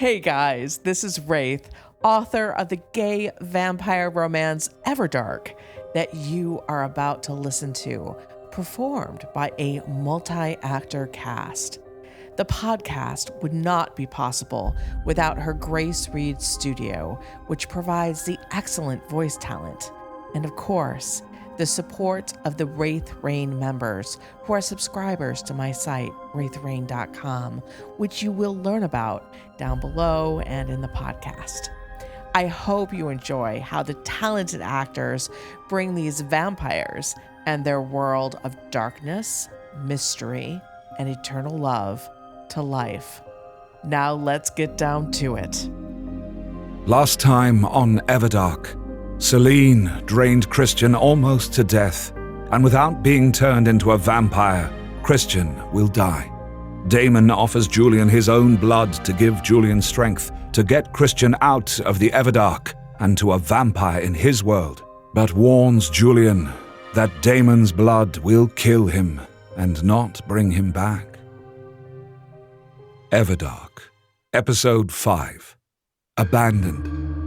Hey guys, this is Wraith, author of the gay vampire romance Everdark that you are about to listen to, performed by a multi-actor cast. The podcast would not be possible without her Grace Reed studio, which provides the excellent voice talent, and of course, the support of the Wraith Rain members who are subscribers to my site, wraithrain.com, which you will learn about down below and in the podcast. I hope you enjoy how the talented actors bring these vampires and their world of darkness, mystery, and eternal love to life. Now let's get down to it. Last time on Everdark, Celine drained Christian almost to death, and without being turned into a vampire, Christian will die. Damon offers Julian his own blood to give Julian strength to get Christian out of the Everdark and to a vampire in his world, but warns Julian that Damon's blood will kill him and not bring him back. Everdark, Episode 5, Abandoned.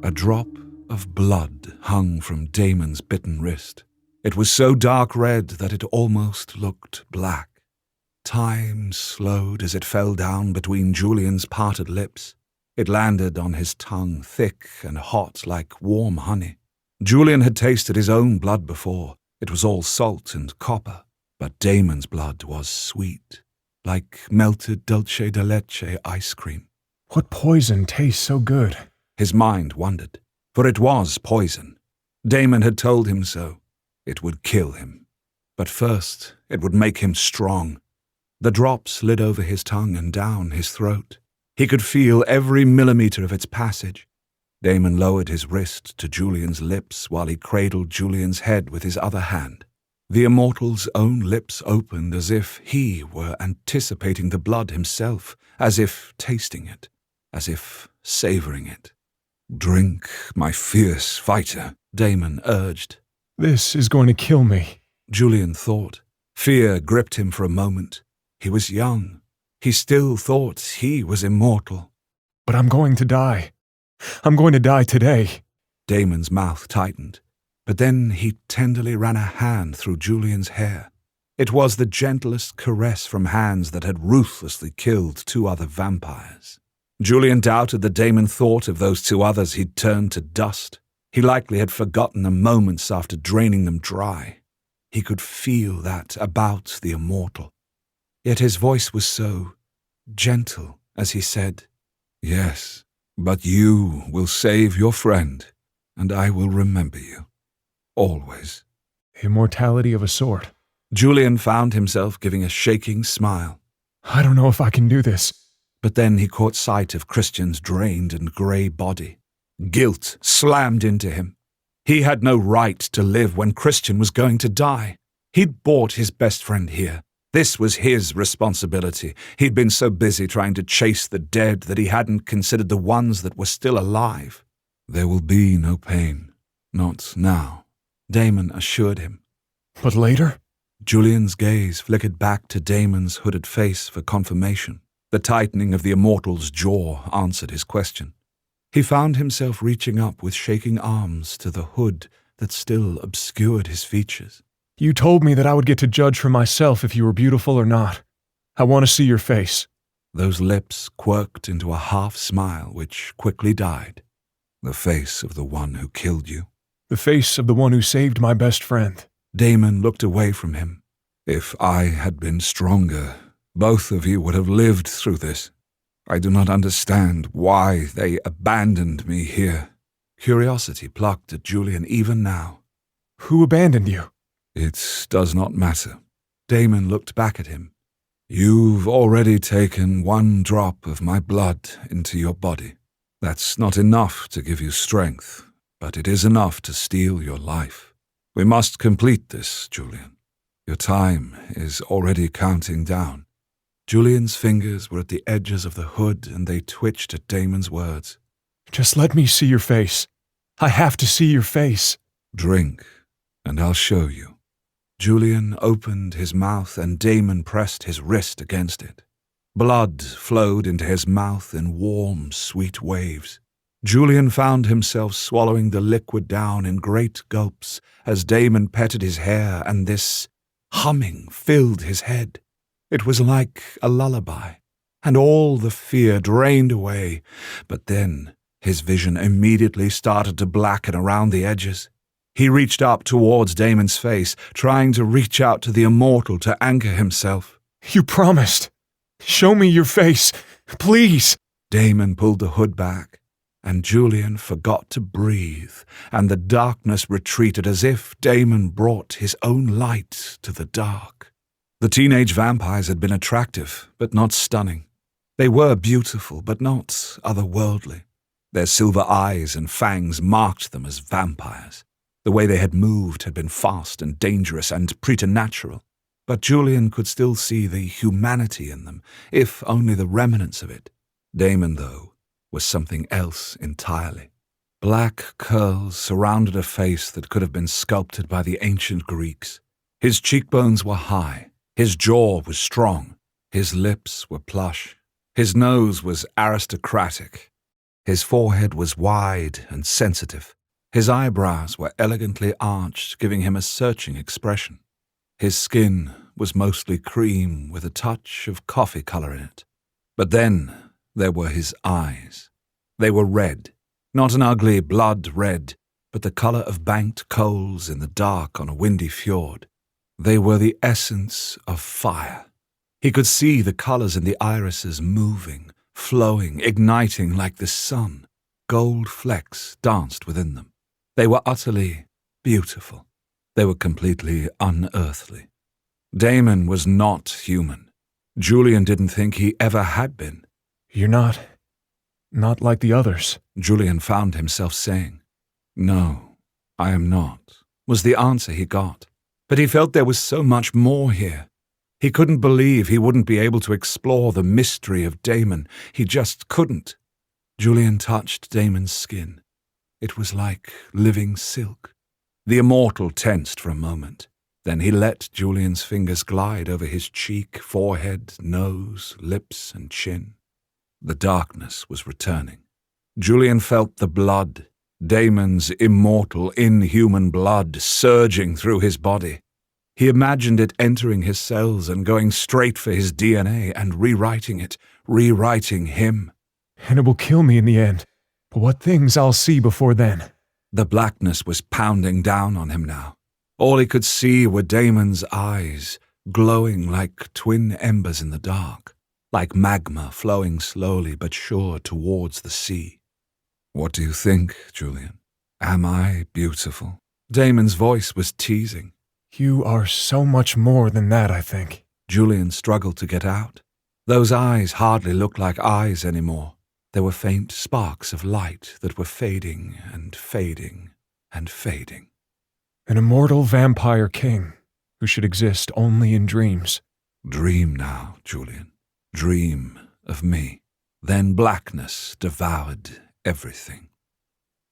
A drop of blood hung from Damon's bitten wrist. It was so dark red that it almost looked black. Time slowed as it fell down between Julian's parted lips. It landed on his tongue, thick and hot like warm honey. Julian had tasted his own blood before. It was all salt and copper, but Damon's blood was sweet, like melted dulce de leche ice cream. What poison tastes so good? His mind wandered, for it was poison. Damon had told him so. It would kill him. But first, it would make him strong. The drop slid over his tongue and down his throat. He could feel every millimeter of its passage. Damon lowered his wrist to Julian's lips while he cradled Julian's head with his other hand. The immortal's own lips opened as if he were anticipating the blood himself, as if tasting it, as if savoring it. "Drink, my fierce fighter," Damon urged. This is going to kill me, Julian thought. Fear gripped him for a moment. He was young. He still thought he was immortal. but I'm going to die. I'm going to die today. Damon's mouth tightened, but then he tenderly ran a hand through Julian's hair. It was the gentlest caress from hands that had ruthlessly killed 2 other vampires. Julian doubted that Damon thought of those 2 others he'd turned to dust. He likely had forgotten them moments after draining them dry. He could feel that about the immortal. Yet his voice was so gentle as he said, "Yes, but you will save your friend, and I will remember you. Always." Immortality of a sort. Julian found himself giving a shaking smile. I don't know if I can do this. But then he caught sight of Christian's drained and grey body. Guilt slammed into him. He had no right to live when Christian was going to die. He'd brought his best friend here. This was his responsibility. He'd been so busy trying to chase the dead that he hadn't considered the ones that were still alive. "There will be no pain. Not now," Damon assured him. But later? Julian's gaze flickered back to Damon's hooded face for confirmation. The tightening of the immortal's jaw answered his question. He found himself reaching up with shaking arms to the hood that still obscured his features. You told me that I would get to judge for myself if you were beautiful or not. I want to see your face. Those lips quirked into a half-smile which quickly died. "The face of the one who killed you." The face of the one who saved my best friend. Damon looked away from him. "If I had been stronger, both of you would have lived through this. I do not understand why they abandoned me here." Curiosity plucked at Julian even now. Who abandoned you? "It does not matter." Damon looked back at him. "You've already taken 1 drop of my blood into your body. That's not enough to give you strength, but it is enough to steal your life. We must complete this, Julian. Your time is already counting down." Julian's fingers were at the edges of the hood and they twitched at Damon's words. Just let me see your face. I have to see your face. "Drink, and I'll show you." Julian opened his mouth and Damon pressed his wrist against it. Blood flowed into his mouth in warm, sweet waves. Julian found himself swallowing the liquid down in great gulps as Damon petted his hair, and this humming filled his head. It was like a lullaby, and all the fear drained away, but then his vision immediately started to blacken around the edges. He reached up towards Damon's face, trying to reach out to the immortal to anchor himself. You promised. Show me your face, please. Damon pulled the hood back, and Julian forgot to breathe, and the darkness retreated as if Damon brought his own light to the dark. The teenage vampires had been attractive, but not stunning. They were beautiful, but not otherworldly. Their silver eyes and fangs marked them as vampires. The way they had moved had been fast and dangerous and preternatural, but Julian could still see the humanity in them, if only the remnants of it. Damon, though, was something else entirely. Black curls surrounded a face that could have been sculpted by the ancient Greeks. His cheekbones were high, his jaw was strong, his lips were plush, his nose was aristocratic, his forehead was wide and sensitive. His eyebrows were elegantly arched, giving him a searching expression. His skin was mostly cream with a touch of coffee color in it. But then there were his eyes. They were red, not an ugly blood red, but the color of banked coals in the dark on a windy fjord. They were the essence of fire. He could see the colors in the irises moving, flowing, igniting like the sun. Gold flecks danced within them. They were utterly beautiful. They were completely unearthly. Damon was not human. Julian didn't think he ever had been. You're not like the others. Julian found himself saying. No, I am not, was the answer he got. But he felt there was so much more here. He couldn't believe he wouldn't be able to explore the mystery of Damon. He just couldn't. Julian touched Damon's skin. It was like living silk. The immortal tensed for a moment. Then he let Julian's fingers glide over his cheek, forehead, nose, lips, and chin. The darkness was returning. Julian felt the blood, Damon's immortal, inhuman blood, surging through his body. He imagined it entering his cells and going straight for his DNA and rewriting it, rewriting him. And it will kill me in the end. But what things I'll see before then. The blackness was pounding down on him now. All he could see were Damon's eyes, glowing like twin embers in the dark, like magma flowing slowly but sure towards the sea. What do you think, Julian? Am I beautiful? Damon's voice was teasing. You are so much more than that, I think. Julian struggled to get out. Those eyes hardly looked like eyes anymore. There were faint sparks of light that were fading and fading and fading. An immortal vampire king who should exist only in dreams. Dream now, Julian. Dream of me. Then blackness devoured everything.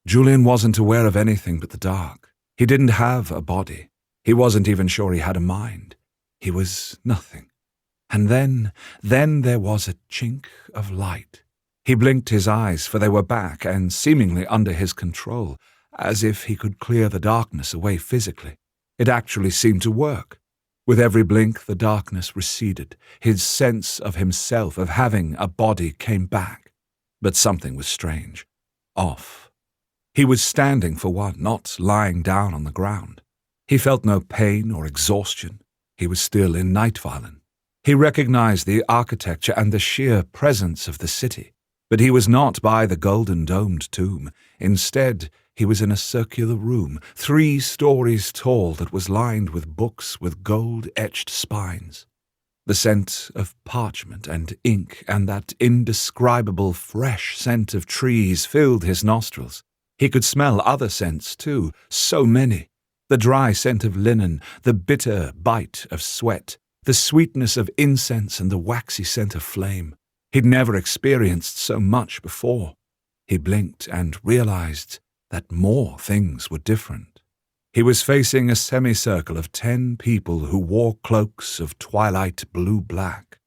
Julian wasn't aware of anything but the dark. He didn't have a body. He wasn't even sure he had a mind. He was nothing. And then there was a chink of light. He blinked his eyes, for they were back and seemingly under his control, as if he could clear the darkness away physically. It actually seemed to work. With every blink, the darkness receded. His sense of himself, of having a body, came back. But something was strange. Off. He was standing, for one, not lying down on the ground. He felt no pain or exhaustion. He was still in Nightviolin. He recognized the architecture and the sheer presence of the city. But he was not by the golden-domed tomb. Instead, he was in a circular room, 3 stories tall, that was lined with books with gold-etched spines. The scent of parchment and ink and that indescribable fresh scent of trees filled his nostrils. He could smell other scents, too, so many. The dry scent of linen, the bitter bite of sweat, the sweetness of incense and the waxy scent of flame. He'd never experienced so much before. He blinked and realized that more things were different. He was facing a semicircle of 10 people who wore cloaks of twilight blue-black.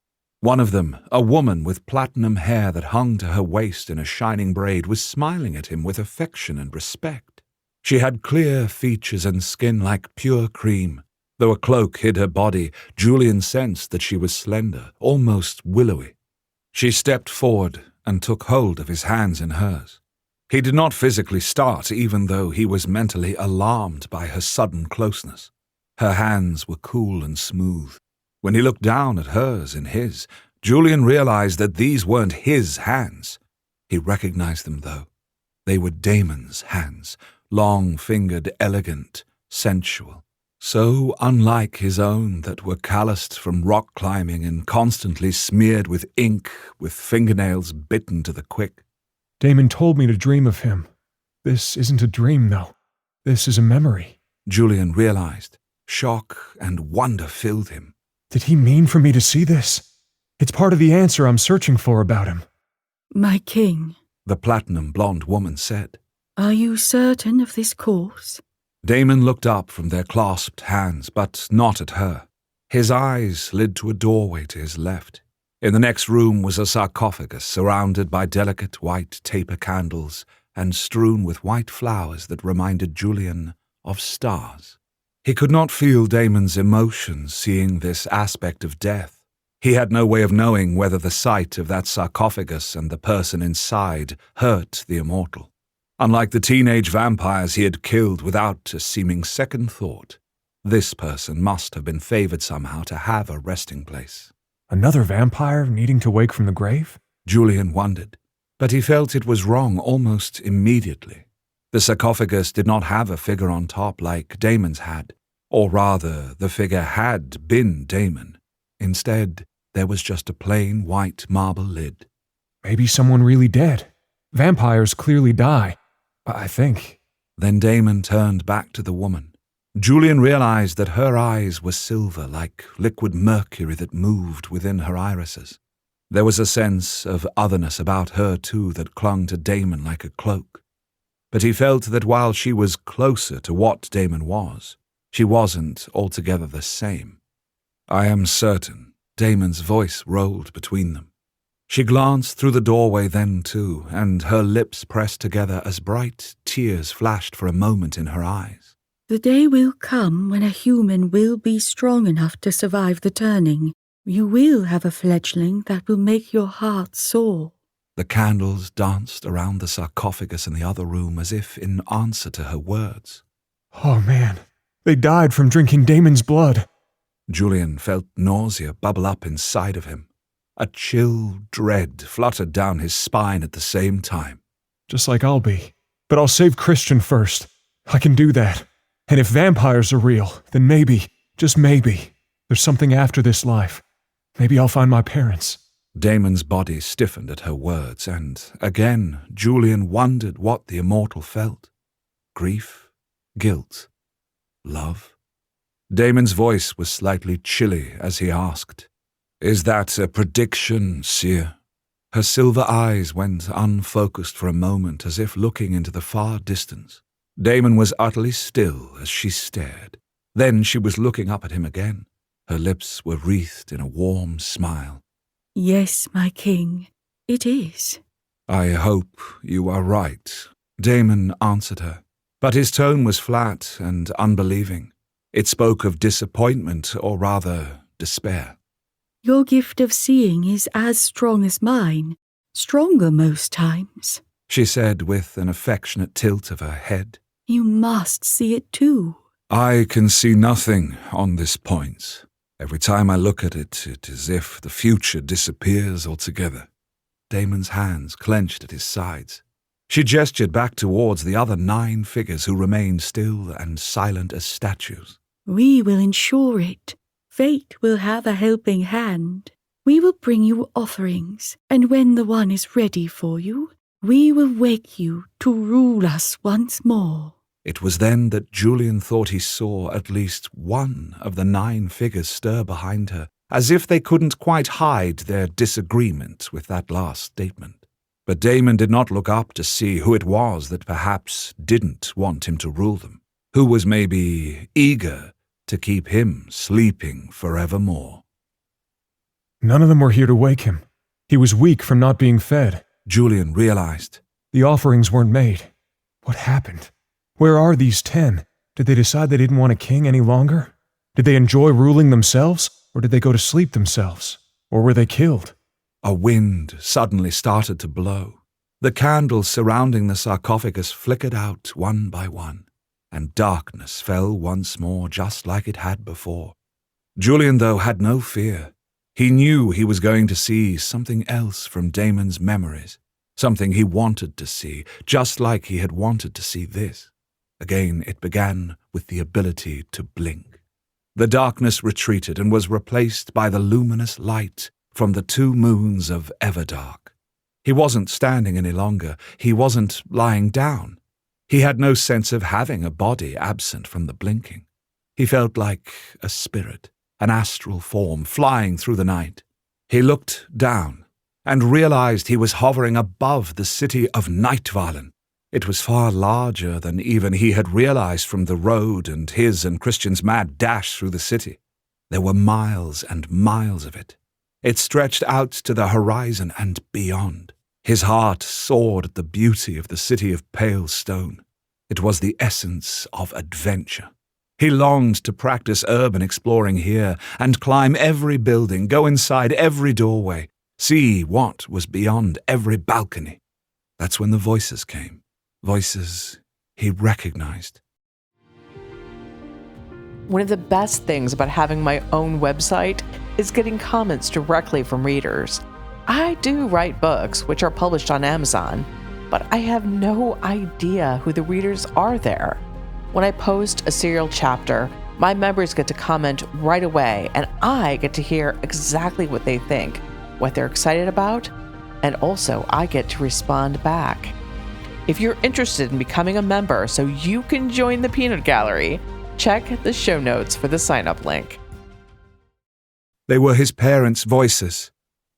One of them, a woman with platinum hair that hung to her waist in a shining braid, was smiling at him with affection and respect. She had clear features and skin like pure cream. Though a cloak hid her body, Julian sensed that she was slender, almost willowy. She stepped forward and took hold of his hands in hers. He did not physically start, even though he was mentally alarmed by her sudden closeness. Her hands were cool and smooth. When he looked down at hers in his, Julian realized that these weren't his hands. He recognized them, though. They were Damon's hands, long-fingered, elegant, sensual. So unlike his own that were calloused from rock climbing and constantly smeared with ink, with fingernails bitten to the quick. Damon told me to dream of him. This isn't a dream, though. This is a memory. Julian realized. Shock and wonder filled him. Did he mean for me to see this? It's part of the answer I'm searching for about him. My king, The platinum blonde woman said. are you certain of this course? Damon looked up from their clasped hands, but not at her. His eyes slid to a doorway to his left. In the next room was a sarcophagus surrounded by delicate white taper candles and strewn with white flowers that reminded Julian of stars. He could not feel Damon's emotions seeing this aspect of death. He had no way of knowing whether the sight of that sarcophagus and the person inside hurt the immortal. Unlike the teenage vampires he had killed without a seeming second thought, this person must have been favored somehow to have a resting place. Another vampire needing to wake from the grave? Julian wondered, but he felt it was wrong almost immediately. The sarcophagus did not have a figure on top like Damon's had, or rather, the figure had been Damon. Instead, there was just a plain white marble lid. Maybe someone really dead. Vampires clearly die, I think. Then Damon turned back to the woman. Julian realized that her eyes were silver like liquid mercury that moved within her irises. There was a sense of otherness about her too that clung to Damon like a cloak. But he felt that while she was closer to what Damon was, she wasn't altogether the same. I am certain. Damon's voice rolled between them. She glanced through the doorway then too, and her lips pressed together as bright tears flashed for a moment in her eyes. The day will come when a human will be strong enough to survive the turning. You will have a fledgling that will make your heart soar. The candles danced around the sarcophagus in the other room as if in answer to her words. Oh man, they died from drinking Damon's blood. Julian felt nausea bubble up inside of him. A chill dread fluttered down his spine at the same time. Just like I'll be. But I'll save Christian first. I can do that. And if vampires are real, then maybe, just maybe, there's something after this life. Maybe I'll find my parents. Damon's body stiffened at her words, and again Julian wondered what the immortal felt. Grief? Guilt? Love? Damon's voice was slightly chilly as he asked, "Is that a prediction, Seer?" Her silver eyes went unfocused for a moment as if looking into the far distance. Damon was utterly still as she stared. Then she was looking up at him again. Her lips were wreathed in a warm smile. Yes, my king, it is. "I hope you are right," Damon answered her. But his tone was flat and unbelieving. It spoke of disappointment, or rather, despair. Your gift of seeing is as strong as mine, stronger most times. She said with an affectionate tilt of her head. You must see it too. I can see nothing on this point. Every time I look at it, it is as if the future disappears altogether. Damon's hands clenched at his sides. She gestured back towards the other 9 figures who remained still and silent as statues. We will ensure it. Fate will have a helping hand. We will bring you offerings, and when the one is ready for you, we will wake you to rule us once more. It was then that Julian thought he saw at least one of the 9 figures stir behind her, as if they couldn't quite hide their disagreement with that last statement. But Damon did not look up to see who it was that perhaps didn't want him to rule them, who was maybe eager to keep him sleeping forevermore. None of them were here to wake him. He was weak from not being fed. Julian realized. The offerings weren't made. What happened? Where are these 10? Did they decide they didn't want a king any longer? Did they enjoy ruling themselves, or did they go to sleep themselves? Or were they killed? A wind suddenly started to blow. The candles surrounding the sarcophagus flickered out one by one, and darkness fell once more just like it had before. Julian, though, had no fear. He knew he was going to see something else from Damon's memories, something he wanted to see, just like he had wanted to see this. Again, it began with the ability to blink. The darkness retreated and was replaced by the luminous light from the 2 moons of Everdark. He wasn't standing any longer. He wasn't lying down. He had no sense of having a body absent from the blinking. He felt like a spirit, an astral form flying through the night. He looked down and realized he was hovering above the city of Nightvarlen. It was far larger than even he had realized from the road and his and Christian's mad dash through the city. There were miles and miles of it. It stretched out to the horizon and beyond. His heart soared at the beauty of the city of pale stone. It was the essence of adventure. He longed to practice urban exploring here and climb every building, go inside every doorway, see what was beyond every balcony. That's when the voices came. Voices he recognized. One of the best things about having my own website is getting comments directly from readers. I do write books, which are published on Amazon, but I have no idea who the readers are there. When I post a serial chapter, my members get to comment right away, and I get to hear exactly what they think, what they're excited about, and also I get to respond back. If you're interested in becoming a member so you can join the Peanut Gallery, check the show notes for the sign-up link. They were his parents' voices.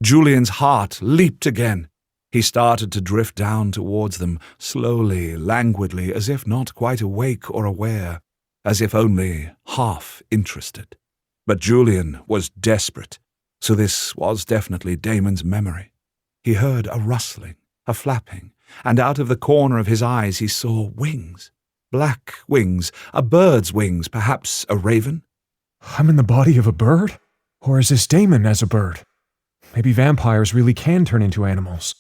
Julian's heart leaped again. He started to drift down towards them, slowly, languidly, as if not quite awake or aware, as if only half interested. But Julian was desperate, so this was definitely Damon's memory. He heard a rustling, a flapping, and out of the corner of his eyes he saw wings. Black wings, a bird's wings, perhaps a raven? I'm in the body of a bird? Or is this Damon as a bird? Maybe vampires really can turn into animals.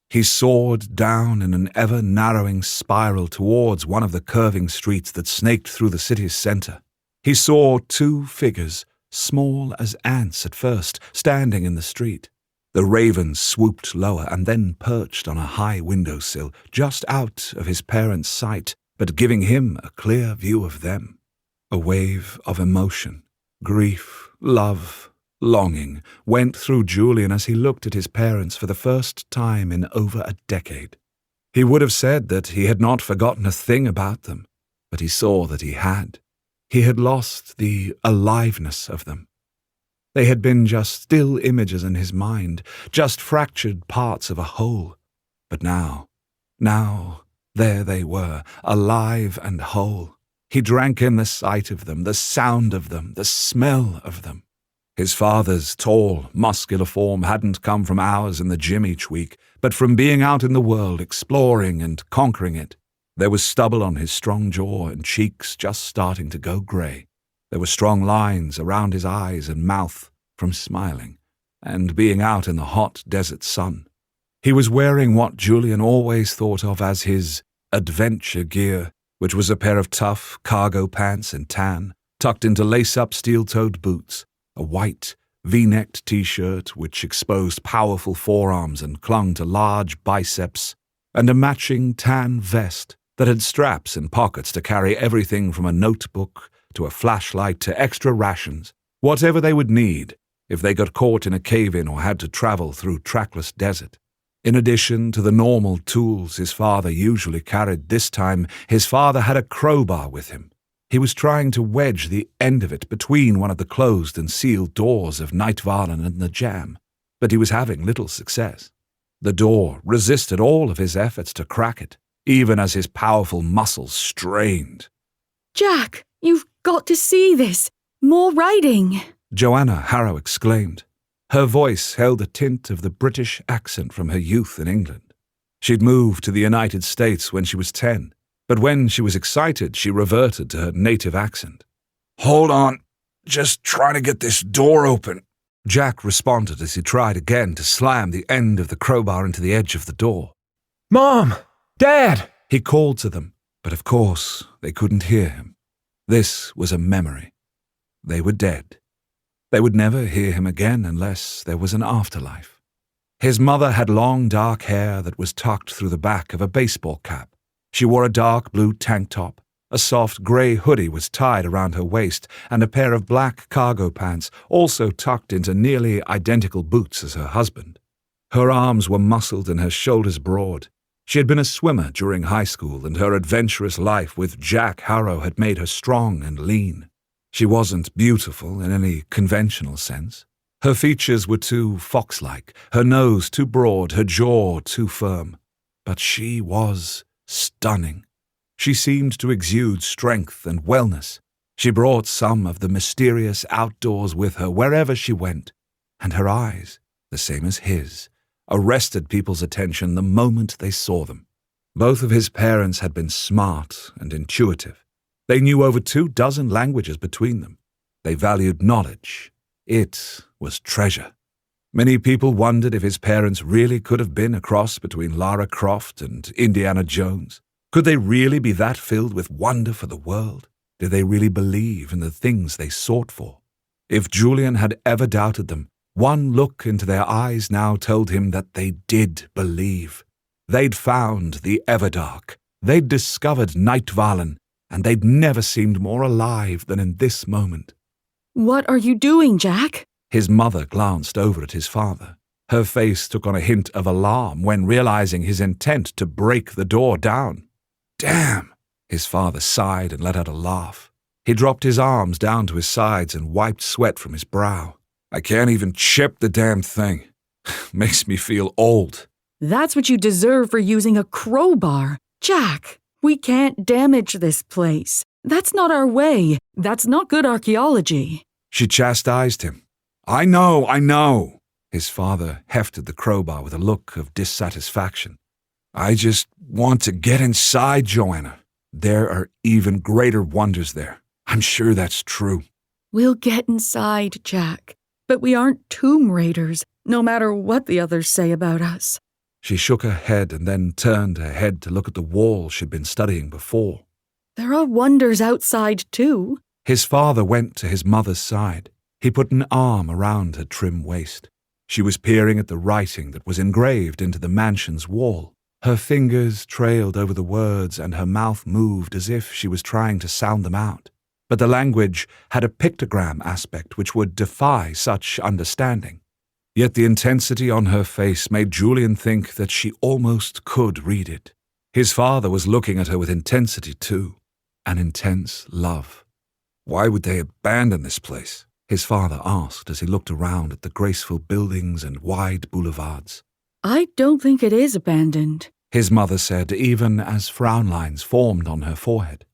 He soared down in an ever-narrowing spiral towards one of the curving streets that snaked through the city's center. He saw 2 figures, small as ants at first, standing in the street. The raven swooped lower and then perched on a high windowsill, just out of his parents' sight, but giving him a clear view of them. A wave of emotion, grief, love, longing went through Julian as he looked at his parents for the first time in over a decade. He would have said that he had not forgotten a thing about them, but he saw that he had. He had lost the aliveness of them. They had been just still images in his mind, just fractured parts of a whole. But now, there they were, alive and whole. He drank in the sight of them, the sound of them, the smell of them. His father's tall, muscular form hadn't come from hours in the gym each week, but from being out in the world, exploring and conquering it. There was stubble on his strong jaw and cheeks just starting to go grey. There were strong lines around his eyes and mouth from smiling, and being out in the hot desert sun. He was wearing what Julian always thought of as his adventure gear, which was a pair of tough cargo pants in tan, tucked into lace-up steel-toed boots, a white, V-necked t-shirt which exposed powerful forearms and clung to large biceps, and a matching tan vest that had straps and pockets to carry everything from a notebook to a flashlight to extra rations, whatever they would need if they got caught in a cave-in or had to travel through trackless desert. In addition to the normal tools his father usually carried this time, his father had a crowbar with him. He was trying to wedge the end of it between one of the closed and sealed doors of Nightvarlen and the jam, but he was having little success. The door resisted all of his efforts to crack it, even as his powerful muscles strained. Jack, you've got to see this. More writing. Joanna Harrow exclaimed. Her voice held a tint of the British accent from her youth in England. She'd moved to the United States when she was 10, but when she was excited, she reverted to her native accent. "Hold on, just trying to get this door open," Jack responded as he tried again to slam the end of the crowbar into the edge of the door. Mom! Dad! He called to them, but of course they couldn't hear him. This was a memory. They were dead. They would never hear him again unless there was an afterlife. His mother had long dark hair that was tucked through the back of a baseball cap. She wore a dark blue tank top. A soft grey hoodie was tied around her waist, and a pair of black cargo pants also tucked into nearly identical boots as her husband. Her arms were muscled and her shoulders broad. She had been a swimmer during high school, and her adventurous life with Jack Harrow had made her strong and lean. She wasn't beautiful in any conventional sense. Her features were too fox-like, her nose too broad, her jaw too firm. But she was stunning. She seemed to exude strength and wellness. She brought some of the mysterious outdoors with her wherever she went, and her eyes, the same as his, arrested people's attention the moment they saw them. Both of his parents had been smart and intuitive. They knew over 24 languages between them. They valued knowledge. It was treasure. Many people wondered if his parents really could have been a cross between Lara Croft and Indiana Jones. Could they really be that filled with wonder for the world? Did they really believe in the things they sought for? If Julian had ever doubted them, one look into their eyes now told him that they did believe. They'd found the Everdark. They'd discovered Nightvallen, and they'd never seemed more alive than in this moment. What are you doing, Jack? His mother glanced over at his father. Her face took on a hint of alarm when realizing his intent to break the door down. "Damn!" His father sighed and let out a laugh. He dropped his arms down to his sides and wiped sweat from his brow. "I can't even chip the damn thing. Makes me feel old." That's what you deserve for using a crowbar. Jack, we can't damage this place. That's not our way. That's not good archaeology. She chastised him. I know. His father hefted the crowbar with a look of dissatisfaction. "I just want to get inside, Joanna. There are even greater wonders there. I'm sure that's true." We'll get inside, Jack. But we aren't tomb raiders, no matter what the others say about us. She shook her head and then turned her head to look at the wall she'd been studying before. There are wonders outside, too. His father went to his mother's side. He put an arm around her trim waist. She was peering at the writing that was engraved into the mansion's wall. Her fingers trailed over the words and her mouth moved as if she was trying to sound them out. But the language had a pictogram aspect which would defy such understanding. Yet the intensity on her face made Julian think that she almost could read it. His father was looking at her with intensity too, an intense love. "Why would they abandon this place?" his father asked as he looked around at the graceful buildings and wide boulevards. I don't think it is abandoned, his mother said, even as frown lines formed on her forehead.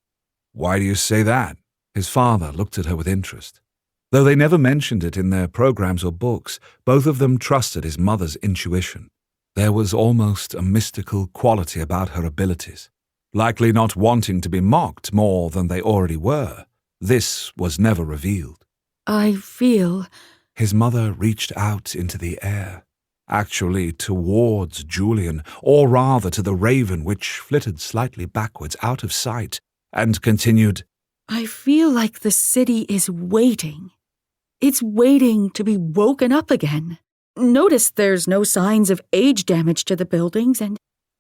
"Why do you say that?" His father looked at her with interest. Though they never mentioned it in their programs or books, both of them trusted his mother's intuition. There was almost a mystical quality about her abilities. Likely not wanting to be mocked more than they already were, this was never revealed. I feel... His mother reached out into the air, actually towards Julian, or rather to the raven which flitted slightly backwards out of sight, and continued, I feel like the city is waiting. It's waiting to be woken up again. Notice there's no signs of age damage to the buildings, and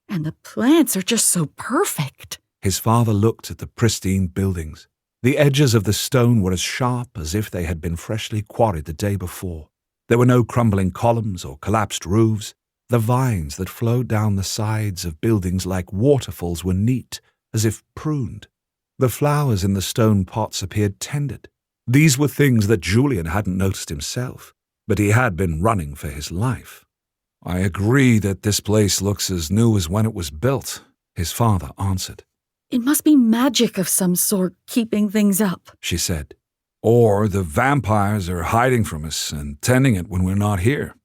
the plants are just so perfect. His father looked at the pristine buildings. The edges of the stone were as sharp as if they had been freshly quarried the day before. There were no crumbling columns or collapsed roofs. The vines that flowed down the sides of buildings like waterfalls were neat, as if pruned. The flowers in the stone pots appeared tended. These were things that Julian hadn't noticed himself, but he had been running for his life. "I agree that this place looks as new as when it was built," his father answered. It must be magic of some sort keeping things up, she said. Or the vampires are hiding from us and tending it when we're not here.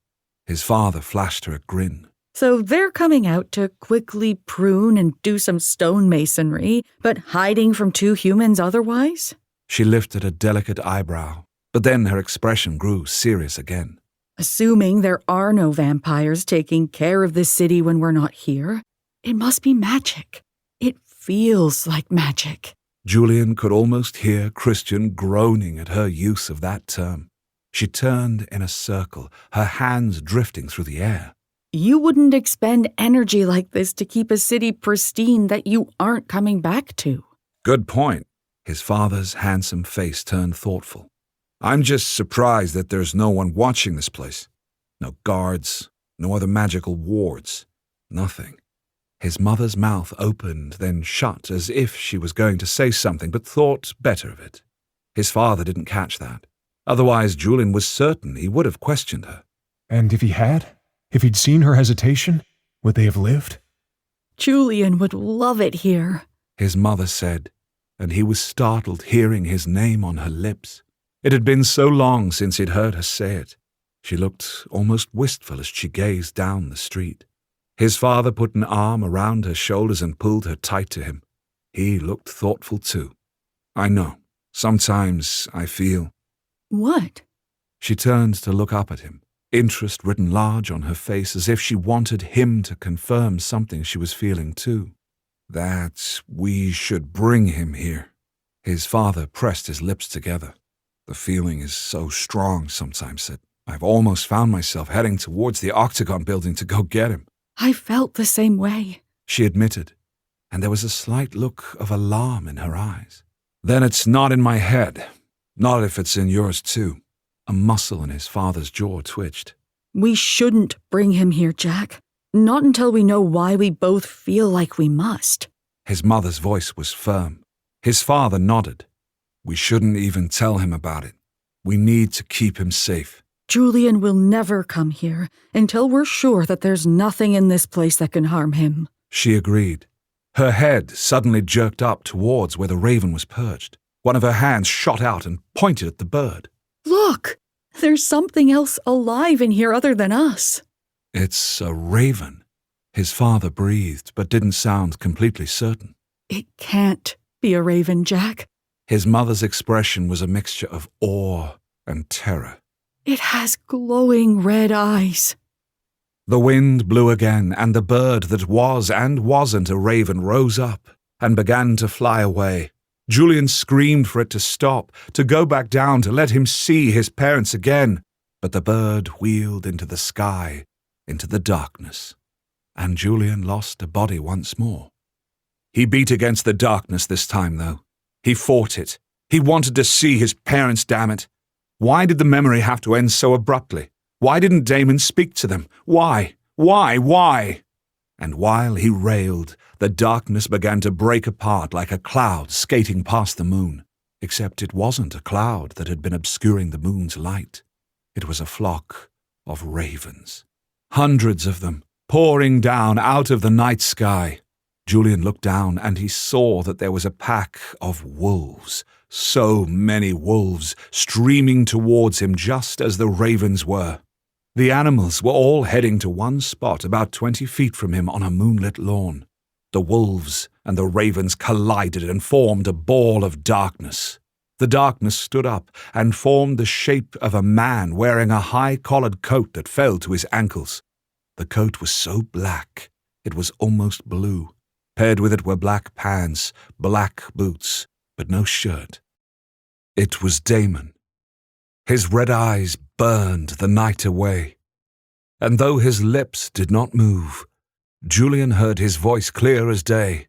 His father flashed her a grin. So they're coming out to quickly prune and do some stonemasonry, but hiding from two humans otherwise? She lifted a delicate eyebrow, but then her expression grew serious again. Assuming there are no vampires taking care of this city when we're not here, it must be magic. It feels like magic. Julian could almost hear Christian groaning at her use of that term. She turned in a circle, her hands drifting through the air. You wouldn't expend energy like this to keep a city pristine that you aren't coming back to. Good point. His father's handsome face turned thoughtful. I'm just surprised that there's no one watching this place. No guards, no other magical wards. Nothing. His mother's mouth opened, then shut, as if she was going to say something, but thought better of it. His father didn't catch that. Otherwise, Julian was certain he would have questioned her. And if he had? If he'd seen her hesitation, would they have lived? Julian would love it here, his mother said, and he was startled hearing his name on her lips. It had been so long since he'd heard her say it. She looked almost wistful as she gazed down the street. His father put an arm around her shoulders and pulled her tight to him. He looked thoughtful too. I know. Sometimes I feel... What? She turned to look up at him, interest written large on her face, as if she wanted him to confirm something she was feeling too. That we should bring him here. His father pressed his lips together. The feeling is so strong sometimes that I've almost found myself heading towards the Octagon building to go get him. I felt the same way, she admitted, and there was a slight look of alarm in her eyes. Then it's not in my head. Not if it's in yours too. A muscle in his father's jaw twitched. We shouldn't bring him here, Jack. Not until we know why we both feel like we must. His mother's voice was firm. His father nodded. We shouldn't even tell him about it. We need to keep him safe. Julian will never come here until we're sure that there's nothing in this place that can harm him. She agreed. Her head suddenly jerked up towards where the raven was perched. One of her hands shot out and pointed at the bird. Look! There's something else alive in here other than us. It's a raven. His father breathed, but didn't sound completely certain. It can't be a raven, Jack. His mother's expression was a mixture of awe and terror. It has glowing red eyes. The wind blew again, and the bird that was and wasn't a raven rose up and began to fly away. Julian screamed for it to stop, to go back down, to let him see his parents again. But the bird wheeled into the sky, into the darkness, and Julian lost a body once more. He beat against the darkness this time, though. He fought it. He wanted to see his parents, damn it. Why did the memory have to end so abruptly? Why didn't Damon speak to them? Why? Why? And while he railed, the darkness began to break apart like a cloud skating past the moon. Except it wasn't a cloud that had been obscuring the moon's light. It was a flock of ravens. Hundreds of them, pouring down out of the night sky. Julian looked down and he saw that there was a pack of wolves. So many wolves streaming towards him just as the ravens were. The animals were all heading to one spot about 20 feet from him on a moonlit lawn. The wolves and the ravens collided and formed a ball of darkness. The darkness stood up and formed the shape of a man wearing a high-collared coat that fell to his ankles. The coat was so black, it was almost blue. Paired with it were black pants, black boots, but no shirt. It was Damon. His red eyes burned the night away, and though his lips did not move, Julian heard his voice clear as day.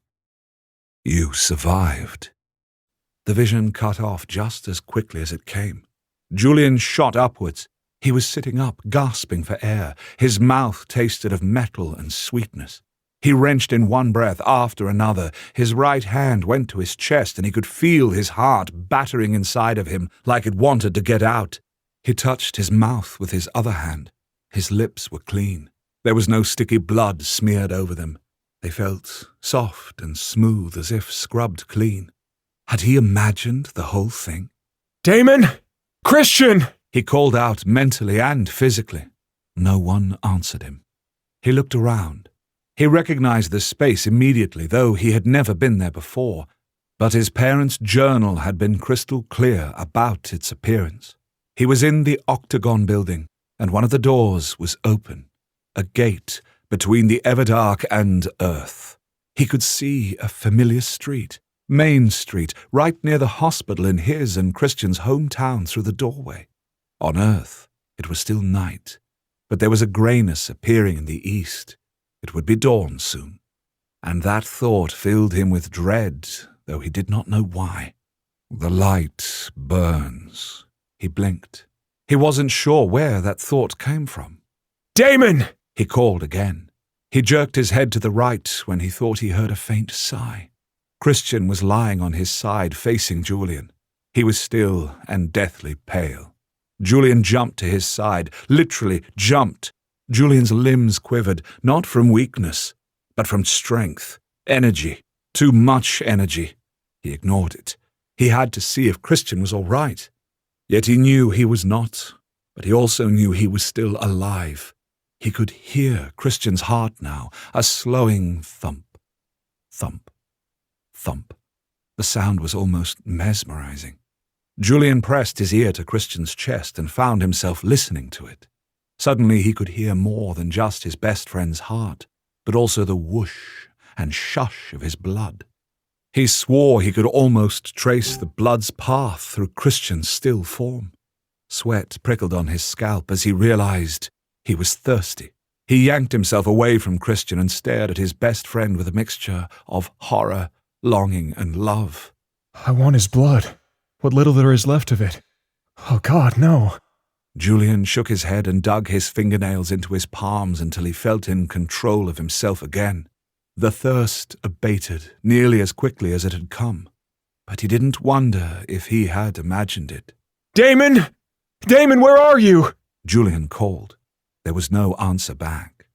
You survived. The vision cut off just as quickly as it came. Julian shot upwards. He was sitting up, gasping for air. His mouth tasted of metal and sweetness. He wrenched in one breath after another. His right hand went to his chest, and he could feel his heart battering inside of him like it wanted to get out. He touched his mouth with his other hand. His lips were clean. There was no sticky blood smeared over them. They felt soft and smooth as if scrubbed clean. Had he imagined the whole thing? Damon? Christian! He called out mentally and physically. No one answered him. He looked around. He recognized the space immediately, though he had never been there before, but his parents' journal had been crystal clear about its appearance. He was in the octagon building, and one of the doors was open, a gate between the Everdark and Earth. He could see a familiar street, Main Street, right near the hospital in his and Christian's hometown through the doorway. On Earth, it was still night, but there was a grayness appearing in the east. It would be dawn soon, and that thought filled him with dread, though he did not know why. The light burns. He blinked. He wasn't sure where that thought came from. Damon! He called again. He jerked his head to the right when he thought he heard a faint sigh. Christian was lying on his side facing Julian. He was still and deathly pale. Julian jumped to his side, literally jumped. Julian's limbs quivered, not from weakness, but from strength, energy, too much energy. He ignored it. He had to see if Christian was all right. Yet he knew he was not, but he also knew he was still alive. He could hear Christian's heart now, a slowing thump, thump, thump. The sound was almost mesmerizing. Julian pressed his ear to Christian's chest and found himself listening to it. Suddenly he could hear more than just his best friend's heart, but also the whoosh and shush of his blood. He swore he could almost trace the blood's path through Christian's still form. Sweat prickled on his scalp as he realized he was thirsty. He yanked himself away from Christian and stared at his best friend with a mixture of horror, longing, and love. I want his blood. What little there is left of it. Oh God, no. Julian shook his head and dug his fingernails into his palms until he felt in control of himself again. The thirst abated nearly as quickly as it had come, but he didn't wonder if he had imagined it. Damon! Damon, where are you? Julian called. There was no answer back.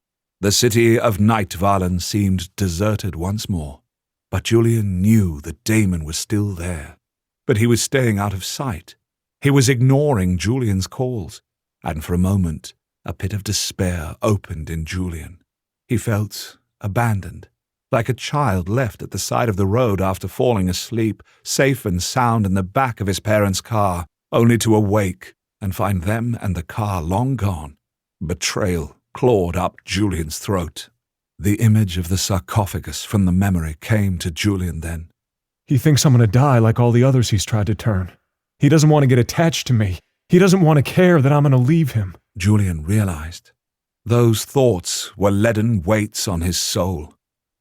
The city of Nightvallen seemed deserted once more, but Julian knew that Damon was still there. But he was staying out of sight. He was ignoring Julian's calls, and for a moment a pit of despair opened in Julian. He felt abandoned, like a child left at the side of the road after falling asleep, safe and sound in the back of his parents' car, only to awake and find them and the car long gone. Betrayal clawed up Julian's throat. The image of the sarcophagus from the memory came to Julian then. He thinks I'm going to die like all the others he's tried to turn. He doesn't want to get attached to me. He doesn't want to care that I'm going to leave him. Julian realized. Those thoughts were leaden weights on his soul.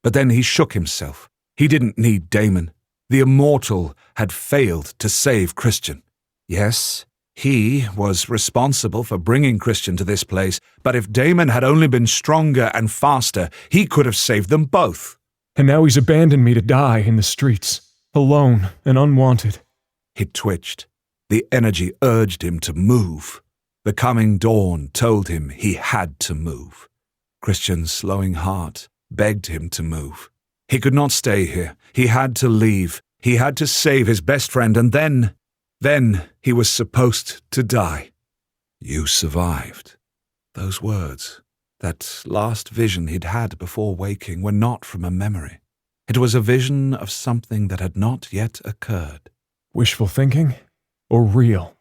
But then he shook himself. He didn't need Damon. The immortal had failed to save Christian. Yes, he was responsible for bringing Christian to this place, but if Damon had only been stronger and faster, he could have saved them both. And now he's abandoned me to die in the streets, alone and unwanted. He twitched. The energy urged him to move. The coming dawn told him he had to move. Christian's slowing heart begged him to move. He could not stay here. He had to leave. He had to save his best friend, and then he was supposed to die. You survived. Those words, that last vision he'd had before waking, were not from a memory. It was a vision of something that had not yet occurred. Wishful thinking? Or real?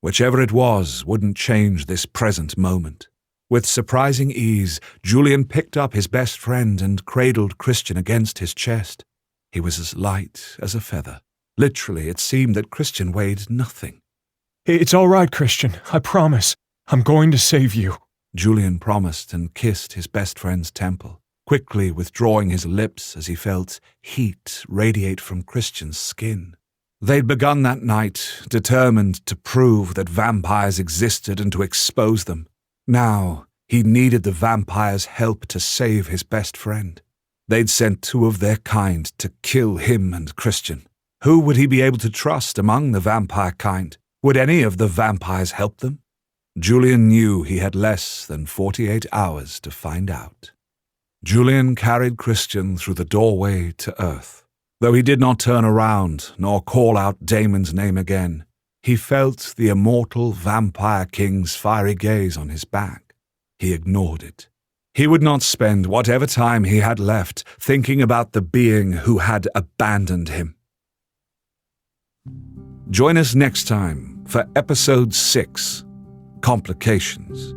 Whichever it was wouldn't change this present moment. With surprising ease, Julian picked up his best friend and cradled Christian against his chest. He was as light as a feather. Literally, it seemed that Christian weighed nothing. It's all right, Christian. I promise. I'm going to save you. Julian promised and kissed his best friend's temple, quickly withdrawing his lips as he felt heat radiate from Christian's skin. They'd begun that night, determined to prove that vampires existed and to expose them. Now, he needed the vampires' help to save his best friend. They'd sent 2 of their kind to kill him and Christian. Who would he be able to trust among the vampire kind? Would any of the vampires help them? Julian knew he had less than 48 hours to find out. Julian carried Christian through the doorway to Earth. Though he did not turn around nor call out Damon's name again, He felt the immortal vampire king's fiery gaze on his back. He ignored it. He would not spend whatever time he had left thinking about the being who had abandoned him. Join us next time for Episode 6, Complications.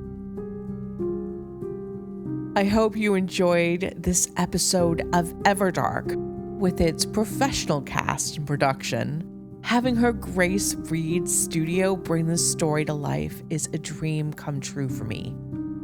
I hope you enjoyed this episode of Everdark with its professional cast and production. Having her Grace Reed studio bring this story to life is a dream come true for me.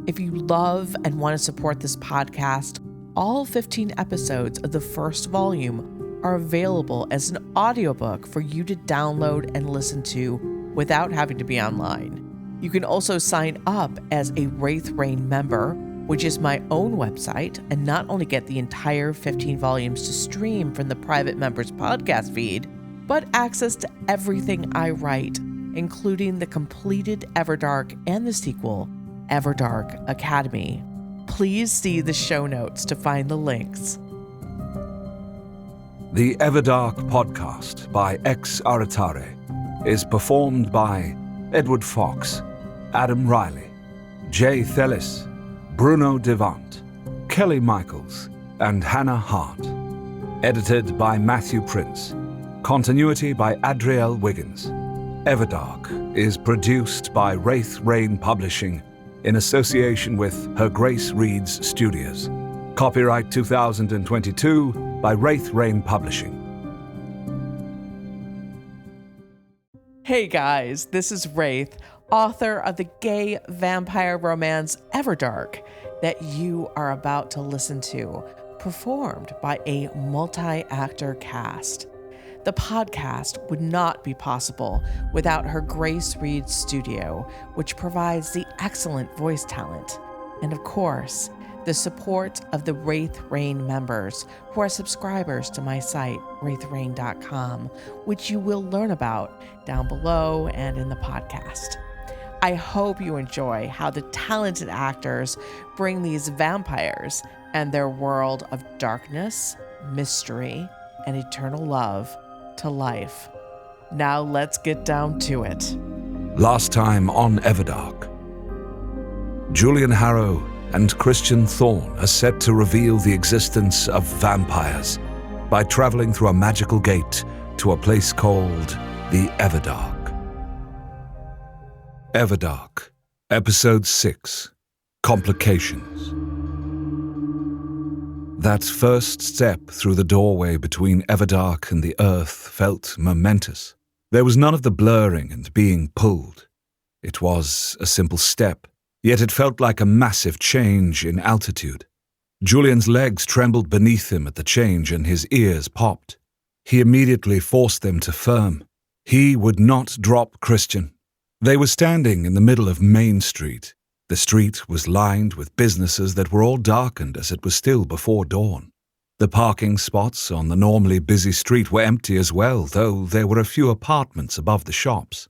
If you love and want to support this podcast, all 15 episodes of the first volume are available as an audiobook for you to download and listen to without having to be online. You can also sign up as a Wraith Rain member, which is my own website, and not only get the entire 15 volumes to stream from the private members podcast feed, but access to everything I write, including the completed Everdark and the sequel, Everdark Academy. Please see the show notes to find the links. The Everdark podcast by Ex Aritare is performed by Edward Fox, Adam Riley, Jay Thelis, Bruno Devant, Kelly Michaels, and Hannah Hart. Edited by Matthew Prince. Continuity by Adriel Wiggins. Everdark is produced by Wraith Rain Publishing in association with Her Grace Reed's Studios. Copyright 2022 by Wraith Rain Publishing. Hey guys, this is Wraith, author of the gay vampire romance Everdark that you are about to listen to, performed by a multi-actor cast. The podcast would not be possible without Her Grace Reed Studio, which provides the excellent voice talent, and of course, the support of the Wraith Rain members who are subscribers to my site, wraithrain.com, which you will learn about down below and in the podcast. I hope you enjoy how the talented actors bring these vampires and their world of darkness, mystery, and eternal love to life. Now let's get down to it. Last time on Everdark. Julian Harrow and Christian Thorne are set to reveal the existence of vampires by traveling through a magical gate to a place called the Everdark. Everdark, Episode 6, Complications. That first step through the doorway between Everdark and the earth felt momentous. There was none of the blurring and being pulled. It was a simple step, yet it felt like a massive change in altitude. Julian's legs trembled beneath him at the change and his ears popped. He immediately forced them to firm. He would not drop Christian. They were standing in the middle of Main Street. The street was lined with businesses that were all darkened as it was still before dawn. The parking spots on the normally busy street were empty as well, though there were a few apartments above the shops.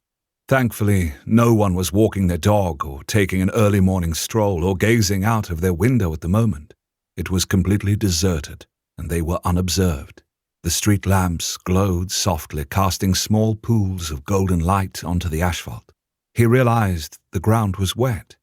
Thankfully, no one was walking their dog or taking an early morning stroll or gazing out of their window at the moment. It was completely deserted, and they were unobserved. The street lamps glowed softly, casting small pools of golden light onto the asphalt. He realized the ground was wet.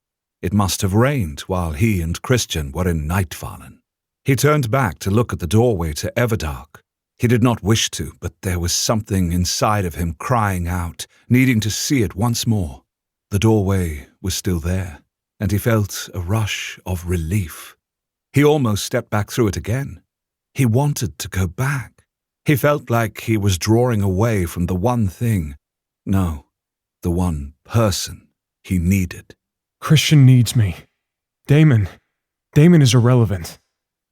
It must have rained while he and Christian were in Nightfallen. He turned back to look at the doorway to Everdark. He did not wish to, but there was something inside of him crying out, needing to see it once more. The doorway was still there, and he felt a rush of relief. He almost stepped back through it again. He wanted to go back. He felt like he was drawing away from the one thing, no, the one person he needed. Christian needs me. Damon is irrelevant.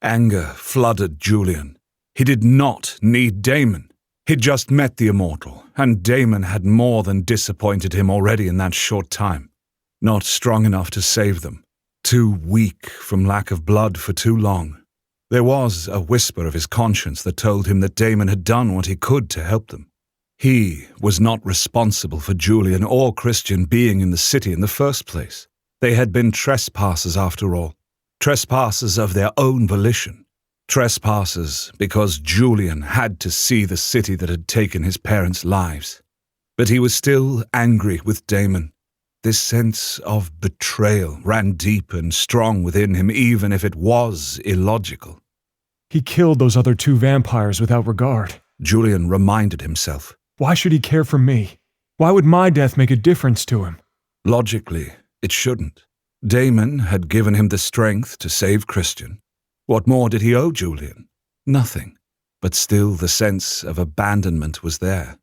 Anger flooded Julian. He did not need Damon. He'd just met the immortal, and Damon had more than disappointed him already in that short time. Not strong enough to save them. Too weak from lack of blood for too long. There was a whisper of his conscience that told him that Damon had done what he could to help them. He was not responsible for Julian or Christian being in the city in the first place. They had been trespassers after all. Trespassers of their own volition. Trespassers because Julian had to see the city that had taken his parents' lives. But he was still angry with Damon. This sense of betrayal ran deep and strong within him, even if it was illogical. He killed those other 2 vampires without regard. Julian reminded himself. Why should he care for me? Why would my death make a difference to him? Logically, it shouldn't. Damon had given him the strength to save Christian. What more did he owe Julian? Nothing. But still the sense of abandonment was there.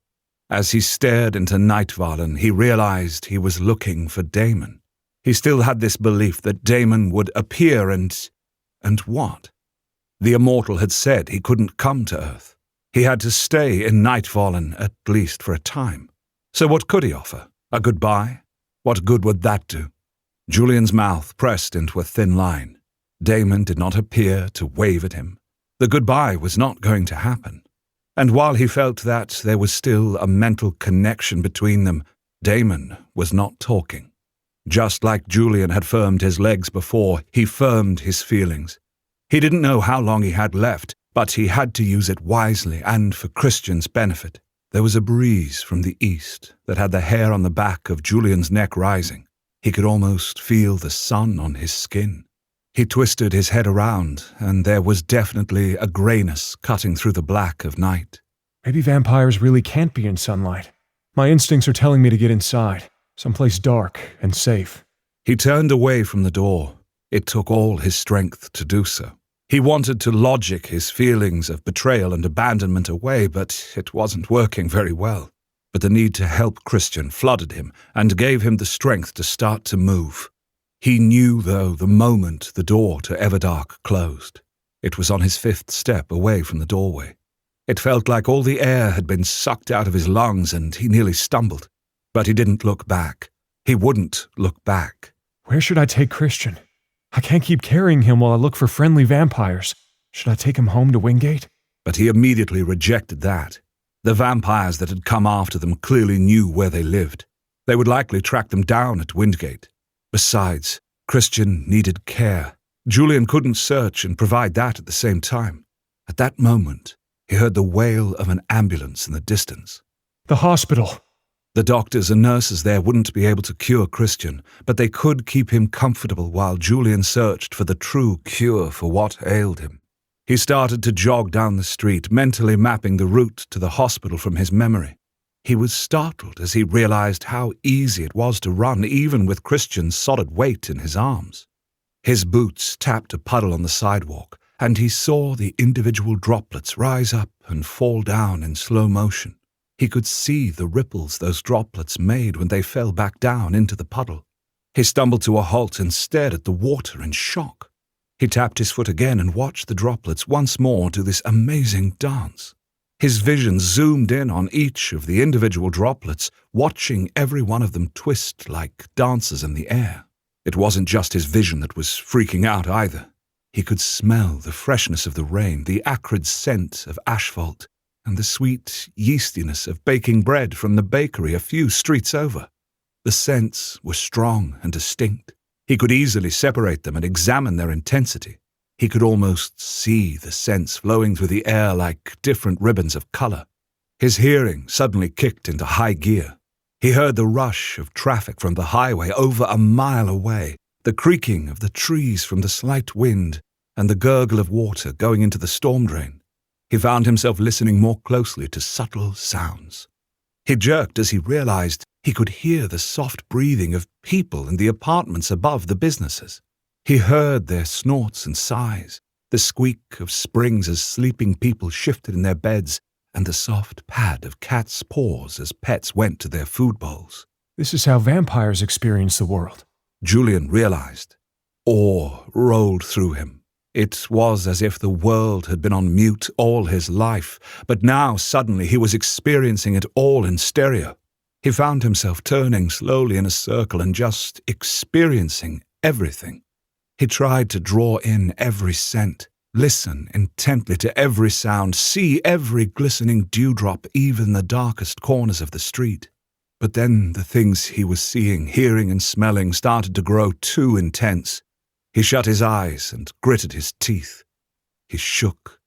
As he stared into Nightvallen, he realized he was looking for Damon. He still had this belief that Damon would appear and what? The immortal had said he couldn't come to Earth. He had to stay in Nightvallen, at least for a time. So what could he offer? A goodbye? What good would that do? Julian's mouth pressed into a thin line. Damon did not appear to wave at him. The goodbye was not going to happen. And while he felt that there was still a mental connection between them, Damon was not talking. Just like Julian had firmed his legs before, he firmed his feelings. He didn't know how long he had left, but he had to use it wisely and for Christian's benefit. There was a breeze from the east that had the hair on the back of Julian's neck rising. He could almost feel the sun on his skin. He twisted his head around, and there was definitely a grayness cutting through the black of night. Maybe vampires really can't be in sunlight. My instincts are telling me to get inside, someplace dark and safe. He turned away from the door. It took all his strength to do so. He wanted to logic his feelings of betrayal and abandonment away, but it wasn't working very well. But the need to help Christian flooded him and gave him the strength to start to move. He knew, though, the moment the door to Everdark closed. It was on his 5th step away from the doorway. It felt like all the air had been sucked out of his lungs, and he nearly stumbled. But he didn't look back. He wouldn't look back. Where should I take Christian? I can't keep carrying him while I look for friendly vampires. Should I take him home to Wingate? But he immediately rejected that. The vampires that had come after them clearly knew where they lived. They would likely track them down at Wingate. Besides, Christian needed care. Julian couldn't search and provide that at the same time. At that moment, he heard the wail of an ambulance in the distance. The hospital. The doctors and nurses there wouldn't be able to cure Christian, but they could keep him comfortable while Julian searched for the true cure for what ailed him. He started to jog down the street, mentally mapping the route to the hospital from his memory. He was startled as he realized how easy it was to run, even with Christian's solid weight in his arms. His boots tapped a puddle on the sidewalk, and he saw the individual droplets rise up and fall down in slow motion. He could see the ripples those droplets made when they fell back down into the puddle. He stumbled to a halt and stared at the water in shock. He tapped his foot again and watched the droplets once more do this amazing dance. His vision zoomed in on each of the individual droplets, watching every one of them twist like dancers in the air. It wasn't just his vision that was freaking out either. He could smell the freshness of the rain, the acrid scent of asphalt, and the sweet yeastiness of baking bread from the bakery a few streets over. The scents were strong and distinct. He could easily separate them and examine their intensity. He could almost see the scents flowing through the air like different ribbons of color. His hearing suddenly kicked into high gear. He heard the rush of traffic from the highway over a mile away, the creaking of the trees from the slight wind, and the gurgle of water going into the storm drain. He found himself listening more closely to subtle sounds. He jerked as he realized he could hear the soft breathing of people in the apartments above the businesses. He heard their snorts and sighs, the squeak of springs as sleeping people shifted in their beds, and the soft pad of cats' paws as pets went to their food bowls. This is how vampires experience the world. Julian realized. Awe rolled through him. It was as if the world had been on mute all his life, but now suddenly he was experiencing it all in stereo. He found himself turning slowly in a circle and just experiencing everything. He tried to draw in every scent, listen intently to every sound, see every glistening dewdrop, even the darkest corners of the street. But then the things he was seeing, hearing, and smelling started to grow too intense. He shut his eyes and gritted his teeth. He shook.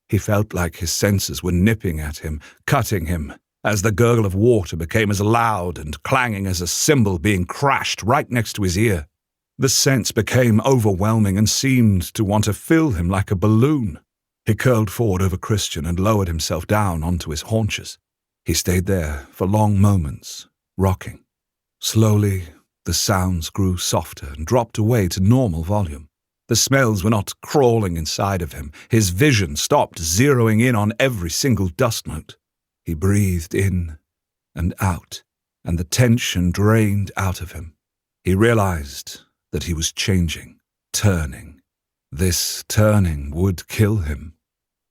He felt like his senses were nipping at him, cutting him. as the gurgle of water became as loud and clanging as a cymbal being crashed right next to his ear. The sense became overwhelming and seemed to want to fill him like a balloon. He curled forward over Christian and lowered himself down onto his haunches. He stayed there for long moments, rocking. Slowly, the sounds grew softer and dropped away to normal volume. The smells were not crawling inside of him. His vision stopped zeroing in on every single dust note. He breathed in and out, and the tension drained out of him. He realized that he was changing, turning. This turning would kill him.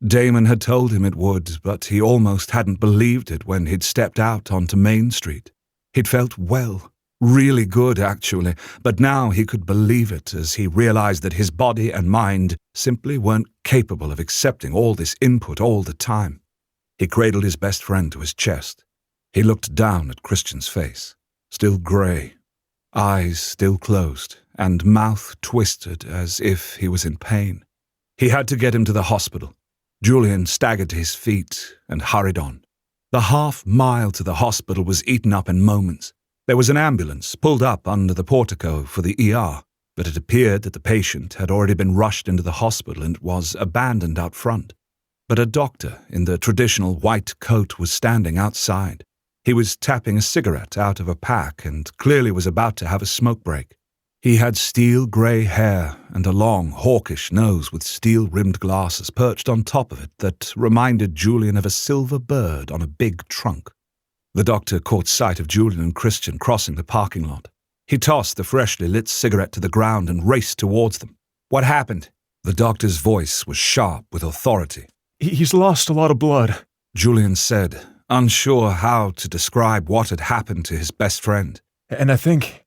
Damon had told him it would, but he almost hadn't believed it when he'd stepped out onto Main Street. He'd felt well, really good actually, but now he could believe it as he realized that his body and mind simply weren't capable of accepting all this input all the time. He cradled his best friend to his chest. He looked down at Christian's face, still grey, eyes still closed, and mouth twisted as if he was in pain. He had to get him to the hospital. Julian staggered to his feet and hurried on. The half-mile to the hospital was eaten up in moments. There was an ambulance pulled up under the portico for the ER, but it appeared that the patient had already been rushed into the hospital and was abandoned out front. But a doctor in the traditional white coat was standing outside. He was tapping a cigarette out of a pack and clearly was about to have a smoke break. He had steel-grey hair and a long, hawkish nose with steel-rimmed glasses perched on top of it that reminded Julian of a silver bird on a big trunk. The doctor caught sight of Julian and Christian crossing the parking lot. He tossed the freshly lit cigarette to the ground and raced towards them. "What happened?" The doctor's voice was sharp with authority. He's lost a lot of blood, Julian said, unsure how to describe what had happened to his best friend. And I think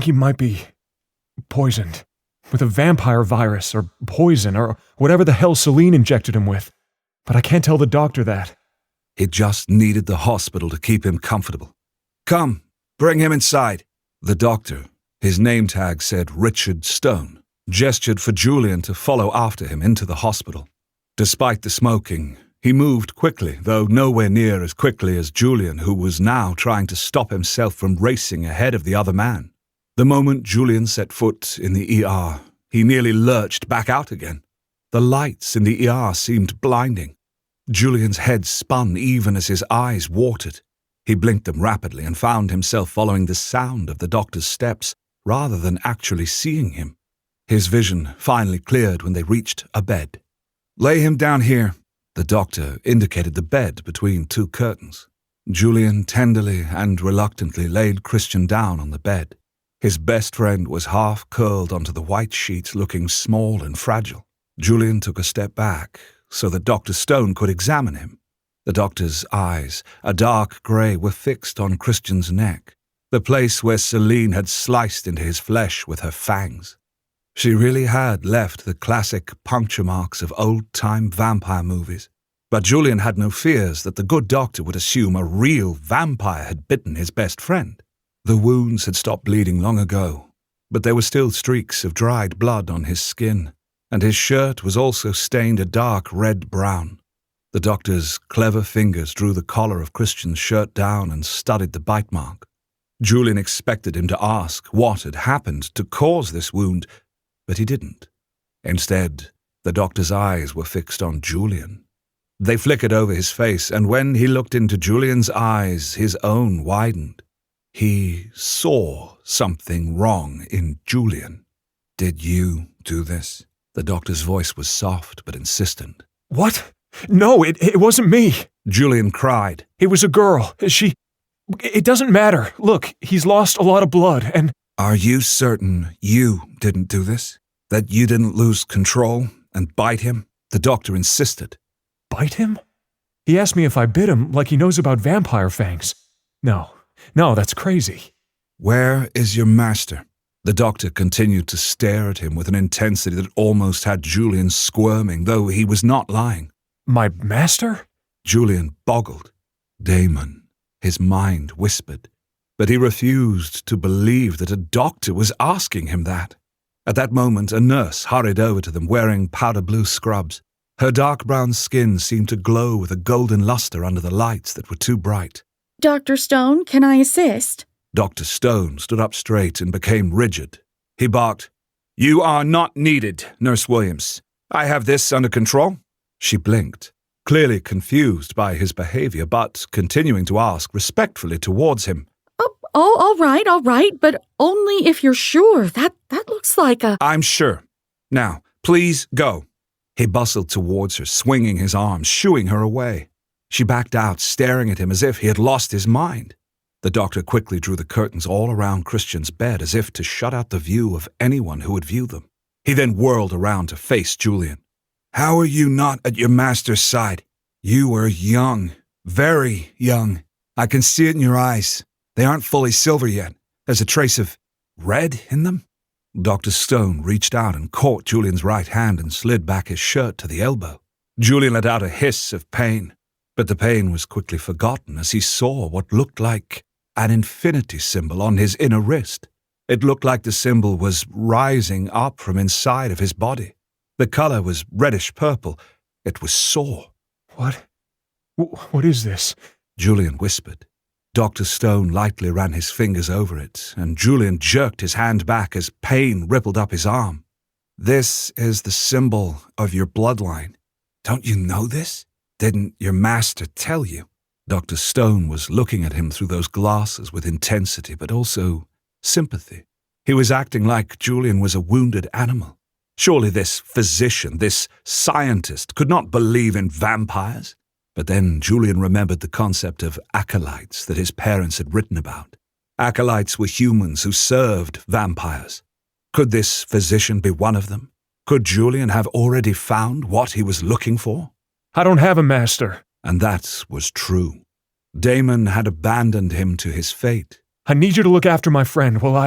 he might be poisoned with a vampire virus or poison or whatever the hell Celine injected him with. But I can't tell the doctor that. He just needed the hospital to keep him comfortable. "Come, bring him inside." The doctor, his name tag said Richard Stone, gestured for Julian to follow after him into the hospital. Despite the smoking, he moved quickly, though nowhere near as quickly as Julian, who was now trying to stop himself from racing ahead of the other man. The moment Julian set foot in the ER, he nearly lurched back out again. The lights in the ER seemed blinding. Julian's head spun even as his eyes watered. He blinked them rapidly and found himself following the sound of the doctor's steps rather than actually seeing him. His vision finally cleared when they reached a bed. "Lay him down here." The doctor indicated the bed between two curtains. Julian tenderly and reluctantly laid Christian down on the bed. His best friend was half curled onto the white sheets, looking small and fragile. Julian took a step back so that Dr. Stone could examine him. The doctor's eyes, a dark grey, were fixed on Christian's neck, the place where Celine had sliced into his flesh with her fangs. She really had left the classic puncture marks of old-time vampire movies. But Julian had no fears that the good doctor would assume a real vampire had bitten his best friend. The wounds had stopped bleeding long ago, but there were still streaks of dried blood on his skin, and his shirt was also stained a dark red-brown. The doctor's clever fingers drew the collar of Christian's shirt down and studied the bite mark. Julian expected him to ask what had happened to cause this wound, but he didn't. Instead, the doctor's eyes were fixed on Julian. They flickered over his face, and when he looked into Julian's eyes, his own widened. He saw something wrong in Julian. "Did you do this?" The doctor's voice was soft but insistent. "What? No, it wasn't me," Julian cried. "It was a girl. It doesn't matter. Look, he's lost a lot of blood, and—" "Are you certain you didn't do this? That you didn't lose control and bite him?" The doctor insisted. Bite him? He asked me if I bit him like he knows about vampire fangs. No, that's crazy. "Where is your master?" The doctor continued to stare at him with an intensity that almost had Julian squirming, though he was not lying. "My master?" Julian boggled. "Damon," his mind whispered, but he refused to believe that a doctor was asking him that. At that moment, a nurse hurried over to them wearing powder blue scrubs. Her dark brown skin seemed to glow with a golden luster under the lights that were too bright. Dr. Stone, can I assist? Dr. Stone stood up straight and became rigid. He barked, "You are not needed, Nurse Williams. I have this under control." She blinked, clearly confused by his behavior, but continuing to ask respectfully towards him. All right, but only if you're sure. That looks like a... "I'm sure. Now, please go." He bustled towards her, swinging his arms, shooing her away. She backed out, staring at him as if he had lost his mind. The doctor quickly drew the curtains all around Christian's bed as if to shut out the view of anyone who would view them. He then whirled around to face Julian. "How are you not at your master's side? You are young, very young. I can see it in your eyes. They aren't fully silver yet. There's a trace of red in them." Dr. Stone reached out and caught Julian's right hand and slid back his shirt to the elbow. Julian let out a hiss of pain, but the pain was quickly forgotten as he saw what looked like an infinity symbol on his inner wrist. It looked like the symbol was rising up from inside of his body. The color was reddish-purple. It was sore. What is this? Julian whispered. Dr. Stone lightly ran his fingers over it, and Julian jerked his hand back as pain rippled up his arm. "This is the symbol of your bloodline. Don't you know this? Didn't your master tell you?" Dr. Stone was looking at him through those glasses with intensity, but also sympathy. He was acting like Julian was a wounded animal. Surely this physician, this scientist, could not believe in vampires. But then Julian remembered the concept of acolytes that his parents had written about. Acolytes were humans who served vampires. Could this physician be one of them? Could Julian have already found what he was looking for? "I don't have a master." And that was true. Damon had abandoned him to his fate. "I need you to look after my friend while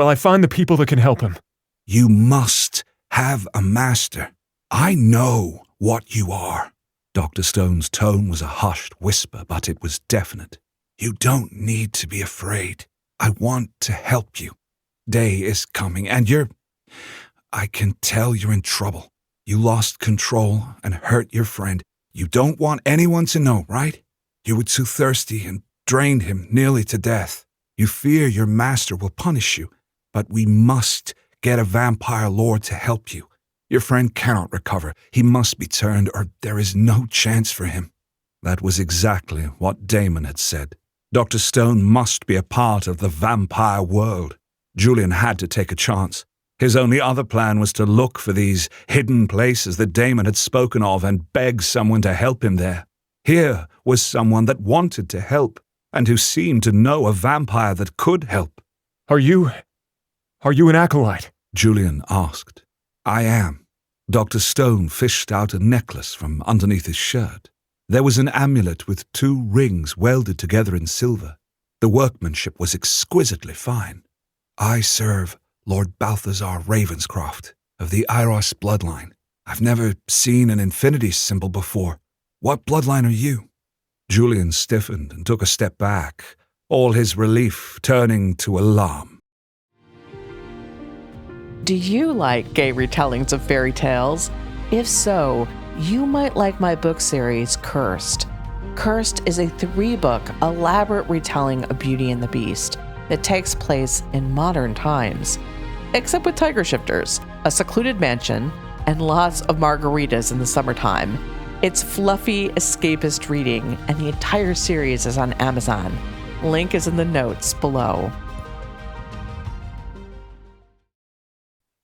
I find the people that can help him." "You must have a master. I know what you are." Dr. Stone's tone was a hushed whisper, but it was definite. "You don't need to be afraid. I want to help you. Day is coming, and I can tell you're in trouble. You lost control and hurt your friend. You don't want anyone to know, right? You were too thirsty and drained him nearly to death. You fear your master will punish you, but we must get a vampire lord to help you. Your friend cannot recover. He must be turned, or there is no chance for him." That was exactly what Damon had said. Dr. Stone must be a part of the vampire world. Julian had to take a chance. His only other plan was to look for these hidden places that Damon had spoken of and beg someone to help him there. Here was someone that wanted to help, and who seemed to know a vampire that could help. Are you an acolyte?" Julian asked. "I am." Dr. Stone fished out a necklace from underneath his shirt. There was an amulet with 2 rings welded together in silver. The workmanship was exquisitely fine. "I serve Lord Balthazar Ravenscroft of the Iros bloodline. I've never seen an infinity symbol before. What bloodline are you?" Julian stiffened and took a step back, all his relief turning to alarm. Do you like gay retellings of fairy tales? If so, you might like my book series, Cursed. Cursed is a 3-book, elaborate retelling of Beauty and the Beast that takes place in modern times, except with tiger shifters, a secluded mansion, and lots of margaritas in the summertime. It's fluffy, escapist reading, and the entire series is on Amazon. Link is in the notes below.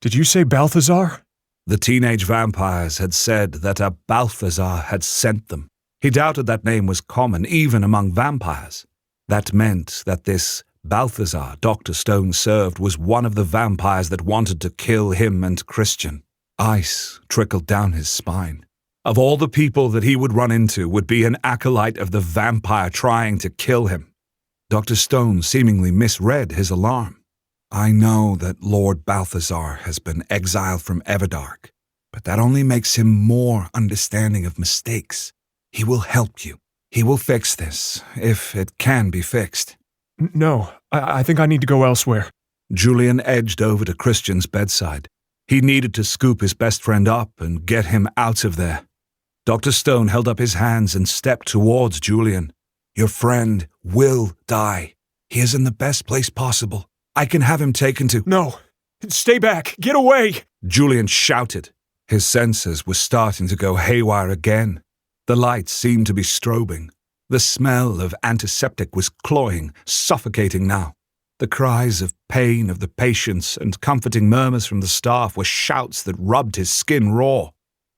"Did you say Balthazar?" The teenage vampires had said that a Balthazar had sent them. He doubted that name was common even among vampires. That meant that this Balthazar Dr. Stone served was one of the vampires that wanted to kill him and Christian. Ice trickled down his spine. Of all the people that he would run into would be an acolyte of the vampire trying to kill him. Dr. Stone seemingly misread his alarm. "I know that Lord Balthazar has been exiled from Everdark, but that only makes him more understanding of mistakes. He will help you. He will fix this, if it can be fixed." "No, I think I need to go elsewhere." Julian edged over to Christian's bedside. He needed to scoop his best friend up and get him out of there. Dr. Stone held up his hands and stepped towards Julian. Your friend will die. He is in the best place possible. I can have him taken to— No! Stay back! Get away! Julian shouted. His senses were starting to go haywire again. The lights seemed to be strobing. The smell of antiseptic was cloying, suffocating now. The cries of pain of the patients and comforting murmurs from the staff were shouts that rubbed his skin raw.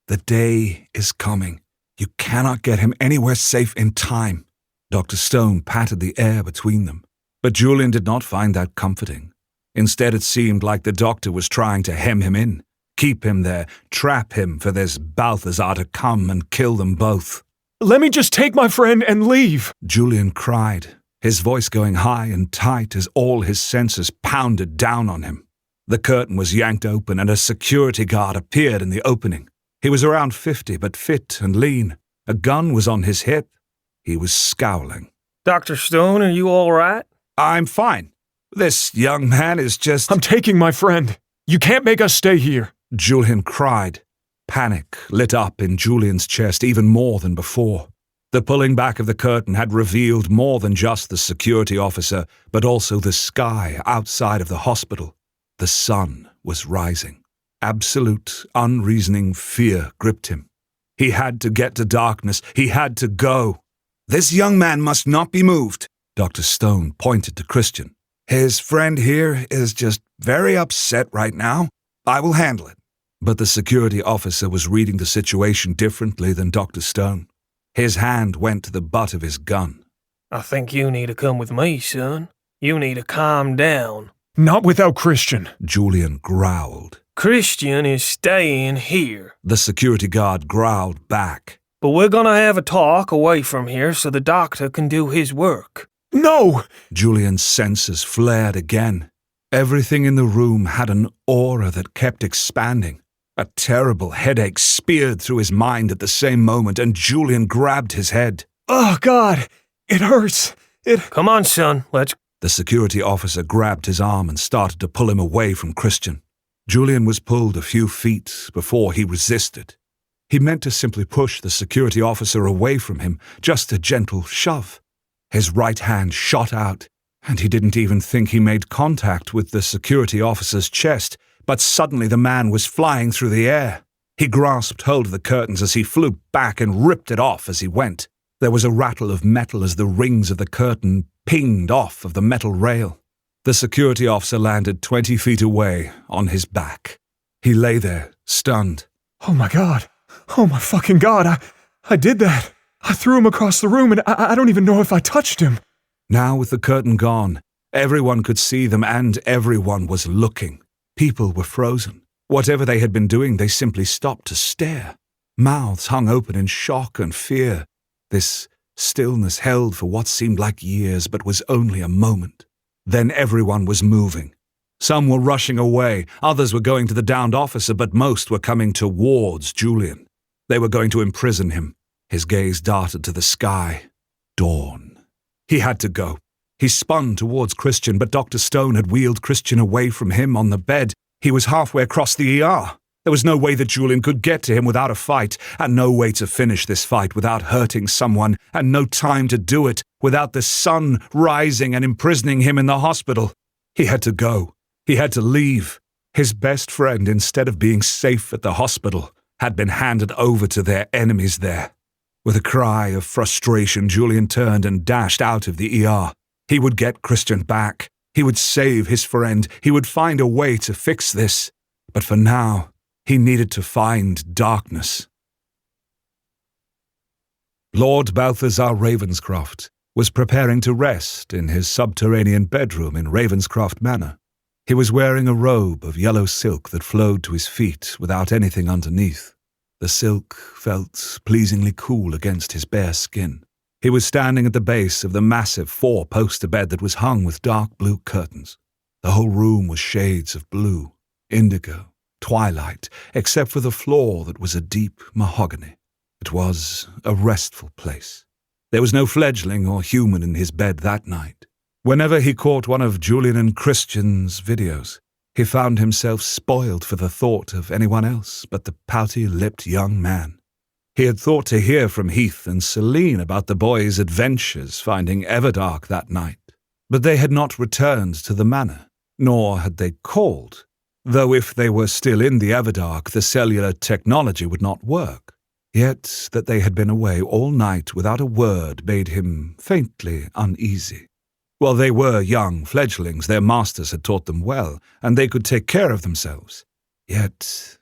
The day is coming. You cannot get him anywhere safe in time. Dr. Stone patted the air between them. But Julian did not find that comforting. Instead, it seemed like the doctor was trying to hem him in, keep him there, trap him for this Balthazar to come and kill them both. Let me just take my friend and leave! Julian cried, his voice going high and tight as all his senses pounded down on him. The curtain was yanked open and a security guard appeared in the opening. He was around 50, but fit and lean. A gun was on his hip. He was scowling. Dr. Stone, are you all right? I'm fine. This young man is just— I'm taking my friend. You can't make us stay here. Julian cried. Panic lit up in Julian's chest even more than before. The pulling back of the curtain had revealed more than just the security officer, but also the sky outside of the hospital. The sun was rising. Absolute, unreasoning fear gripped him. He had to get to darkness. He had to go. This young man must not be moved. Dr. Stone pointed to Christian. His friend here is just very upset right now. I will handle it. But the security officer was reading the situation differently than Dr. Stone. His hand went to the butt of his gun. I think you need to come with me, son. You need to calm down. Not without Christian. Julian growled. Christian is staying here. The security guard growled back. But we're gonna have a talk away from here so the doctor can do his work. No! Julian's senses flared again. Everything in the room had an aura that kept expanding. A terrible headache speared through his mind at the same moment, and Julian grabbed his head. Oh, God! It hurts! Come on, son, let's— The security officer grabbed his arm and started to pull him away from Christian. Julian was pulled a few feet before he resisted. He meant to simply push the security officer away from him, just a gentle shove. His right hand shot out, and he didn't even think he made contact with the security officer's chest, but suddenly the man was flying through the air. He grasped hold of the curtains as he flew back and ripped it off as he went. There was a rattle of metal as the rings of the curtain pinged off of the metal rail. The security officer landed 20 feet away on his back. He lay there, stunned. Oh my God. Oh my fucking God. I did that. I threw him across the room and I don't even know if I touched him. Now with the curtain gone, everyone could see them and everyone was looking. People were frozen. Whatever they had been doing, they simply stopped to stare. Mouths hung open in shock and fear. This stillness held for what seemed like years, but was only a moment. Then everyone was moving. Some were rushing away, others were going to the downed officer, but most were coming towards Julian. They were going to imprison him. His gaze darted to the sky. Dawn. He had to go. He spun towards Christian, but Dr. Stone had wheeled Christian away from him on the bed. He was halfway across the ER. There was no way that Julian could get to him without a fight, and no way to finish this fight without hurting someone, and no time to do it without the sun rising and imprisoning him in the hospital. He had to go. He had to leave. His best friend, instead of being safe at the hospital, had been handed over to their enemies there. With a cry of frustration, Julian turned and dashed out of the ER. He would get Christian back. He would save his friend. He would find a way to fix this. But for now, he needed to find darkness. Lord Balthazar Ravenscroft was preparing to rest in his subterranean bedroom in Ravenscroft Manor. He was wearing a robe of yellow silk that flowed to his feet without anything underneath. The silk felt pleasingly cool against his bare skin. He was standing at the base of the massive 4-poster bed that was hung with dark blue curtains. The whole room was shades of blue, indigo, twilight, except for the floor that was a deep mahogany. It was a restful place. There was no fledgling or human in his bed that night. Whenever he caught one of Julian and Christian's videos, He found himself spoiled for the thought of anyone else but the pouty-lipped young man. He had thought to hear from Heath and Celine about the boys' adventures finding Everdark that night, but they had not returned to the manor, nor had they called, though if they were still in the Everdark the cellular technology would not work. Yet that they had been away all night without a word made him faintly uneasy. While they were young fledglings, their masters had taught them well, and they could take care of themselves. Yet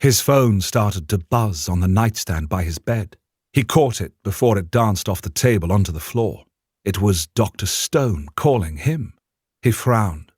his phone started to buzz on the nightstand by his bed. He caught it before it danced off the table onto the floor. It was Dr. Stone calling him. He frowned.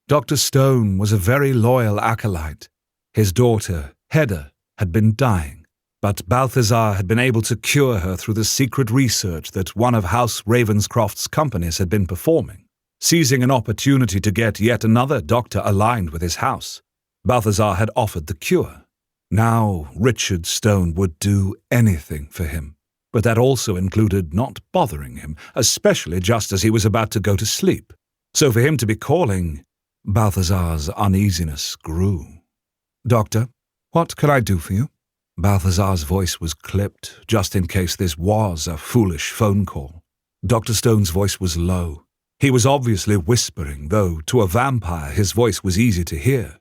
Dr. Stone was a very loyal acolyte. His daughter, Hedda, had been dying, but Balthazar had been able to cure her through the secret research that one of House Ravenscroft's companies had been performing. Seizing an opportunity to get yet another doctor aligned with his house, Balthazar had offered the cure. Now Richard Stone would do anything for him, but that also included not bothering him, especially just as he was about to go to sleep. So for him to be calling, Balthazar's uneasiness grew. "Doctor, what can I do for you?" Balthazar's voice was clipped, just in case this was a foolish phone call. Dr. Stone's voice was low. He was obviously whispering, though to a vampire his voice was easy to hear.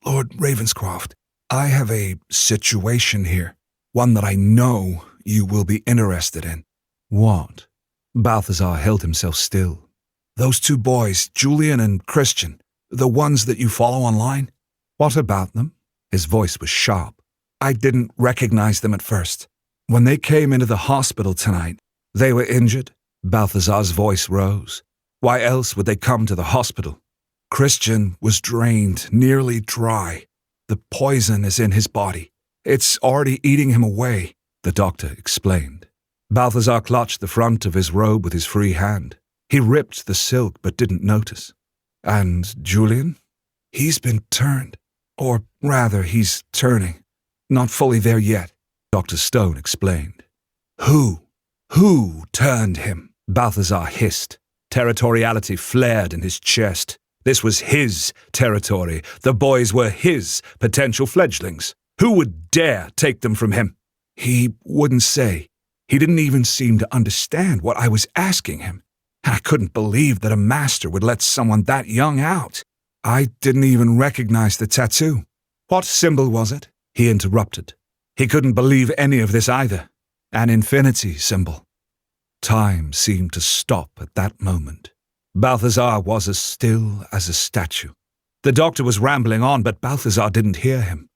"Lord Ravenscroft, I have a situation here, one that I know you will be interested in." "What?" Balthazar held himself still. "Those two boys, Julian and Christian, the ones that you follow online." "What about them?" His voice was sharp. "I didn't recognize them at first. When they came into the hospital tonight, they were injured." Balthazar's voice rose. "Why else would they come to the hospital?" "Christian was drained, nearly dry. The poison is in his body. It's already eating him away," the doctor explained. Balthazar clutched the front of his robe with his free hand. He ripped the silk but didn't notice. "And Julian? He's been turned. Or rather, he's turning. Not fully there yet," Dr. Stone explained. Who turned him?" Balthazar hissed. Territoriality flared in his chest. This was his territory. The boys were his potential fledglings. Who would dare take them from him? "He wouldn't say. He didn't even seem to understand what I was asking him. And I couldn't believe that a master would let someone that young out. I didn't even recognize the tattoo." "What symbol was it?" he interrupted. He couldn't believe any of this either. An infinity symbol. Time seemed to stop at that moment. Balthazar was as still as a statue. The doctor was rambling on, but Balthazar didn't hear him.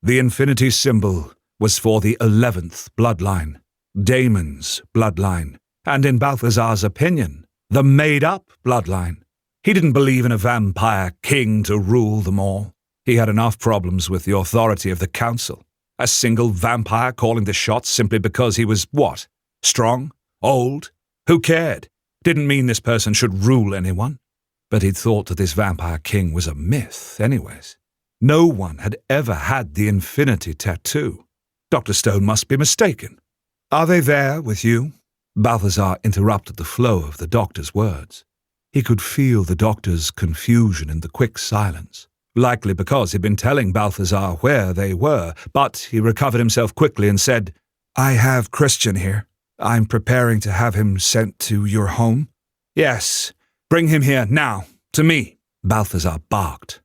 The infinity symbol was for the 11th bloodline, Damon's bloodline, and in Balthazar's opinion, the made-up bloodline. He didn't believe in a vampire king to rule them all. He had enough problems with the authority of the council. A single vampire calling the shots simply because he was what? Strong? Old? Who cared? Didn't mean this person should rule anyone. But he'd thought that this vampire king was a myth anyways. No one had ever had the infinity tattoo. Dr. Stone must be mistaken. "Are they there with you?" Balthazar interrupted the flow of the doctor's words. He could feel the doctor's confusion in the quick silence. Likely because he'd been telling Balthazar where they were, but he recovered himself quickly and said, "I have Christian here. I'm preparing to have him sent to your home." "Yes, bring him here now, to me," Balthazar barked.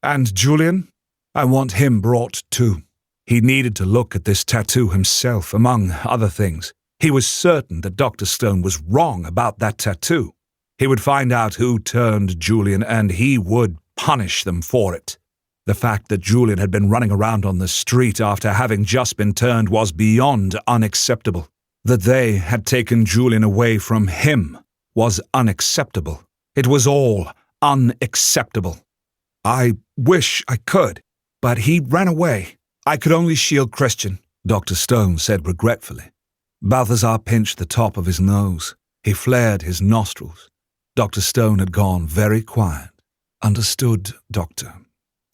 "And Julian? I want him brought too." He needed to look at this tattoo himself, among other things. He was certain that Dr. Stone was wrong about that tattoo. He would find out who turned Julian, and he would punish them for it. The fact that Julian had been running around on the street after having just been turned was beyond unacceptable. That they had taken Julian away from him was unacceptable. It was all unacceptable. "I wish I could, but he ran away. I could only shield Christian," Dr. Stone said regretfully. Balthazar pinched the top of his nose. He flared his nostrils. Dr. Stone had gone very quiet. "Understood, Doctor.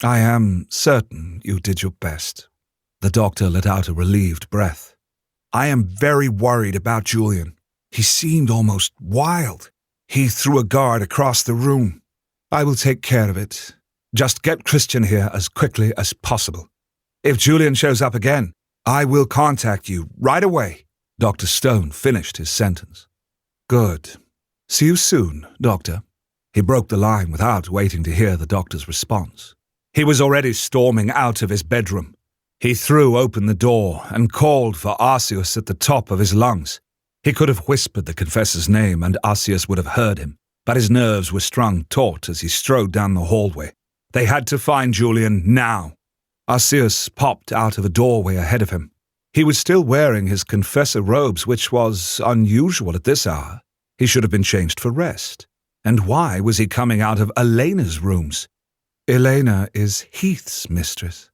I am certain you did your best." The doctor let out a relieved breath. "I am very worried about Julian. He seemed almost wild. He threw a guard across the room. I will take care of it. Just get Christian here as quickly as possible. If Julian shows up again, I will contact you right away." Dr. Stone finished his sentence. "Good. See you soon, Doctor." He broke the line without waiting to hear the doctor's response. He was already storming out of his bedroom. He threw open the door and called for Arceus at the top of his lungs. He could have whispered the confessor's name and Arceus would have heard him, but his nerves were strung taut as he strode down the hallway. They had to find Julian now. Arceus popped out of a doorway ahead of him. He was still wearing his confessor robes, which was unusual at this hour. He should have been changed for rest. And why was he coming out of Elena's rooms? Elena is Heath's mistress.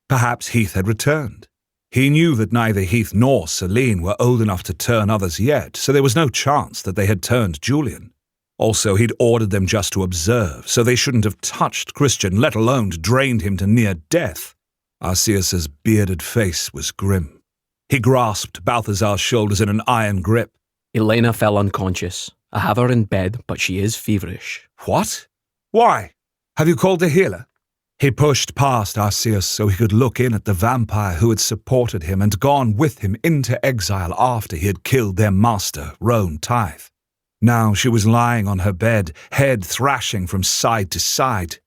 Perhaps Heath had returned. He knew that neither Heath nor Celine were old enough to turn others yet, so there was no chance that they had turned Julian. Also, he'd ordered them just to observe, so they shouldn't have touched Christian, let alone drained him to near death. Arceus's bearded face was grim. He grasped Balthazar's shoulders in an iron grip. "Elena fell unconscious. I have her in bed, but she is feverish." "What? Why? Have you called a healer?" He pushed past Arceus so he could look in at the vampire who had supported him and gone with him into exile after he had killed their master, Roan Tithe. Now she was lying on her bed, head thrashing from side to side.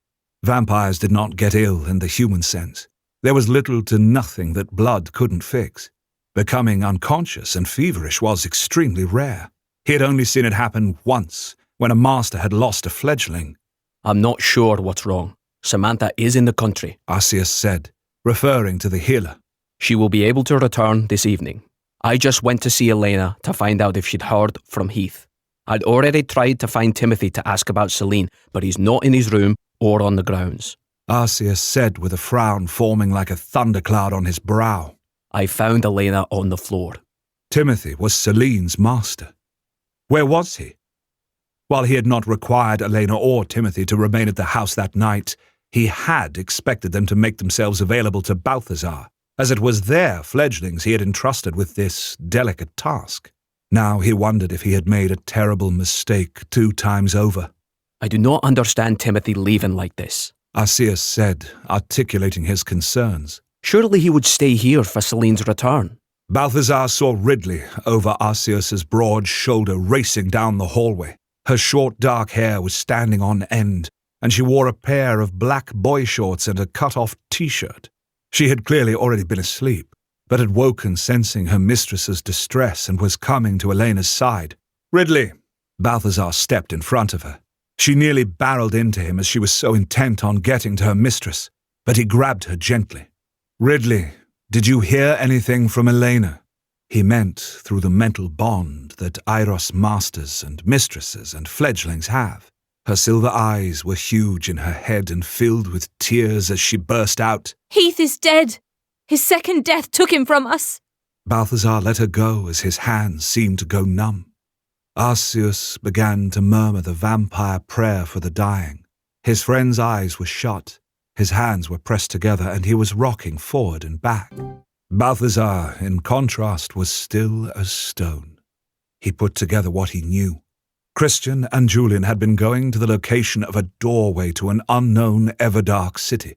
Vampires did not get ill in the human sense. There was little to nothing that blood couldn't fix. Becoming unconscious and feverish was extremely rare. He had only seen it happen once, when a master had lost a fledgling. "I'm not sure what's wrong. Samantha is in the country," Arceus said, referring to the healer. "She will be able to return this evening. I just went to see Elena to find out if she'd heard from Heath. I'd already tried to find Timothy to ask about Celine, but he's not in his room or on the grounds." Arceus said with a frown forming like a thundercloud on his brow. "I found Elena on the floor." Timothy was Celine's master. Where was he? While he had not required Elena or Timothy to remain at the house that night, he had expected them to make themselves available to Balthazar, as it was their fledglings he had entrusted with this delicate task. Now he wondered if he had made a terrible mistake 2 times over. "I do not understand Timothy leaving like this," Arceus said, articulating his concerns. "Surely he would stay here for Celine's return." Balthazar saw Ridley over Arceus's broad shoulder racing down the hallway. Her short dark hair was standing on end, and she wore a pair of black boy shorts and a cut-off t-shirt. She had clearly already been asleep, but had woken sensing her mistress's distress and was coming to Elena's side. "Ridley!" Balthazar stepped in front of her. She nearly barreled into him as she was so intent on getting to her mistress, but he grabbed her gently. "Ridley, did you hear anything from Elena?" He meant through the mental bond that Eiros masters and mistresses and fledglings have. Her silver eyes were huge in her head and filled with tears as she burst out, "Heath is dead! His second death took him from us!" Balthazar let her go as his hands seemed to go numb. Arceus began to murmur the vampire prayer for the dying. His friend's eyes were shut, his hands were pressed together, and he was rocking forward and back. Balthazar, in contrast, was still as stone. He put together what he knew. Christian and Julian had been going to the location of a doorway to an unknown Everdark city.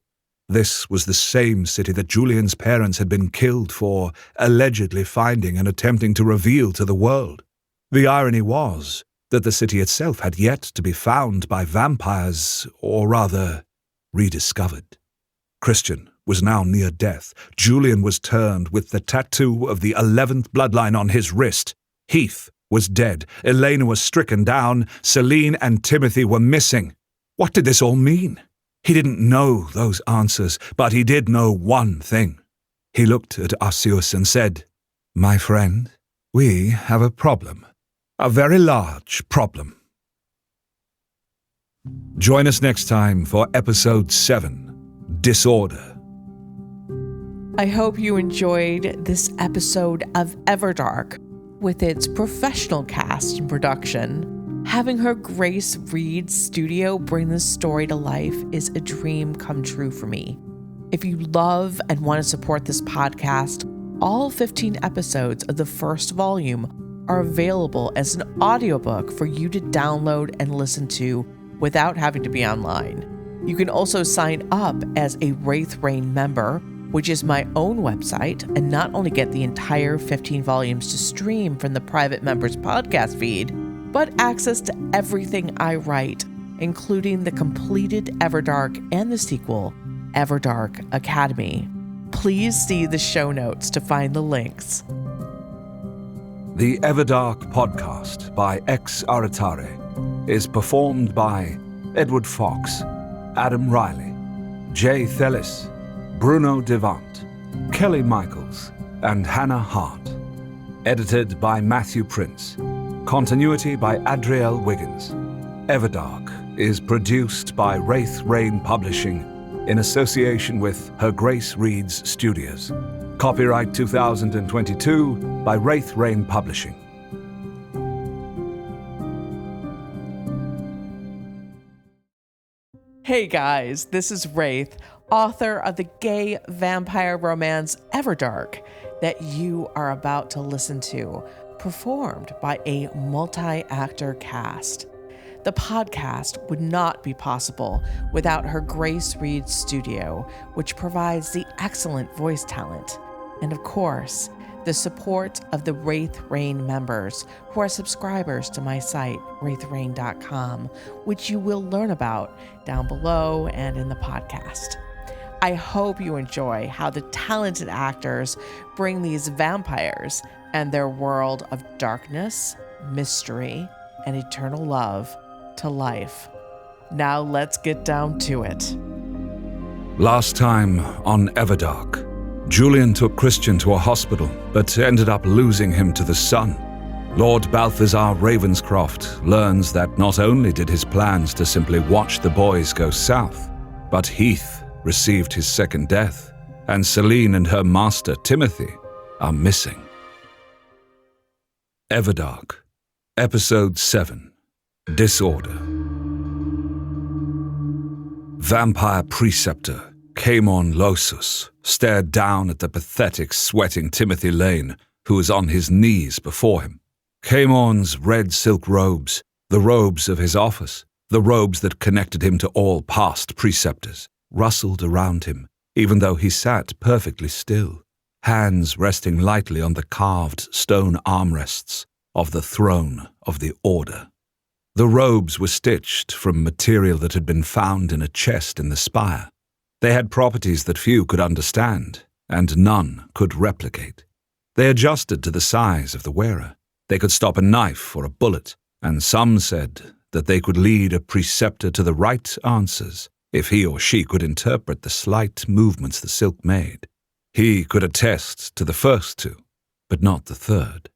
This was the same city that Julian's parents had been killed for, allegedly finding and attempting to reveal to the world. The irony was that the city itself had yet to be found by vampires, or rather, rediscovered. Christian was now near death. Julian was turned with the tattoo of the 11th bloodline on his wrist. Heath was dead. Elena was stricken down. Celine and Timothy were missing. What did this all mean? He didn't know those answers, but he did know one thing. He looked at Arceus and said, "My friend, we have a problem. A very large problem." Join us next time for Episode 7, Disorder. I hope you enjoyed this episode of Everdark with its professional cast and production. Having her Grace Reed studio bring this story to life is a dream come true for me. If you love and want to support this podcast, all 15 episodes of the first volume are available as an audiobook for you to download and listen to without having to be online. You can also sign up as a Wraith Rain member, which is my own website, and not only get the entire 15 volumes to stream from the private members podcast feed, but access to everything I write, including the completed Everdark and the sequel, Everdark Academy. Please see the show notes to find the links. The Everdark podcast by Ex Aritare is performed by Edward Fox, Adam Riley, Jay Thellis, Bruno Devant, Kelly Michaels, and Hannah Hart. Edited by Matthew Prince. Continuity by Adriel Wiggins. Everdark is produced by Wraith Rain Publishing in association with Her Grace Reads Studios. Copyright 2022 by Wraith Rain Publishing. Hey guys, this is Wraith, author of the gay vampire romance Everdark that you are about to listen to, performed by a multi-actor cast. The podcast would not be possible without Her Grace Reads Studio, which provides the excellent voice talent, and of course, the support of the Wraith Rain members who are subscribers to my site, wraithrain.com, which you will learn about down below and in the podcast. I hope you enjoy how the talented actors bring these vampires and their world of darkness, mystery, and eternal love to life. Now let's get down to it. Last time on Everdark, Julian took Christian to a hospital, but ended up losing him to the sun. Lord Balthazar Ravenscroft learns that not only did his plans to simply watch the boys go south, but Heath received his second death, and Celine and her master Timothy are missing. Everdark, Episode 7, Disorder. Vampire Preceptor Camon Losus stared down at the pathetic, sweating Timothy Lane, who was on his knees before him. Camon's red silk robes, the robes of his office, the robes that connected him to all past preceptors, rustled around him, even though he sat perfectly still, hands resting lightly on the carved stone armrests of the throne of the Order. The robes were stitched from material that had been found in a chest in the spire. They had properties that few could understand, and none could replicate. They adjusted to the size of the wearer. They could stop a knife or a bullet, and some said that they could lead a preceptor to the right answers if he or she could interpret the slight movements the silk made. He could attest to the first two, but not the third.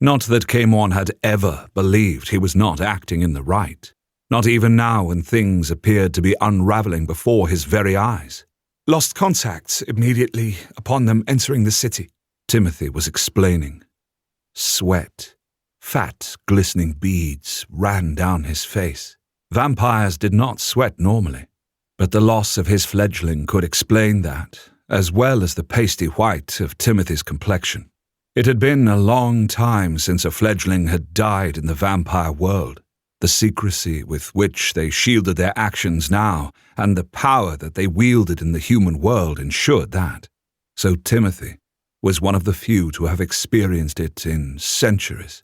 Not that Camon had ever believed he was not acting in the right. Not even now when things appeared to be unraveling before his very eyes. Lost contact immediately upon them entering the city, Timothy was explaining. Sweat, fat, glistening beads ran down his face. Vampires did not sweat normally, but the loss of his fledgling could explain that, as well as the pasty white of Timothy's complexion. It had been a long time since a fledgling had died in the vampire world. The secrecy with which they shielded their actions now, and the power that they wielded in the human world ensured that. So Timothy was one of the few to have experienced it in centuries.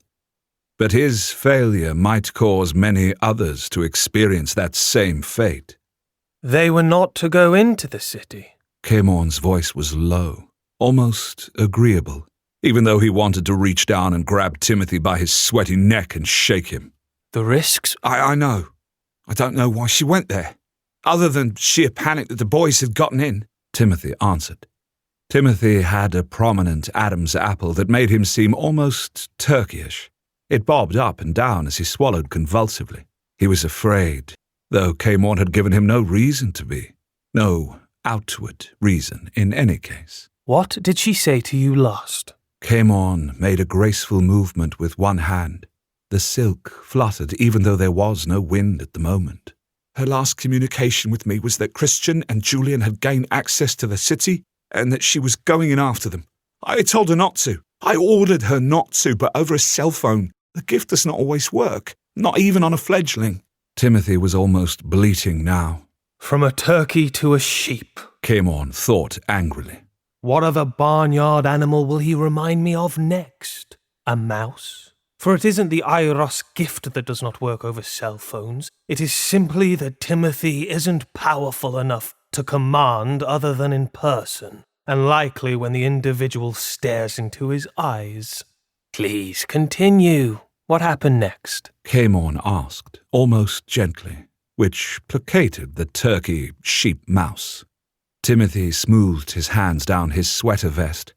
But his failure might cause many others to experience that same fate. They were not to go into the city. Camon's voice was low, almost agreeable, even though he wanted to reach down and grab Timothy by his sweaty neck and shake him. The risks? I know. I don't know why she went there, other than sheer panic that the boys had gotten in, Timothy answered. Timothy had a prominent Adam's apple that made him seem almost turkeyish. It bobbed up and down as he swallowed convulsively. He was afraid, though Camon had given him no reason to be. No outward reason in any case. What did she say to you last? Camon made a graceful movement with one hand. The silk fluttered even though there was no wind at the moment. Her last communication with me was that Christian and Julian had gained access to the city and that she was going in after them. I told her not to. I ordered her not to, but over a cell phone. The gift does not always work, not even on a fledgling. Timothy was almost bleating now. From a turkey to a sheep. Camon thought angrily. What other barnyard animal will he remind me of next? A mouse? For it isn't the Iros gift that does not work over cell phones. It is simply that Timothy isn't powerful enough to command other than in person, and likely when the individual stares into his eyes. Please, continue. What happened next? Camon asked, almost gently, which placated the turkey sheep mouse. Timothy smoothed his hands down his sweater vest.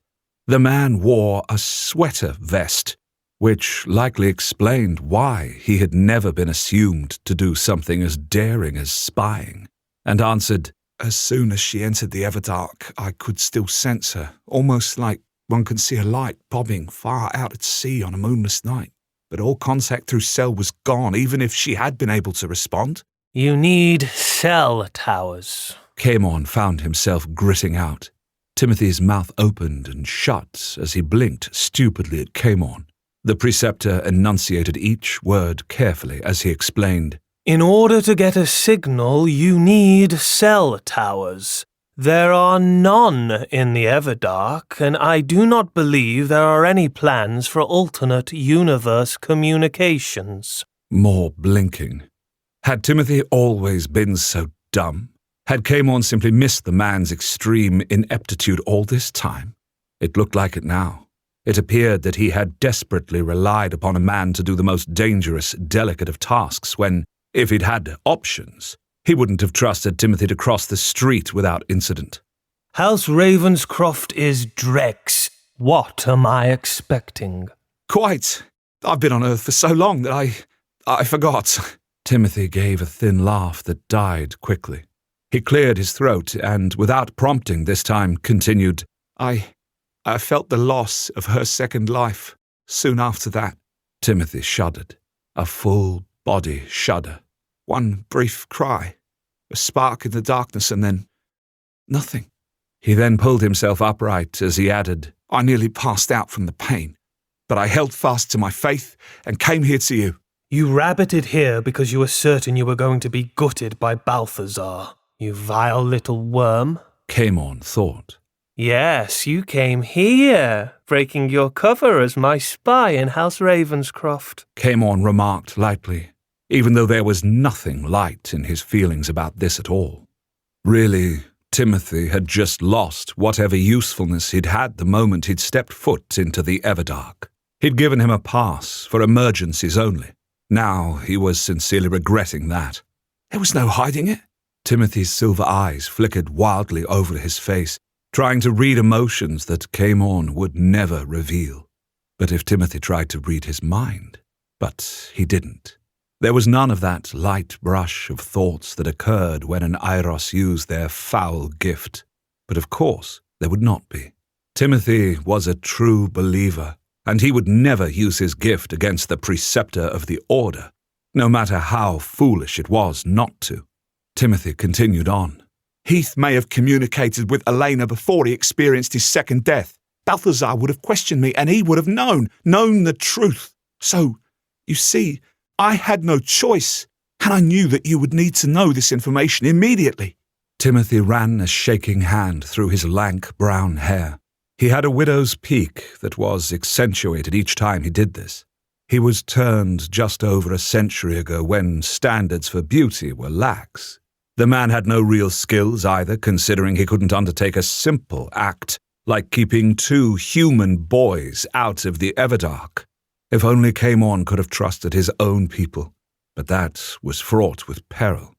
The man wore a sweater vest, which likely explained why he had never been assumed to do something as daring as spying, and answered, "As soon as she entered the Everdark, I could still sense her, almost like one can see a light bobbing far out at sea on a moonless night. But all contact through cell was gone, even if she had been able to respond." You need cell towers. Camon found himself gritting out. Timothy's mouth opened and shut as he blinked stupidly at Camon. The preceptor enunciated each word carefully as he explained. In order to get a signal, you need cell towers. There are none in the Everdark, and I do not believe there are any plans for alternate universe communications. More blinking. Had Timothy always been so dumb? Had Camon simply missed the man's extreme ineptitude all this time? It looked like it now. It appeared that he had desperately relied upon a man to do the most dangerous, delicate of tasks when, if he'd had options, he wouldn't have trusted Timothy to cross the street without incident. House Ravenscroft is dregs. What am I expecting? Quite. I've been on Earth for so long that I forgot. Timothy gave a thin laugh that died quickly. He cleared his throat and, without prompting this time, continued, I felt the loss of her second life soon after that. Timothy shuddered. A full body shudder. One brief cry. A spark in the darkness and then nothing. He then pulled himself upright as he added, I nearly passed out from the pain, but I held fast to my faith and came here to you. You rabbited here because you were certain you were going to be gutted by Balthazar, you vile little worm. Camon thought. Yes, you came here, breaking your cover as my spy in House Ravenscroft. Camon remarked lightly, even though there was nothing light in his feelings about this at all. Really, Timothy had just lost whatever usefulness he'd had the moment he'd stepped foot into the Everdark. He'd given him a pass for emergencies only. Now he was sincerely regretting that. There was no hiding it. Timothy's silver eyes flickered wildly over his face, trying to read emotions that Camon would never reveal. But if Timothy tried to read his mind, but he didn't. There was none of that light brush of thoughts that occurred when an Iros used their foul gift. But of course, there would not be. Timothy was a true believer, and he would never use his gift against the preceptor of the Order, no matter how foolish it was not to. Timothy continued on. Heath may have communicated with Elena before he experienced his second death. Balthazar would have questioned me, and he would have known the truth. So, you see, I had no choice, and I knew that you would need to know this information immediately. Timothy ran a shaking hand through his lank brown hair. He had a widow's peak that was accentuated each time he did this. He was turned just over a century ago when standards for beauty were lax. The man had no real skills either, considering he couldn't undertake a simple act like keeping 2 human boys out of the Everdark. If only Camon could have trusted his own people, but that was fraught with peril.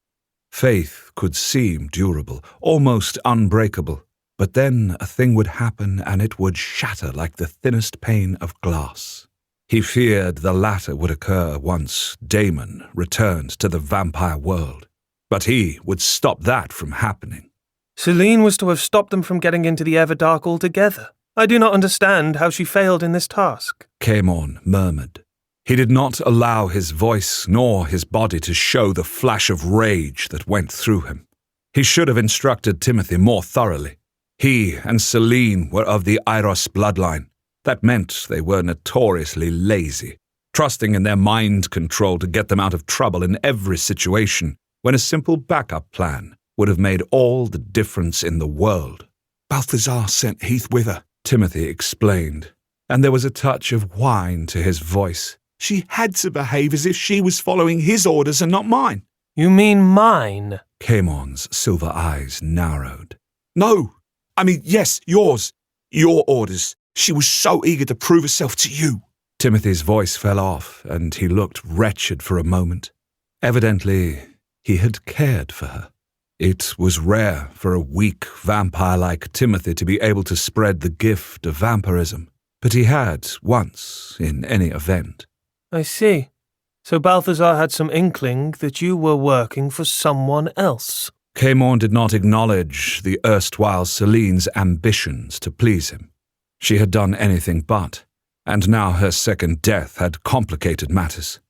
Faith could seem durable, almost unbreakable, but then a thing would happen and it would shatter like the thinnest pane of glass. He feared the latter would occur once Damon returned to the vampire world. But he would stop that from happening. Celine was to have stopped them from getting into the Everdark altogether. I do not understand how she failed in this task. Camon murmured. He did not allow his voice nor his body to show the flash of rage that went through him. He should have instructed Timothy more thoroughly. He and Celine were of the Iros bloodline. That meant they were notoriously lazy, trusting in their mind control to get them out of trouble in every situation, when a simple backup plan would have made all the difference in the world. Balthazar sent Heath with her, Timothy explained, and there was a touch of whine to his voice. She had to behave as if she was following his orders and not mine. You mean mine? Camon's silver eyes narrowed. No, I mean, yes, yours. Your orders. She was so eager to prove herself to you. Timothy's voice fell off, and he looked wretched for a moment. Evidently, he had cared for her. It was rare for a weak vampire like Timothy to be able to spread the gift of vampirism, but he had once, in any event. I see. So Balthazar had some inkling that you were working for someone else. Camon did not acknowledge the erstwhile Celine's ambitions to please him. She had done anything but, and now her second death had complicated matters.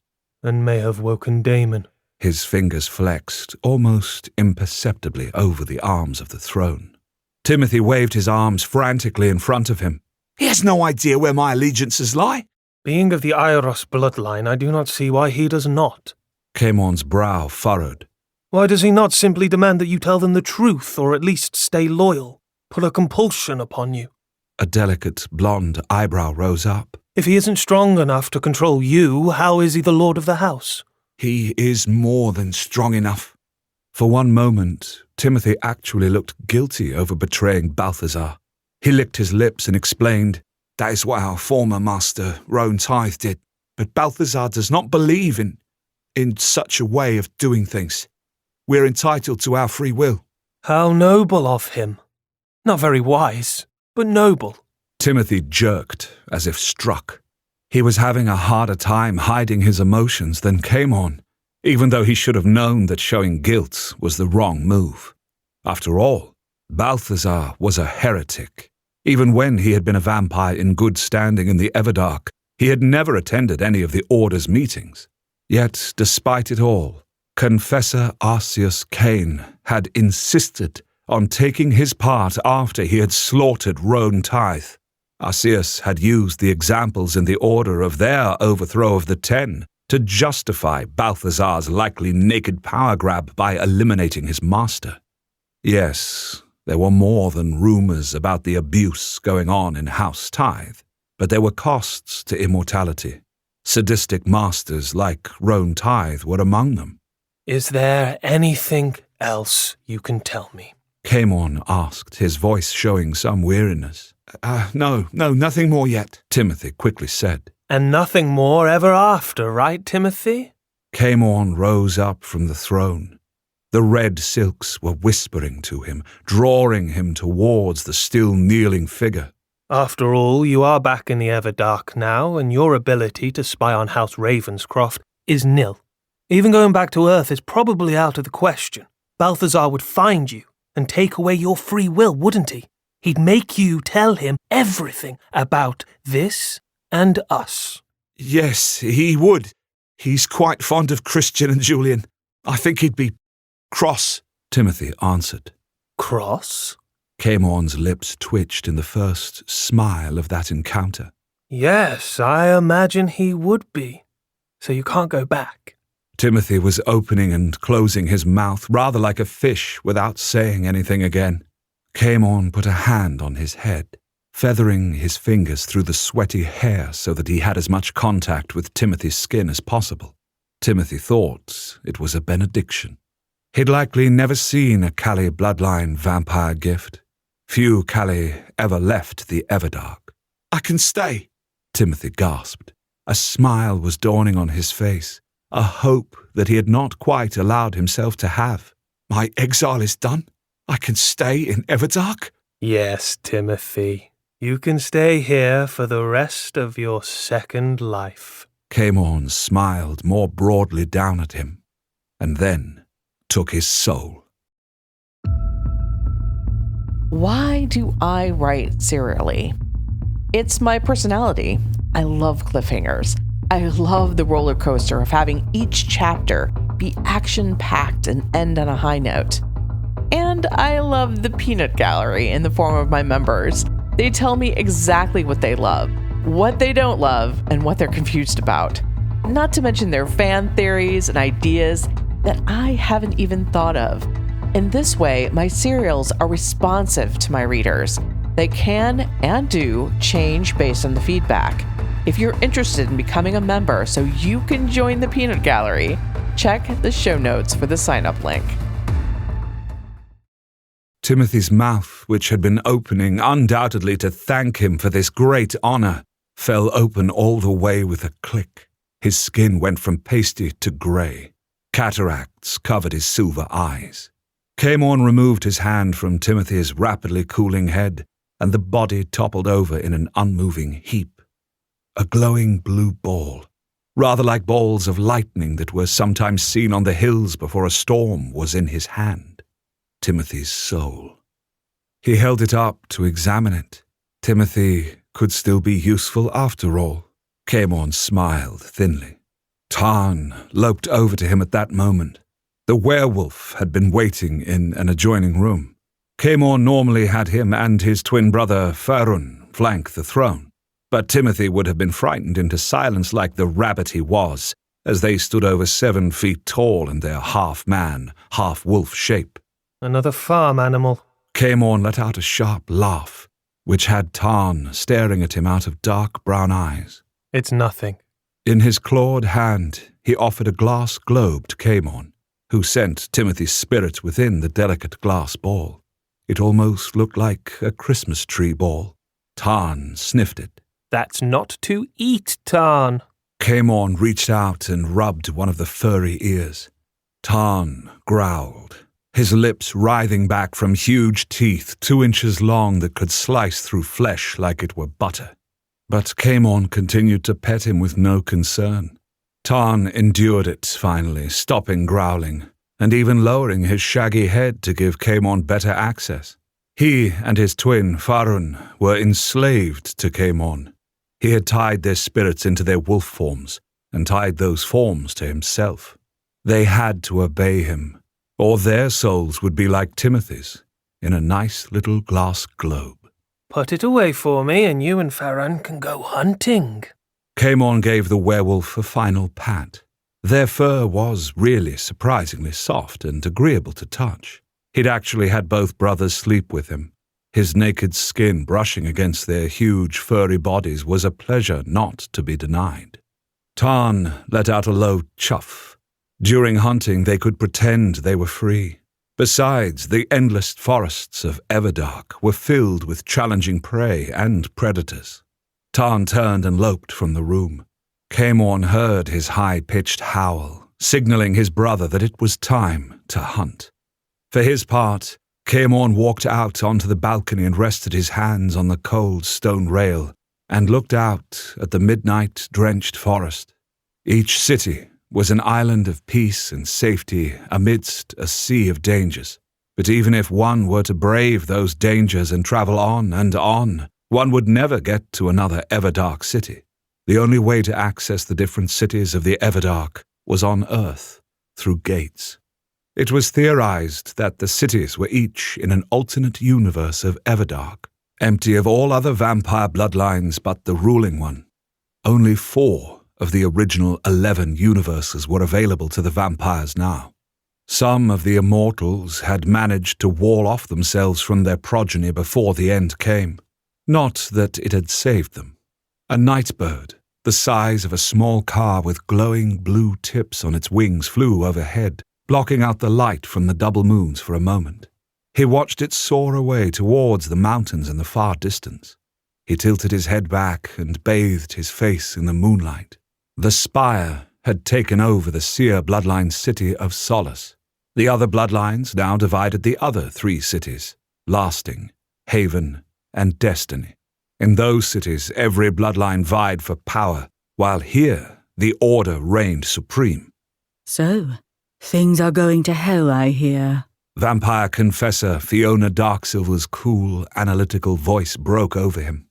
And may have woken Damon. His fingers flexed almost imperceptibly over the arms of the throne. Timothy waved his arms frantically in front of him. He has no idea where my allegiances lie. Being of the Iros bloodline, I do not see why he does not. Camon's brow furrowed. Why does he not simply demand that you tell them the truth, or at least stay loyal? Put a compulsion upon you? A delicate blonde eyebrow rose up. If he isn't strong enough to control you, how is he the lord of the house? He is more than strong enough. For one moment, Timothy actually looked guilty over betraying Balthazar. He licked his lips and explained, That is what our former master, Roan Tithe, did. But Balthazar does not believe in such a way of doing things. We're entitled to our free will. How noble of him. Not very wise, but noble. Timothy jerked as if struck. He was having a harder time hiding his emotions than Camon, even though he should have known that showing guilt was the wrong move. After all, Balthazar was a heretic. Even when he had been a vampire in good standing in the Everdark, he had never attended any of the Order's meetings. Yet, despite it all, Confessor Arceus Cain had insisted on taking his part after he had slaughtered Roan Tithe. Arceus had used the examples in the Order of their overthrow of the Ten to justify Balthazar's likely naked power grab by eliminating his master. Yes, there were more than rumors about the abuse going on in House Tithe, but there were costs to immortality. Sadistic masters like Roan Tithe were among them. Is there anything else you can tell me? Camon asked, his voice showing some weariness. No, nothing more yet, Timothy quickly said. And nothing more ever after, right, Timothy? Camon rose up from the throne. The red silks were whispering to him, drawing him towards the still kneeling figure. After all, you are back in the Everdark now, and your ability to spy on House Ravenscroft is nil. Even going back to Earth is probably out of the question. Balthazar would find you and take away your free will, wouldn't he? He'd make you tell him everything about this and us. Yes, he would. He's quite fond of Christian and Julian. I think he'd be cross, Timothy answered. Cross? Camon's lips twitched in the first smile of that encounter. Yes, I imagine he would be. So you can't go back. Timothy was opening and closing his mouth rather like a fish without saying anything again. Camon put a hand on his head, feathering his fingers through the sweaty hair so that he had as much contact with Timothy's skin as possible. Timothy thought it was a benediction. He'd likely never seen a Callie bloodline vampire gift. Few Callie ever left the Everdark. I can stay, Timothy gasped. A smile was dawning on his face, a hope that he had not quite allowed himself to have. My exile is done? I can stay in Everdark? Yes, Timothy. You can stay here for the rest of your second life. Camon smiled more broadly down at him, and then took his soul. Why do I write serially? It's my personality. I love cliffhangers. I love the roller coaster of having each chapter be action-packed and end on a high note. And I love the peanut gallery in the form of my members. They tell me exactly what they love, what they don't love, and what they're confused about. Not to mention their fan theories and ideas that I haven't even thought of. In this way, my serials are responsive to my readers. They can and do change based on the feedback. If you're interested in becoming a member so you can join the Peanut Gallery, check the show notes for the sign-up link. Timothy's mouth, which had been opening undoubtedly to thank him for this great honor, fell open all the way with a click. His skin went from pasty to grey. Cataracts covered his silver eyes. Camorn removed his hand from Timothy's rapidly cooling head, and the body toppled over in an unmoving heap. A glowing blue ball, rather like balls of lightning that were sometimes seen on the hills before a storm, was in his hand. Timothy's soul. He held it up to examine it. Timothy could still be useful after all. Camorn smiled thinly. Tarn loped over to him at that moment. The werewolf had been waiting in an adjoining room. Camorn normally had him and his twin brother Farun flank the throne, but Timothy would have been frightened into silence like the rabbit he was, as they stood over 7 feet tall in their half-man, half-wolf shape. Another farm animal. Camorn let out a sharp laugh, which had Tarn staring at him out of dark brown eyes. It's nothing. In his clawed hand, he offered a glass globe to Camorn, who sent Timothy's spirit within the delicate glass ball. It almost looked like a Christmas tree ball. Tarn sniffed it. That's not to eat, Tarn. Camorn reached out and rubbed one of the furry ears. Tarn growled, his lips writhing back from huge teeth 2 inches long that could slice through flesh like it were butter. But Camorn continued to pet him with no concern. Tarn endured it finally, stopping growling, and even lowering his shaggy head to give Camorn better access. He and his twin, Farun, were enslaved to Camorn. He had tied their spirits into their wolf forms, and tied those forms to himself. They had to obey him, or their souls would be like Timothy's, in a nice little glass globe. Put it away for me, and you and Farun can go hunting. Camorn gave the werewolf a final pat. Their fur was really surprisingly soft and agreeable to touch. He'd actually had both brothers sleep with him. His naked skin brushing against their huge furry bodies was a pleasure not to be denied. Tarn let out a low chuff. During hunting they could pretend they were free. Besides, the endless forests of Everdark were filled with challenging prey and predators. Tarn turned and loped from the room. Camorn heard his high-pitched howl, signaling his brother that it was time to hunt. For his part, Camorn walked out onto the balcony and rested his hands on the cold stone rail and looked out at the midnight-drenched forest. Each city was an island of peace and safety amidst a sea of dangers. But even if one were to brave those dangers and travel on and on, one would never get to another Everdark city. The only way to access the different cities of the Everdark was on Earth, through gates. It was theorized that the cities were each in an alternate universe of Everdark, empty of all other vampire bloodlines but the ruling one. Only 4 of the original 11 universes were available to the vampires now. Some of the immortals had managed to wall off themselves from their progeny before the end came. Not that it had saved them. A nightbird, the size of a small car with glowing blue tips on its wings, flew overhead, blocking out the light from the double moons for a moment. He watched it soar away towards the mountains in the far distance. He tilted his head back and bathed his face in the moonlight. The spire had taken over the Seer bloodline city of Solace. The other bloodlines now divided the other 3 cities, Lasting, Haven, and Destiny. In those cities, every bloodline vied for power, while here the Order reigned supreme. So, things are going to hell, I hear. Vampire confessor Fiona Darksilver's cool, analytical voice broke over him.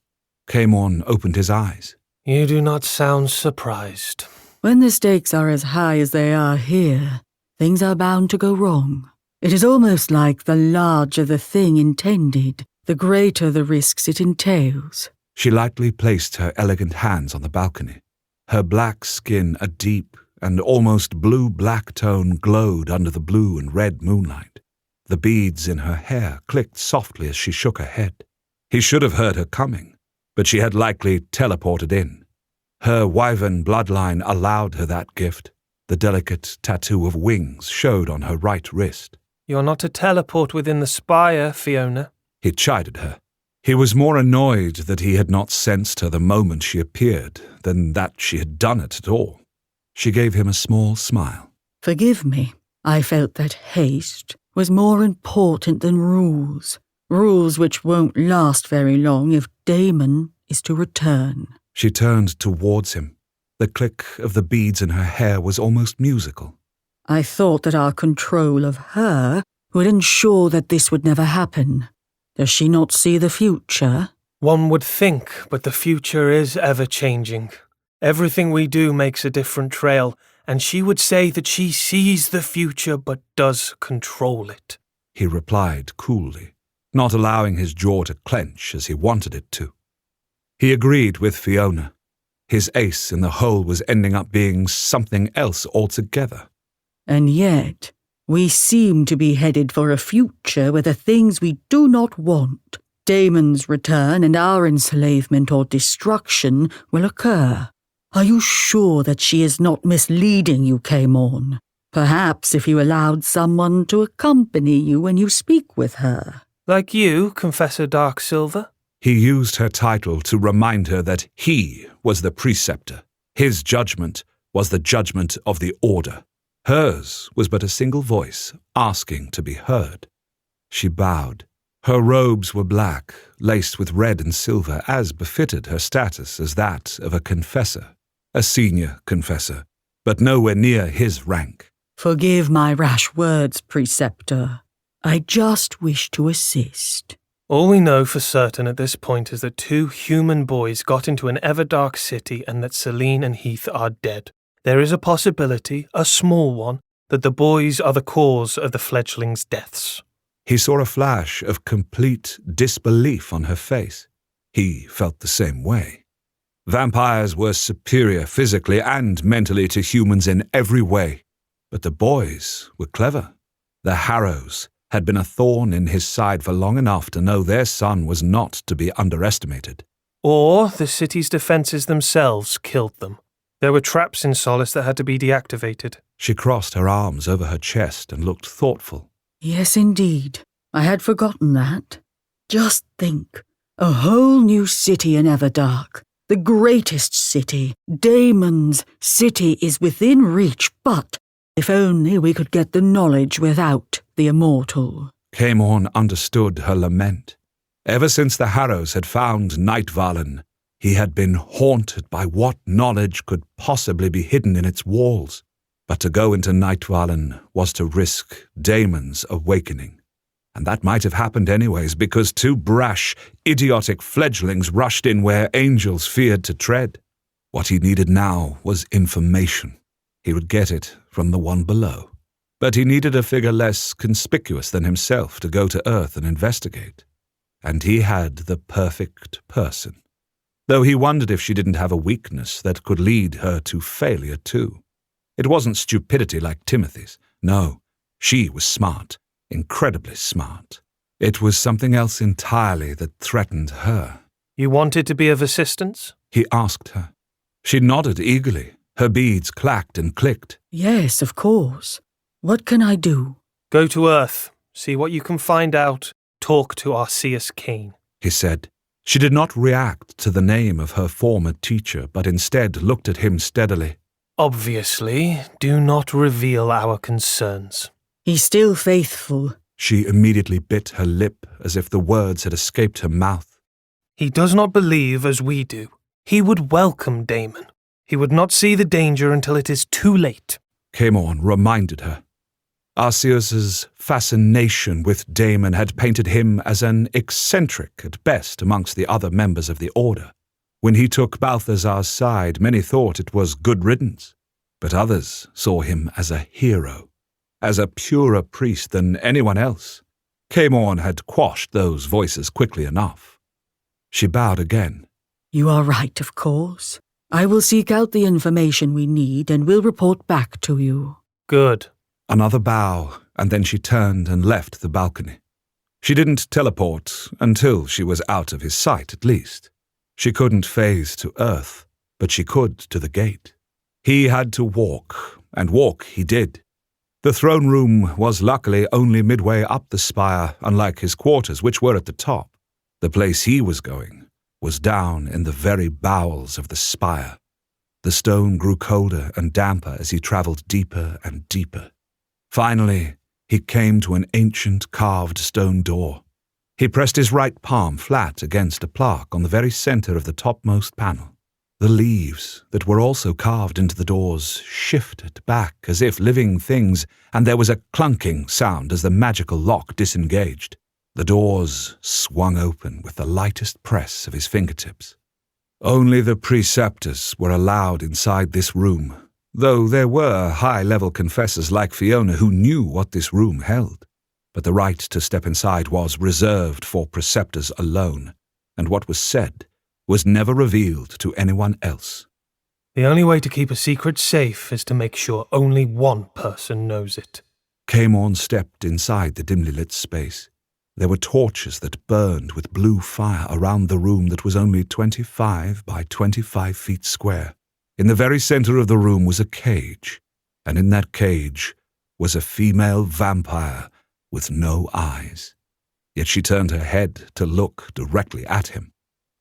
Camorn opened his eyes. You do not sound surprised. When the stakes are as high as they are here, things are bound to go wrong. It is almost like the larger the thing intended, the greater the risks it entails. She lightly placed her elegant hands on the balcony. Her black skin, a deep and almost blue-black tone, glowed under the blue and red moonlight. The beads in her hair clicked softly as she shook her head. He should have heard her coming, but she had likely teleported in. Her wyvern bloodline allowed her that gift. The delicate tattoo of wings showed on her right wrist. You're not to teleport within the spire, Fiona. He chided her. He was more annoyed that he had not sensed her the moment she appeared than that she had done it at all. She gave him a small smile. Forgive me. I felt that haste was more important than rules. Rules which won't last very long if Damon is to return. She turned towards him. The click of the beads in her hair was almost musical. I thought that our control of her would ensure that this would never happen. Does she not see the future? One would think, but the future is ever-changing. Everything we do makes a different trail, and she would say that she sees the future but does control it. He replied coolly, not allowing his jaw to clench as he wanted it to. He agreed with Fiona. His ace in the hole was ending up being something else altogether. And yet, we seem to be headed for a future where the things we do not want, Damon's return and our enslavement or destruction, will occur. Are you sure that she is not misleading you, Camorn? Perhaps if you allowed someone to accompany you when you speak with her. Like you, Confessor Darksilver? He used her title to remind her that he was the preceptor. His judgment was the judgment of the order. Hers was but a single voice asking to be heard. She bowed. Her robes were black, laced with red and silver, as befitted her status as that of a confessor, a senior confessor, but nowhere near his rank. Forgive my rash words, preceptor. I just wish to assist. All we know for certain at this point is that 2 human boys got into an Everdark city and that Selene and Heath are dead. There is a possibility, a small one, that the boys are the cause of the fledglings' deaths. He saw a flash of complete disbelief on her face. He felt the same way. Vampires were superior physically and mentally to humans in every way, but the boys were clever. The Harrows had been a thorn in his side for long enough to know their son was not to be underestimated. Or the city's defences themselves killed them. There were traps in Solace that had to be deactivated. She crossed her arms over her chest and looked thoughtful. Yes, indeed. I had forgotten that. Just think. A whole new city in Everdark. The greatest city. Damon's city is within reach, but if only we could get the knowledge without the immortal. Camorn understood her lament. Ever since the Harrows had found Nightvallen, he had been haunted by what knowledge could possibly be hidden in its walls. But to go into Nightvallen was to risk Damon's awakening. And that might have happened anyways, because 2 brash, idiotic fledglings rushed in where angels feared to tread. What he needed now was information. He would get it from the one below. But he needed a figure less conspicuous than himself to go to Earth and investigate. And he had the perfect person. Though he wondered if she didn't have a weakness that could lead her to failure too. It wasn't stupidity like Timothy's. No, she was smart, incredibly smart. It was something else entirely that threatened her. You wanted to be of assistance? He asked her. She nodded eagerly. Her beads clacked and clicked. Yes, of course. What can I do? Go to Earth, see what you can find out, talk to Arceus Kane, he said. She did not react to the name of her former teacher, but instead looked at him steadily. Obviously, do not reveal our concerns. He's still faithful. She immediately bit her lip as if the words had escaped her mouth. He does not believe as we do. He would welcome Damon. He would not see the danger until it is too late. Camorn reminded her. Arceus's fascination with Damon had painted him as an eccentric at best amongst the other members of the Order. When he took Balthazar's side, many thought it was good riddance, but others saw him as a hero, as a purer priest than anyone else. Camorn had quashed those voices quickly enough. She bowed again. You are right, of course. I will seek out the information we need and will report back to you. Good. Another bow, and then she turned and left the balcony. She didn't teleport until she was out of his sight, at least. She couldn't phase to Earth, but she could to the gate. He had to walk, and walk he did. The throne room was luckily only midway up the spire, unlike his quarters, which were at the top. The place he was going was down in the very bowels of the spire. The stone grew colder and damper as he travelled deeper and deeper. Finally, he came to an ancient carved stone door. He pressed his right palm flat against a plaque on the very centre of the topmost panel. The leaves that were also carved into the doors shifted back as if living things, and there was a clunking sound as the magical lock disengaged. The doors swung open with the lightest press of his fingertips. Only the preceptors were allowed inside this room, though there were high-level confessors like Fiona who knew what this room held. But the right to step inside was reserved for preceptors alone, and what was said was never revealed to anyone else. The only way to keep a secret safe is to make sure only one person knows it. Camorn stepped inside the dimly lit space. There were torches that burned with blue fire around the room that was only 25 by 25 feet square. In the very center of the room was a cage, and in that cage was a female vampire with no eyes. Yet she turned her head to look directly at him.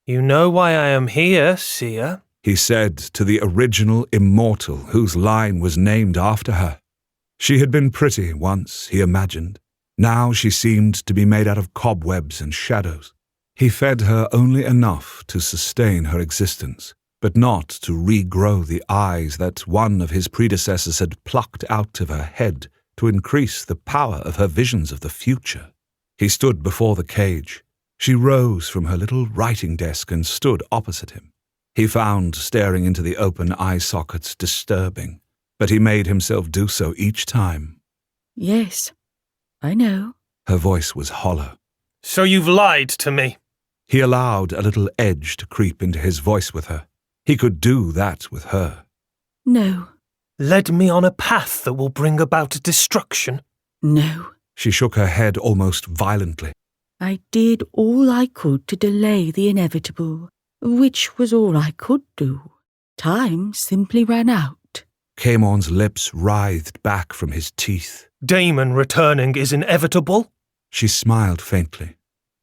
You know why I am here, seer? He said to the original immortal whose line was named after her. She had been pretty once, he imagined. Now she seemed to be made out of cobwebs and shadows. He fed her only enough to sustain her existence, but not to regrow the eyes that one of his predecessors had plucked out of her head to increase the power of her visions of the future. He stood before the cage. She rose from her little writing desk and stood opposite him. He found staring into the open eye sockets disturbing, but he made himself do so each time. Yes, I know. Her voice was hollow. So you've lied to me. He allowed a little edge to creep into his voice with her. He could do that with her. No. Led me on a path that will bring about destruction. No. She shook her head almost violently. I did all I could to delay the inevitable, which was all I could do. Time simply ran out. Camorn's lips writhed back from his teeth. Damon returning is inevitable? She smiled faintly.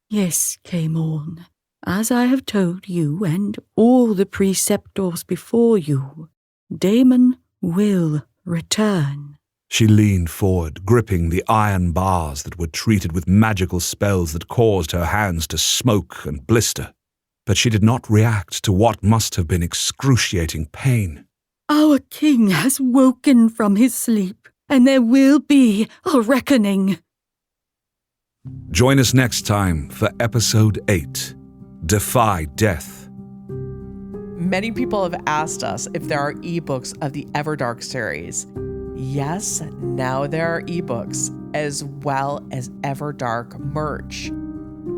Yes, Camorn. As I have told you and all the preceptors before you, Damon will return. She leaned forward, gripping the iron bars that were treated with magical spells that caused her hands to smoke and blister. But she did not react to what must have been excruciating pain. Our king has woken from his sleep, and there will be a reckoning. Join us next time for Episode 8, Defy Death. Many people have asked us if there are ebooks of the Everdark series. Yes, now there are ebooks, as well as Everdark merch.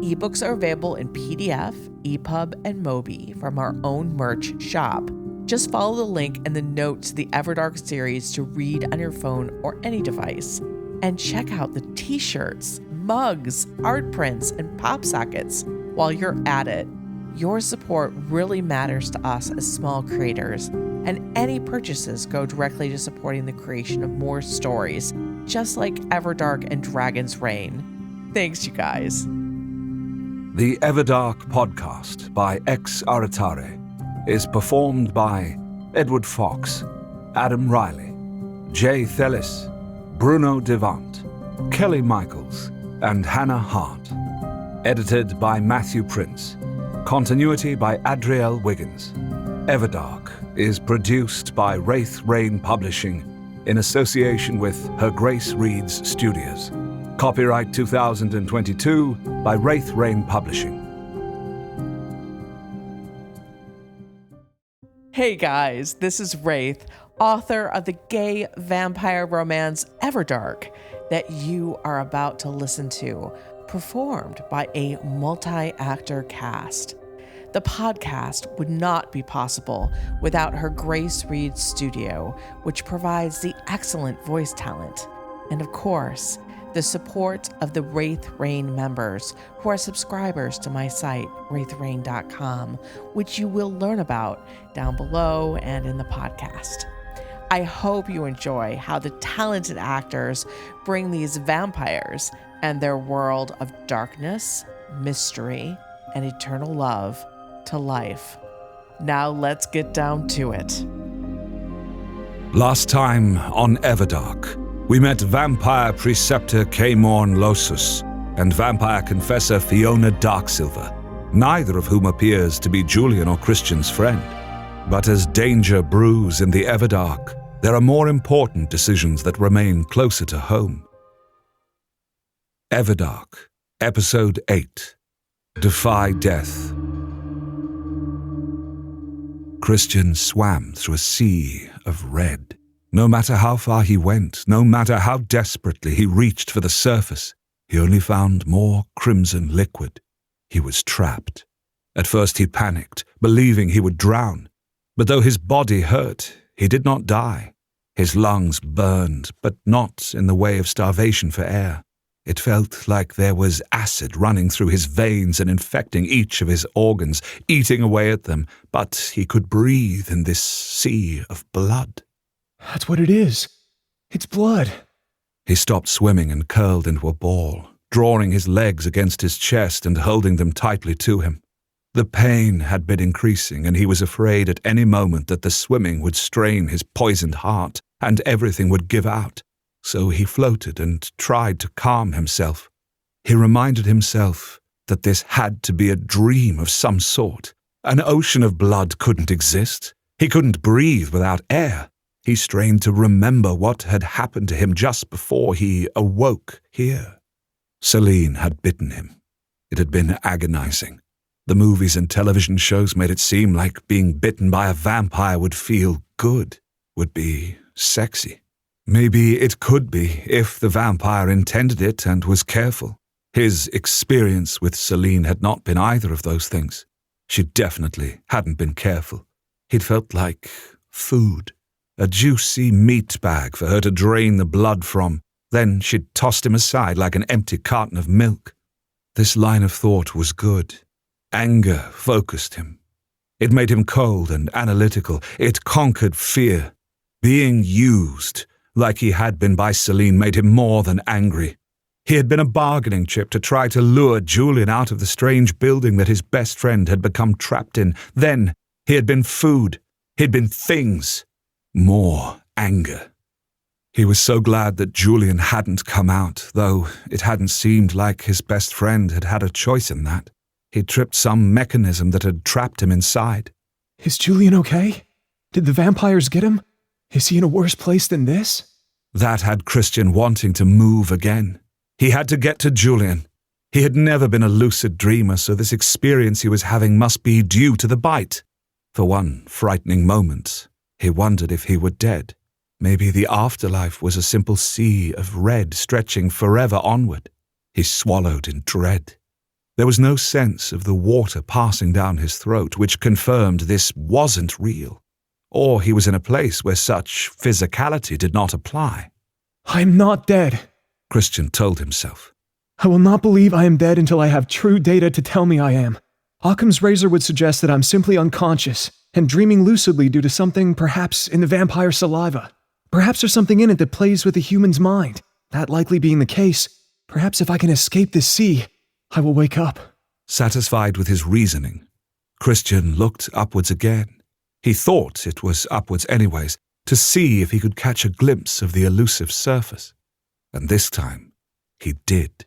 Ebooks are available in PDF, EPUB, and Mobi from our own merch shop. Just follow the link in the notes to the Everdark series to read on your phone or any device. And check out the t-shirts, mugs, art prints, and pop sockets while you're at it. Your support really matters to us as small creators, and any purchases go directly to supporting the creation of more stories, just like Everdark and Dragon's Reign. Thanks, you guys. The Everdark podcast by Ex Aritare is performed by Edward Fox, Adam Riley, Jay Thellis, Bruno Devant, Kelly Michaels, and Hannah Hart. Edited by Matthew Prince. Continuity by Adrielle Wiggins. Everdark is produced by Wraith Rain Publishing in association with Her Grace Reads Studios. Copyright 2022 by Wraith Rain Publishing. Hey guys, this is Wraith, author of the gay vampire romance Everdark that you are about to listen to, performed by a multi-actor cast. The podcast would not be possible without Her Grace Reads Studio, which provides the excellent voice talent. and of course, the support of the Wraith Rain members who are subscribers to my site, wraithrain.com, which you will learn about down below and in the podcast. I hope you enjoy how the talented actors bring these vampires and their world of darkness, mystery, and eternal love to life. Now let's get down to it. Last time on Everdark, we met Vampire Preceptor Caemorn Losus and Vampire Confessor Fiona Darksilver, neither of whom appears to be Julian or Christian's friend. But as danger brews in the Everdark, there are more important decisions that remain closer to home. Everdark, Episode 8, Defy Death. Christian swam through a sea of red. No matter how far he went, no matter how desperately he reached for the surface, he only found more crimson liquid. He was trapped. At first he panicked, believing he would drown. But though his body hurt, he did not die. His lungs burned, but not in the way of starvation for air. It felt like there was acid running through his veins and infecting each of his organs, eating away at them, but he could breathe in this sea of blood. That's what it is. It's blood. He stopped swimming and curled into a ball, drawing his legs against his chest and holding them tightly to him. The pain had been increasing, and he was afraid at any moment that the swimming would strain his poisoned heart and everything would give out. So he floated and tried to calm himself. He reminded himself that this had to be a dream of some sort. An ocean of blood couldn't exist. He couldn't breathe without air. He strained to remember what had happened to him just before he awoke here. Celine had bitten him. It had been agonizing. The movies and television shows made it seem like being bitten by a vampire would feel good, would be sexy. Maybe it could be if the vampire intended it and was careful. His experience with Celine had not been either of those things. She definitely hadn't been careful. He'd felt like food. A juicy meat bag for her to drain the blood from. Then she'd tossed him aside like an empty carton of milk. This line of thought was good. Anger focused him. It made him cold and analytical. It conquered fear. Being used, like he had been by Celine, made him more than angry. He had been a bargaining chip to try to lure Julian out of the strange building that his best friend had become trapped in. Then he had been food. He'd been things. More anger. He was so glad that Julian hadn't come out, though it hadn't seemed like his best friend had had a choice in that. He'd tripped some mechanism that had trapped him inside. Is Julian okay? Did the vampires get him? Is he in a worse place than this? That had Christian wanting to move again. He had to get to Julian. He had never been a lucid dreamer, so this experience he was having must be due to the bite. For one frightening moment, he wondered if he were dead. Maybe the afterlife was a simple sea of red stretching forever onward. He swallowed in dread. There was no sense of the water passing down his throat, which confirmed this wasn't real. Or he was in a place where such physicality did not apply. I am not dead, Christian told himself. I will not believe I am dead until I have true data to tell me I am. Occam's razor would suggest that I'm simply unconscious and dreaming lucidly due to something perhaps in the vampire saliva. Perhaps there's something in it that plays with the human's mind. That likely being the case, perhaps if I can escape this sea, I will wake up. Satisfied with his reasoning, Christian looked upwards again. He thought it was upwards anyways, to see if he could catch a glimpse of the elusive surface. And this time, he did.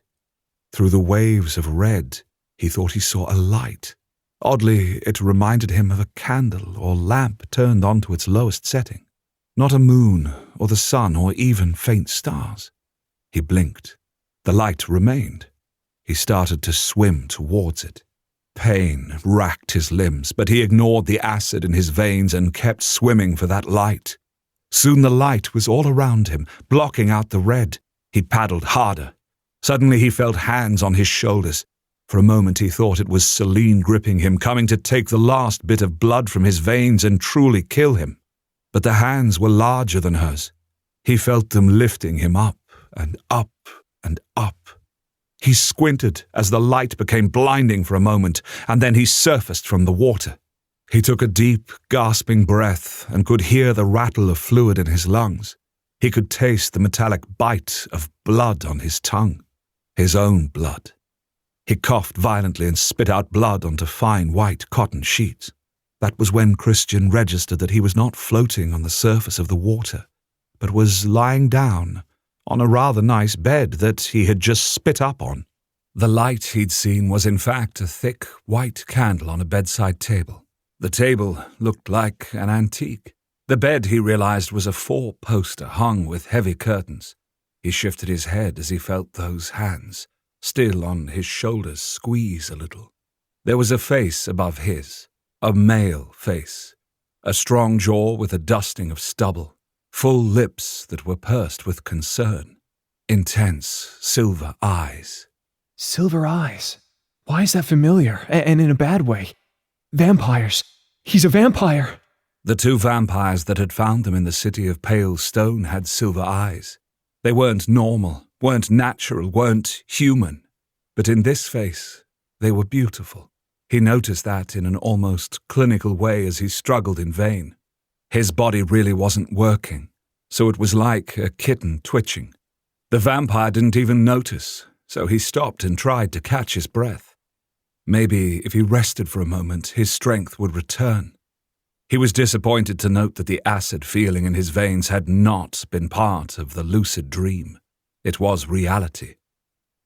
Through the waves of red, he thought he saw a light. Oddly, it reminded him of a candle or lamp turned onto its lowest setting. Not a moon, or the sun, or even faint stars. He blinked. The light remained. He started to swim towards it. Pain racked his limbs, but he ignored the acid in his veins and kept swimming for that light. Soon the light was all around him, blocking out the red. He paddled harder. Suddenly he felt hands on his shoulders. For a moment he thought it was Celine gripping him, coming to take the last bit of blood from his veins and truly kill him. But the hands were larger than hers. He felt them lifting him up and up and up. He squinted as the light became blinding for a moment, and then he surfaced from the water. He took a deep, gasping breath and could hear the rattle of fluid in his lungs. He could taste the metallic bite of blood on his tongue, his own blood. He coughed violently and spit out blood onto fine white cotton sheets. That was when Christian registered that he was not floating on the surface of the water, but was lying down on a rather nice bed that he had just spit up on. The light he'd seen was in fact a thick white candle on a bedside table. The table looked like an antique. The bed, he realized, was a four-poster hung with heavy curtains. He shifted his head as he felt those hands, still on his shoulders, squeeze a little. There was a face above his, a male face, a strong jaw with a dusting of stubble, full lips that were pursed with concern, intense silver eyes. Silver eyes. Why is that familiar, and in a bad way? Vampires. He's a vampire. The two vampires that had found them in the city of pale stone had silver eyes. They weren't normal, weren't natural, weren't human. But in this face, they were beautiful. He noticed that in an almost clinical way as he struggled in vain. His body really wasn't working, so it was like a kitten twitching. The vampire didn't even notice, so he stopped and tried to catch his breath. Maybe if he rested for a moment, his strength would return. He was disappointed to note that the acid feeling in his veins had not been part of the lucid dream. It was reality.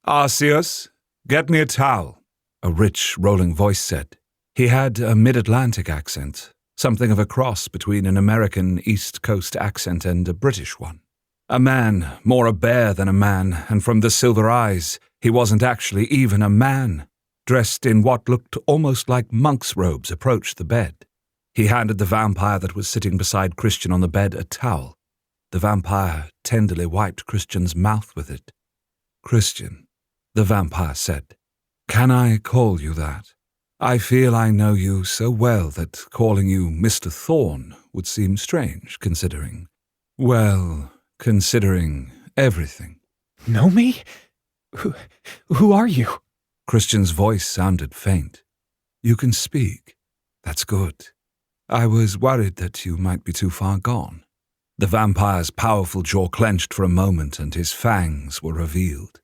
"Arceus, get me a towel," a rich, rolling voice said. He had a mid-Atlantic accent, something of a cross between an American East Coast accent and a British one. A man, more a bear than a man, and from the silver eyes, he wasn't actually even a man. Dressed in what looked almost like monk's robes, approached the bed. He handed the vampire that was sitting beside Christian on the bed a towel. The vampire tenderly wiped Christian's mouth with it. "Christian," the vampire said, "can I call you that? I feel I know you so well that calling you Mr. Thorne would seem strange, considering everything." Know me? Who are you? Christian's voice sounded faint. "You can speak. That's good. I was worried that you might be too far gone." The vampire's powerful jaw clenched for a moment and his fangs were revealed.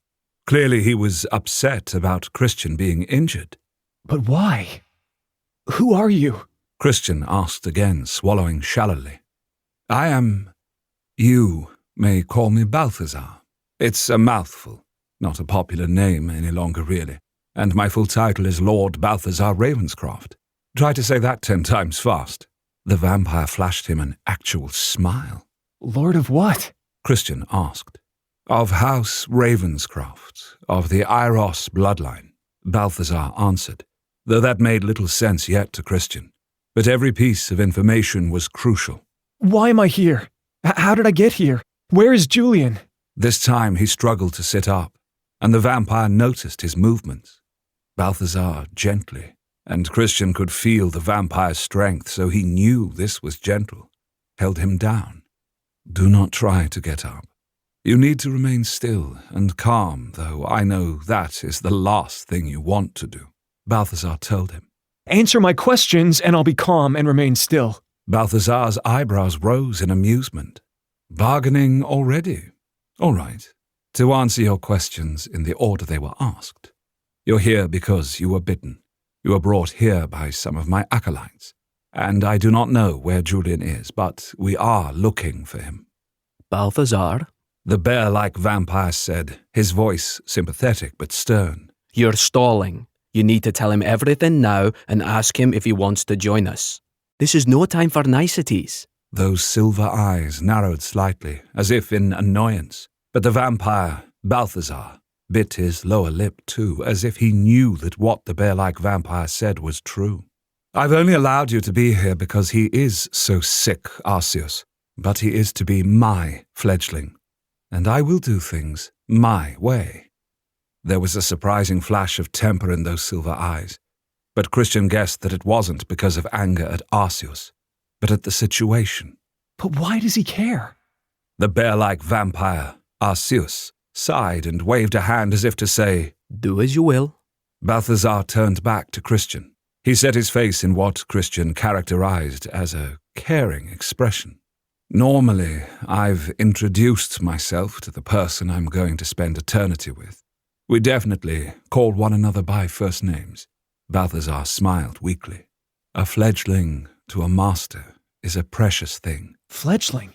Clearly he was upset about Christian being injured. But why? Who are you? Christian asked again, swallowing shallowly. You may call me Balthazar. It's a mouthful, not a popular name any longer really, and my full title is Lord Balthazar Ravenscroft. Try to say that 10 times fast. The vampire flashed him an actual smile. Lord of what? Christian asked. Of House Ravenscroft, of the Iros bloodline, Balthazar answered, though that made little sense yet to Christian. But every piece of information was crucial. Why am I here? How did I get here? Where is Julian? This time he struggled to sit up, and the vampire noticed his movements. Balthazar gently, and Christian could feel the vampire's strength, so he knew this was gentle, held him down. Do not try to get up. You need to remain still and calm, though I know that is the last thing you want to do, Balthazar told him. Answer my questions and I'll be calm and remain still. Balthazar's eyebrows rose in amusement. Bargaining already? All right. To answer your questions in the order they were asked. You're here because you were bitten. You were brought here by some of my acolytes. And I do not know where Julian is, but we are looking for him. Balthazar? The bear-like vampire said, his voice sympathetic but stern. You're stalling. You need to tell him everything now and ask him if he wants to join us. This is no time for niceties. Those silver eyes narrowed slightly, as if in annoyance. But the vampire, Balthazar, bit his lower lip too, as if he knew that what the bear-like vampire said was true. I've only allowed you to be here because he is so sick, Arceus, but he is to be my fledgling, and I will do things my way. There was a surprising flash of temper in those silver eyes, but Christian guessed that it wasn't because of anger at Arceus, but at the situation. But why does he care? The bear-like vampire Arceus sighed and waved a hand as if to say, Do as you will. Balthazar turned back to Christian. He set his face in what Christian characterized as a caring expression. Normally, I've introduced myself to the person I'm going to spend eternity with. We definitely called one another by first names. Balthazar smiled weakly. A fledgling to a master is a precious thing. Fledgling?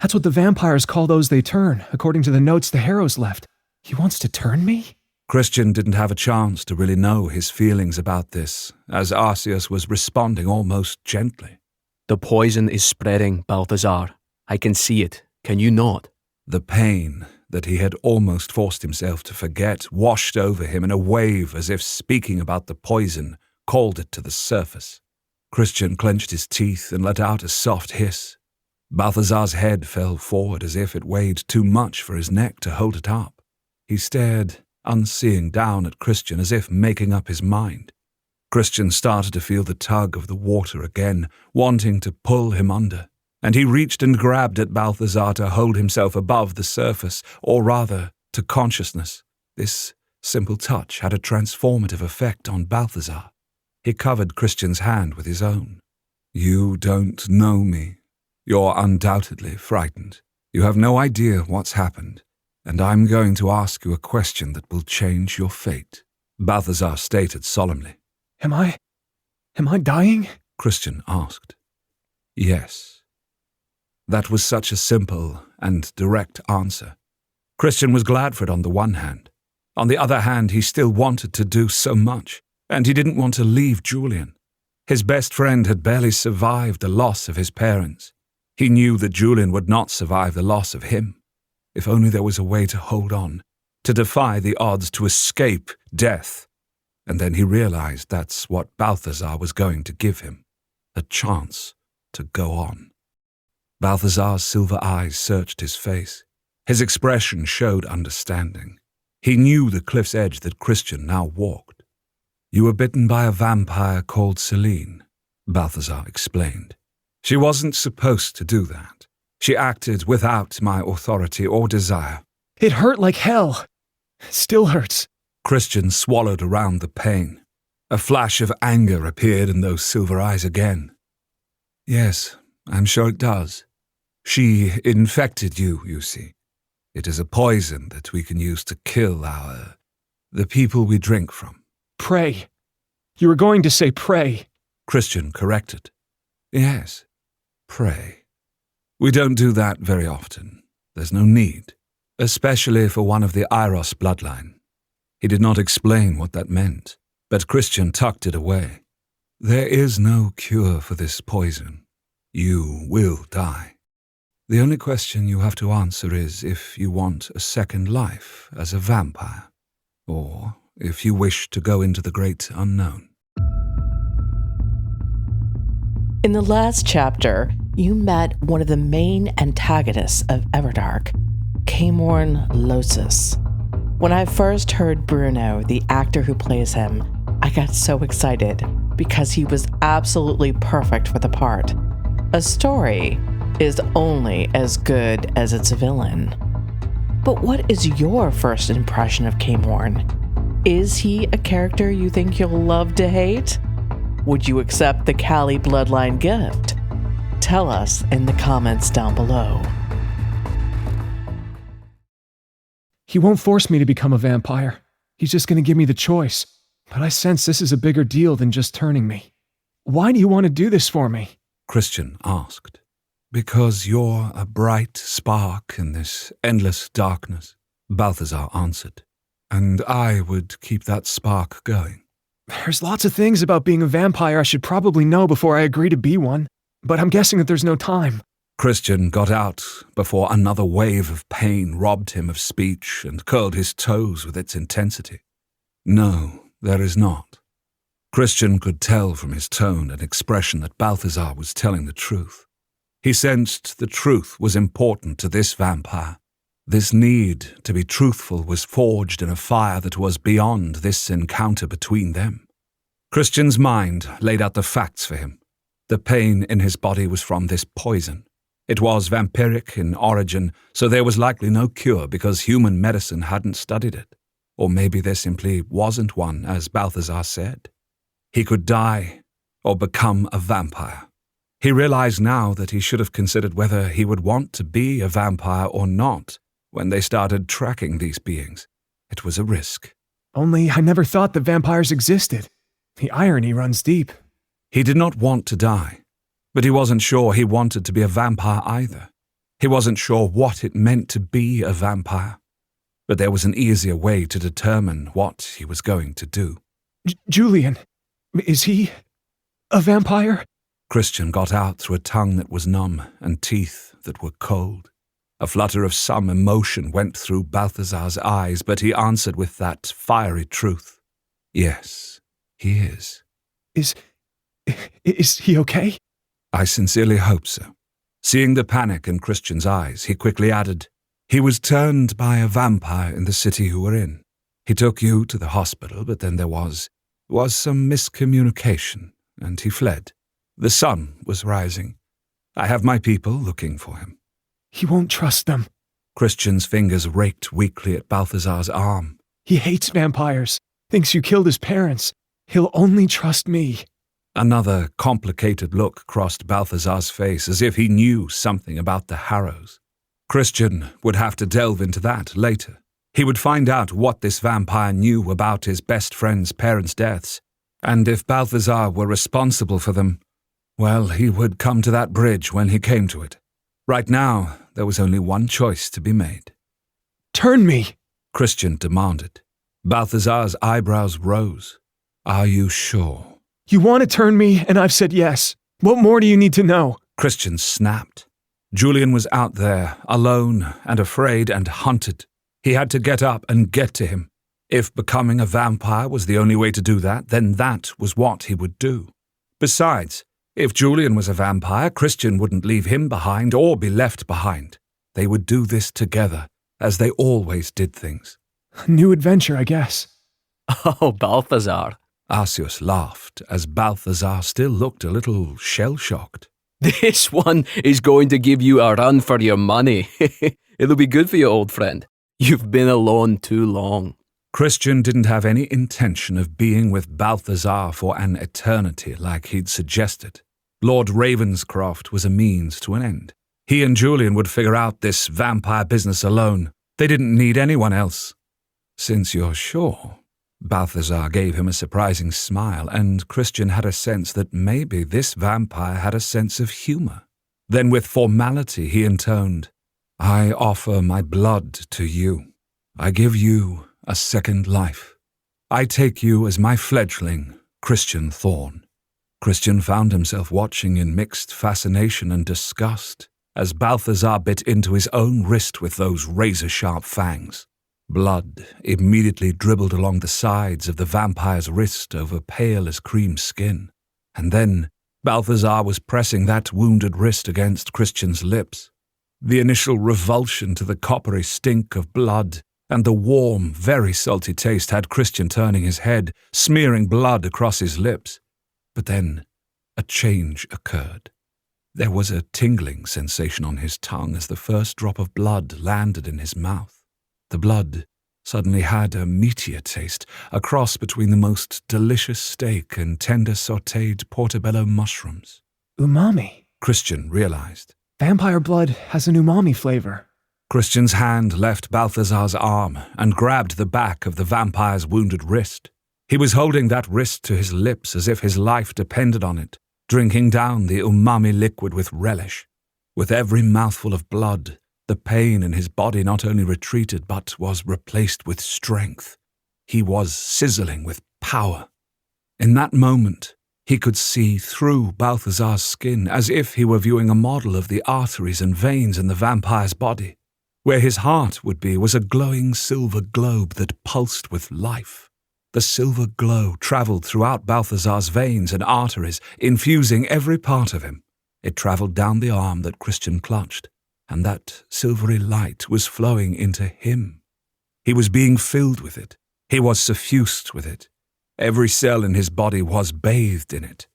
That's what the vampires call those they turn, according to the notes the heroes left. He wants to turn me? Christian didn't have a chance to really know his feelings about this, as Arceus was responding almost gently. The poison is spreading, Balthazar. I can see it. Can you not? The pain that he had almost forced himself to forget washed over him in a wave as if speaking about the poison called it to the surface. Christian clenched his teeth and let out a soft hiss. Balthazar's head fell forward as if it weighed too much for his neck to hold it up. He stared, unseeing, down at Christian as if making up his mind. Christian started to feel the tug of the water again, wanting to pull him under, and he reached and grabbed at Balthazar to hold himself above the surface, or rather, to consciousness. This simple touch had a transformative effect on Balthazar. He covered Christian's hand with his own. You don't know me. You're undoubtedly frightened. You have no idea what's happened, and I'm going to ask you a question that will change your fate, Balthazar stated solemnly. Am I dying? Christian asked. Yes. That was such a simple and direct answer. Christian was glad for it on the one hand. On the other hand, he still wanted to do so much, and he didn't want to leave Julian. His best friend had barely survived the loss of his parents. He knew that Julian would not survive the loss of him. If only there was a way to hold on, to defy the odds, to escape death. And then he realized that's what Balthazar was going to give him, a chance to go on. Balthazar's silver eyes searched his face. His expression showed understanding. He knew the cliff's edge that Christian now walked. You were bitten by a vampire called Celine, Balthazar explained. She wasn't supposed to do that. She acted without my authority or desire. It hurt like hell. Still hurts. Christian swallowed around the pain. A flash of anger appeared in those silver eyes again. Yes, I'm sure it does. She infected you, you see. It is a poison that we can use to kill the people we drink from. Pray. You were going to say pray. Christian corrected. Yes, pray. We don't do that very often. There's no need, especially for one of the Iros bloodline. He did not explain what that meant, but Christian tucked it away. There is no cure for this poison. You will die. The only question you have to answer is if you want a second life as a vampire, or if you wish to go into the great unknown. In the last chapter, you met one of the main antagonists of Everdark, Caemorn Losis. When I first heard Bruno, the actor who plays him, I got so excited because he was absolutely perfect for the part. A story is only as good as its villain. But what is your first impression of Caemorn? Is he a character you think you'll love to hate? Would you accept the Callie bloodline gift? Tell us in the comments down below. He won't force me to become a vampire. He's just going to give me the choice. But I sense this is a bigger deal than just turning me. Why do you want to do this for me? Christian asked. Because you're a bright spark in this endless darkness, Balthazar answered. And I would keep that spark going. There's lots of things about being a vampire I should probably know before I agree to be one. But I'm guessing that there's no time. Christian got out before another wave of pain robbed him of speech and curled his toes with its intensity. No, there is not. Christian could tell from his tone and expression that Balthazar was telling the truth. He sensed the truth was important to this vampire. This need to be truthful was forged in a fire that was beyond this encounter between them. Christian's mind laid out the facts for him. The pain in his body was from this poison. It was vampiric in origin, so there was likely no cure because human medicine hadn't studied it. Or maybe there simply wasn't one, as Balthazar said. He could die or become a vampire. He realized now that he should have considered whether he would want to be a vampire or not when they started tracking these beings. It was a risk. Only I never thought that vampires existed. The irony runs deep. He did not want to die, but he wasn't sure he wanted to be a vampire either. He wasn't sure what it meant to be a vampire. But there was an easier way to determine what he was going to do. Julian, is he a vampire? Christian got out through a tongue that was numb and teeth that were cold. A flutter of some emotion went through Balthazar's eyes, but he answered with that fiery truth. Yes, he is. Is he okay? I sincerely hope so. Seeing the panic in Christian's eyes, he quickly added, He was turned by a vampire in the city you were in. He took you to the hospital, but then there was some miscommunication, and he fled. The sun was rising. I have my people looking for him. He won't trust them. Christian's fingers raked weakly at Balthazar's arm. He hates vampires, thinks you killed his parents. He'll only trust me. Another complicated look crossed Balthazar's face as if he knew something about the Harrows. Christian would have to delve into that later. He would find out what this vampire knew about his best friend's parents' deaths, and if Balthazar were responsible for them, well, he would come to that bridge when he came to it. Right now, there was only one choice to be made. Turn me, Christian demanded. Balthazar's eyebrows rose. Are you sure? You want to turn me, and I've said yes. What more do you need to know? Christian snapped. Julian was out there, alone and afraid and hunted. He had to get up and get to him. If becoming a vampire was the only way to do that, then that was what he would do. Besides, if Julian was a vampire, Christian wouldn't leave him behind or be left behind. They would do this together, as they always did things. A new adventure, I guess. Oh, Balthazar. Arceus laughed, as Balthazar still looked a little shell-shocked. This one is going to give you a run for your money. It'll be good for you, old friend. You've been alone too long. Christian didn't have any intention of being with Balthazar for an eternity like he'd suggested. Lord Ravenscroft was a means to an end. He and Julian would figure out this vampire business alone. They didn't need anyone else. Since you're sure, Balthazar gave him a surprising smile, and Christian had a sense that maybe this vampire had a sense of humor. Then with formality he intoned, I offer my blood to you. I give you a second life. I take you as my fledgling, Christian Thorn. Christian found himself watching in mixed fascination and disgust as Balthazar bit into his own wrist with those razor-sharp fangs. Blood immediately dribbled along the sides of the vampire's wrist over pale-as-cream skin, and then Balthazar was pressing that wounded wrist against Christian's lips. The initial revulsion to the coppery stink of blood and the warm, very salty taste had Christian turning his head, smearing blood across his lips. But then a change occurred. There was a tingling sensation on his tongue as the first drop of blood landed in his mouth. The blood suddenly had a meatier taste, a cross between the most delicious steak and tender sautéed portobello mushrooms. Umami, Christian realized. Vampire blood has an umami flavor. Christian's hand left Balthazar's arm and grabbed the back of the vampire's wounded wrist. He was holding that wrist to his lips as if his life depended on it, drinking down the umami liquid with relish. With every mouthful of blood, the pain in his body not only retreated but was replaced with strength. He was sizzling with power. In that moment, he could see through Balthazar's skin as if he were viewing a model of the arteries and veins in the vampire's body. Where his heart would be was a glowing silver globe that pulsed with life. The silver glow traveled throughout Balthazar's veins and arteries, infusing every part of him. It traveled down the arm that Christian clutched, and that silvery light was flowing into him. He was being filled with it. He was suffused with it. Every cell in his body was bathed in it.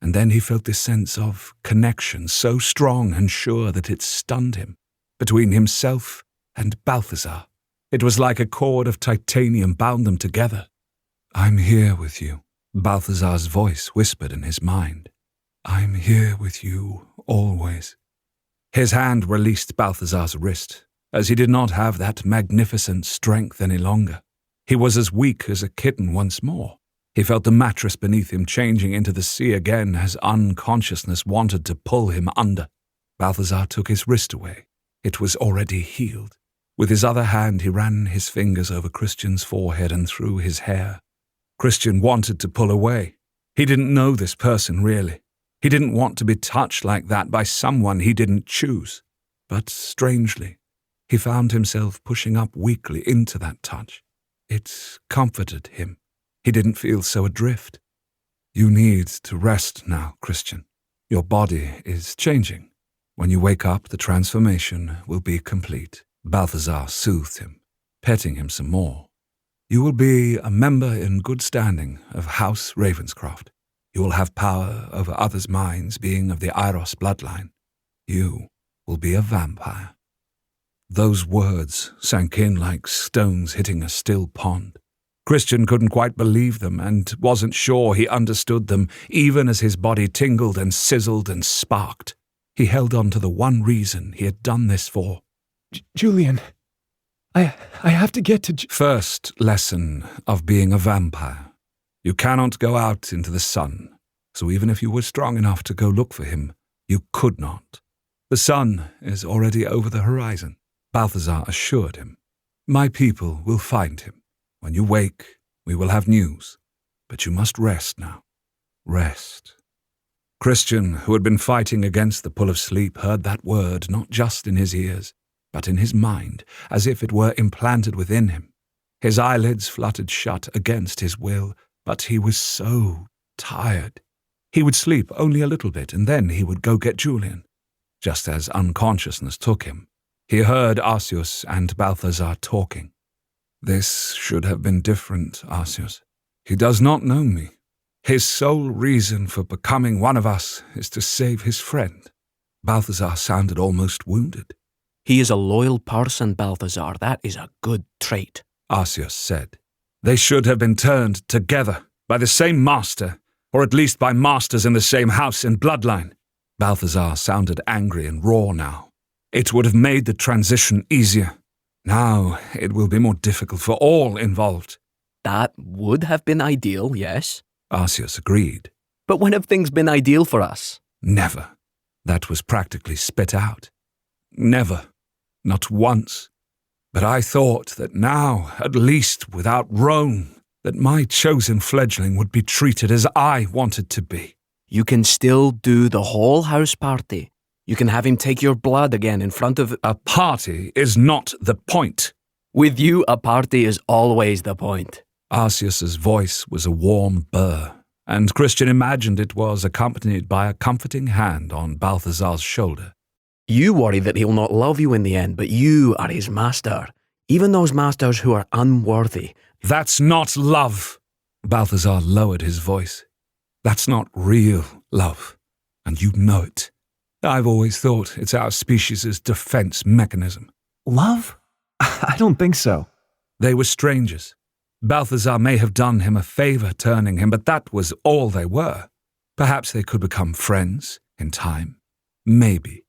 and then he felt this sense of connection so strong and sure that it stunned him, between himself and Balthazar. It was like a cord of titanium bound them together. "I'm here with you," Balthazar's voice whispered in his mind. "I'm here with you always." His hand released Balthazar's wrist, as he did not have that magnificent strength any longer. He was as weak as a kitten once more. He felt the mattress beneath him changing into the sea again as unconsciousness wanted to pull him under. Balthazar took his wrist away. It was already healed. With his other hand he ran his fingers over Christian's forehead and through his hair. Christian wanted to pull away. He didn't know this person really. He didn't want to be touched like that by someone he didn't choose. But strangely, he found himself pushing up weakly into that touch. It comforted him. He didn't feel so adrift. "You need to rest now, Christian. Your body is changing. When you wake up, the transformation will be complete." Balthazar soothed him, petting him some more. "You will be a member in good standing of House Ravenscroft. You will have power over others' minds, being of the Iros bloodline. You will be a vampire." Those words sank in like stones hitting a still pond. Christian couldn't quite believe them and wasn't sure he understood them, even as his body tingled and sizzled and sparked. He held on to the one reason he had done this for. Julian, I have to get to... First lesson of being a vampire. You cannot go out into the sun, so even if you were strong enough to go look for him, you could not. The sun is already over the horizon, Balthazar assured him. My people will find him. When you wake, we will have news. But you must rest now. Rest. Christian, who had been fighting against the pull of sleep, heard that word not just in his ears, but in his mind, as if it were implanted within him. His eyelids fluttered shut against his will, but he was so tired. He would sleep only a little bit, and then he would go get Julian. Just as unconsciousness took him, he heard Arceus and Balthazar talking. This should have been different, Arceus. He does not know me. His sole reason for becoming one of us is to save his friend. Balthazar sounded almost wounded. He is a loyal person, Balthazar. That is a good trait, Arceus said. They should have been turned together by the same master, or at least by masters in the same house and bloodline. Balthazar sounded angry and raw now. It would have made the transition easier. Now it will be more difficult for all involved. That would have been ideal, yes. Arceus agreed. But when have things been ideal for us? Never. That was practically spit out. Never. Not once. But I thought that now, at least without Roan, that my chosen fledgling would be treated as I wanted to be. You can still do the whole house party. You can have him take your blood again in front of... A party is not the point. With you, a party is always the point. Arceus's voice was a warm burr, and Christian imagined it was accompanied by a comforting hand on Balthazar's shoulder. You worry that he'll not love you in the end, but you are his master. Even those masters who are unworthy. That's not love. Balthazar lowered his voice. That's not real love, and you know it. I've always thought it's our species' defense mechanism. Love? I don't think so. They were strangers. Balthazar may have done him a favor turning him, but that was all they were. Perhaps they could become friends in time. Maybe.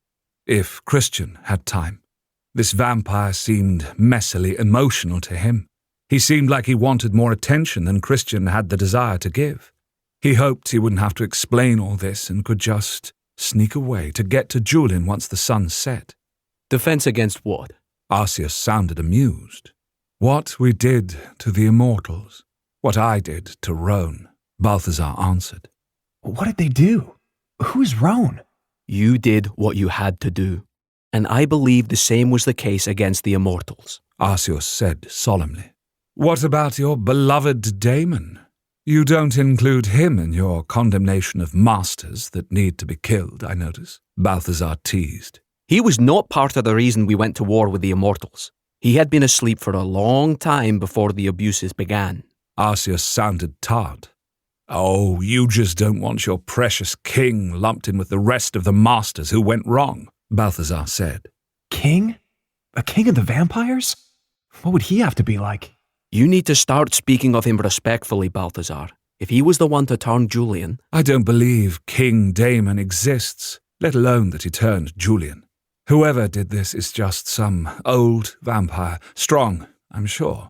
If Christian had time. This vampire seemed messily emotional to him. He seemed like he wanted more attention than Christian had the desire to give. He hoped he wouldn't have to explain all this and could just sneak away to get to Julian once the sun set. Defense against what? Arceus sounded amused. What we did to the immortals. What I did to Roan, Balthazar answered. What did they do? Who's Roan? You did what you had to do. And I believe the same was the case against the immortals. Arceus said solemnly. What about your beloved Damon? You don't include him in your condemnation of masters that need to be killed, I notice. Balthazar teased. He was not part of the reason we went to war with the immortals. He had been asleep for a long time before the abuses began. Arceus sounded tart. Oh, you just don't want your precious king lumped in with the rest of the masters who went wrong, Balthazar said. King? A king of the vampires? What would he have to be like? You need to start speaking of him respectfully, Balthazar. If he was the one to turn Julian... I don't believe King Damon exists, let alone that he turned Julian. Whoever did this is just some old vampire, strong, I'm sure.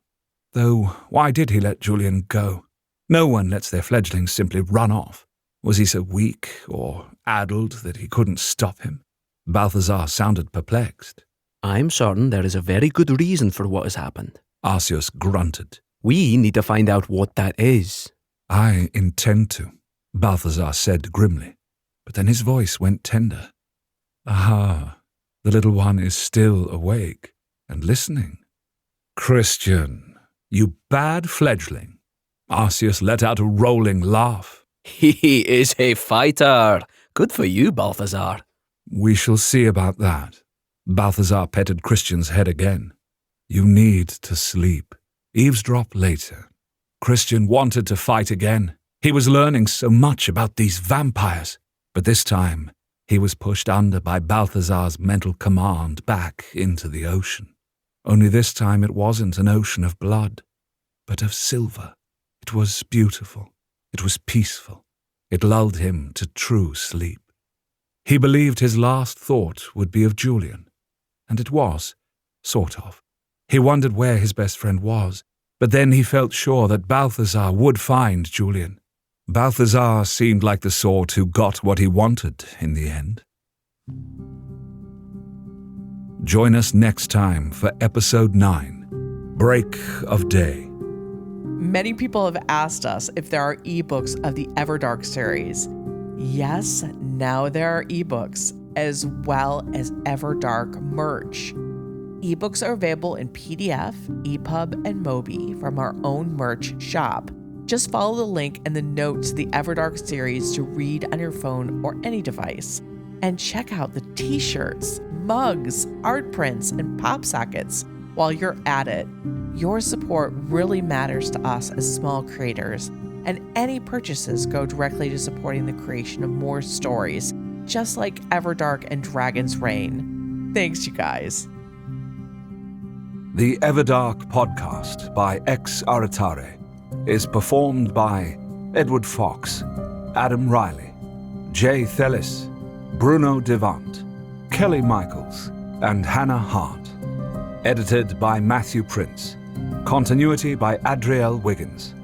Though, why did he let Julian go? No one lets their fledglings simply run off. Was he so weak or addled that he couldn't stop him? Balthazar sounded perplexed. I'm certain there is a very good reason for what has happened. Arceus grunted. We need to find out what that is. I intend to, Balthazar said grimly, but then his voice went tender. Aha, the little one is still awake and listening. Christian, you bad fledgling. Arceus let out a rolling laugh. He is a fighter. Good for you, Balthazar. We shall see about that. Balthazar petted Christian's head again. You need to sleep. Eavesdrop later. Christian wanted to fight again. He was learning so much about these vampires, but this time he was pushed under by Balthazar's mental command back into the ocean. Only this time it wasn't an ocean of blood, but of silver. It was beautiful. It was peaceful. It lulled him to true sleep. He believed his last thought would be of Julian, and it was, sort of. He wondered where his best friend was, but then he felt sure that Balthazar would find Julian. Balthazar seemed like the sort who got what he wanted in the end. Join us next time for Episode 9, Break of Day. Many people have asked us if there are ebooks of the Everdark series. Yes, now there are ebooks, as well as Everdark merch. Ebooks are available in PDF, EPUB, and Mobi from our own merch shop. Just follow the link in the notes to the Everdark series to read on your phone or any device. And check out the t-shirts, mugs, art prints, and pop sockets while you're at it. Your support really matters to us as small creators, and any purchases go directly to supporting the creation of more stories, just like Everdark and Dragon's Reign. Thanks, you guys. The Everdark podcast by Ex Aritare is performed by Edward Fox, Adam Riley, Jay Thelis, Bruno Devant, Kelly Michaels, and Hannah Hart. Edited by Matthew Prince. Continuity by Adriel Wiggins.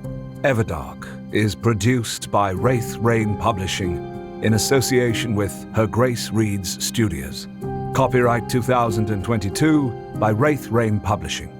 Everdark is produced by Wraith Rain Publishing in association with Her Grace Reads Studios. Copyright 2022 by Wraith Rain Publishing.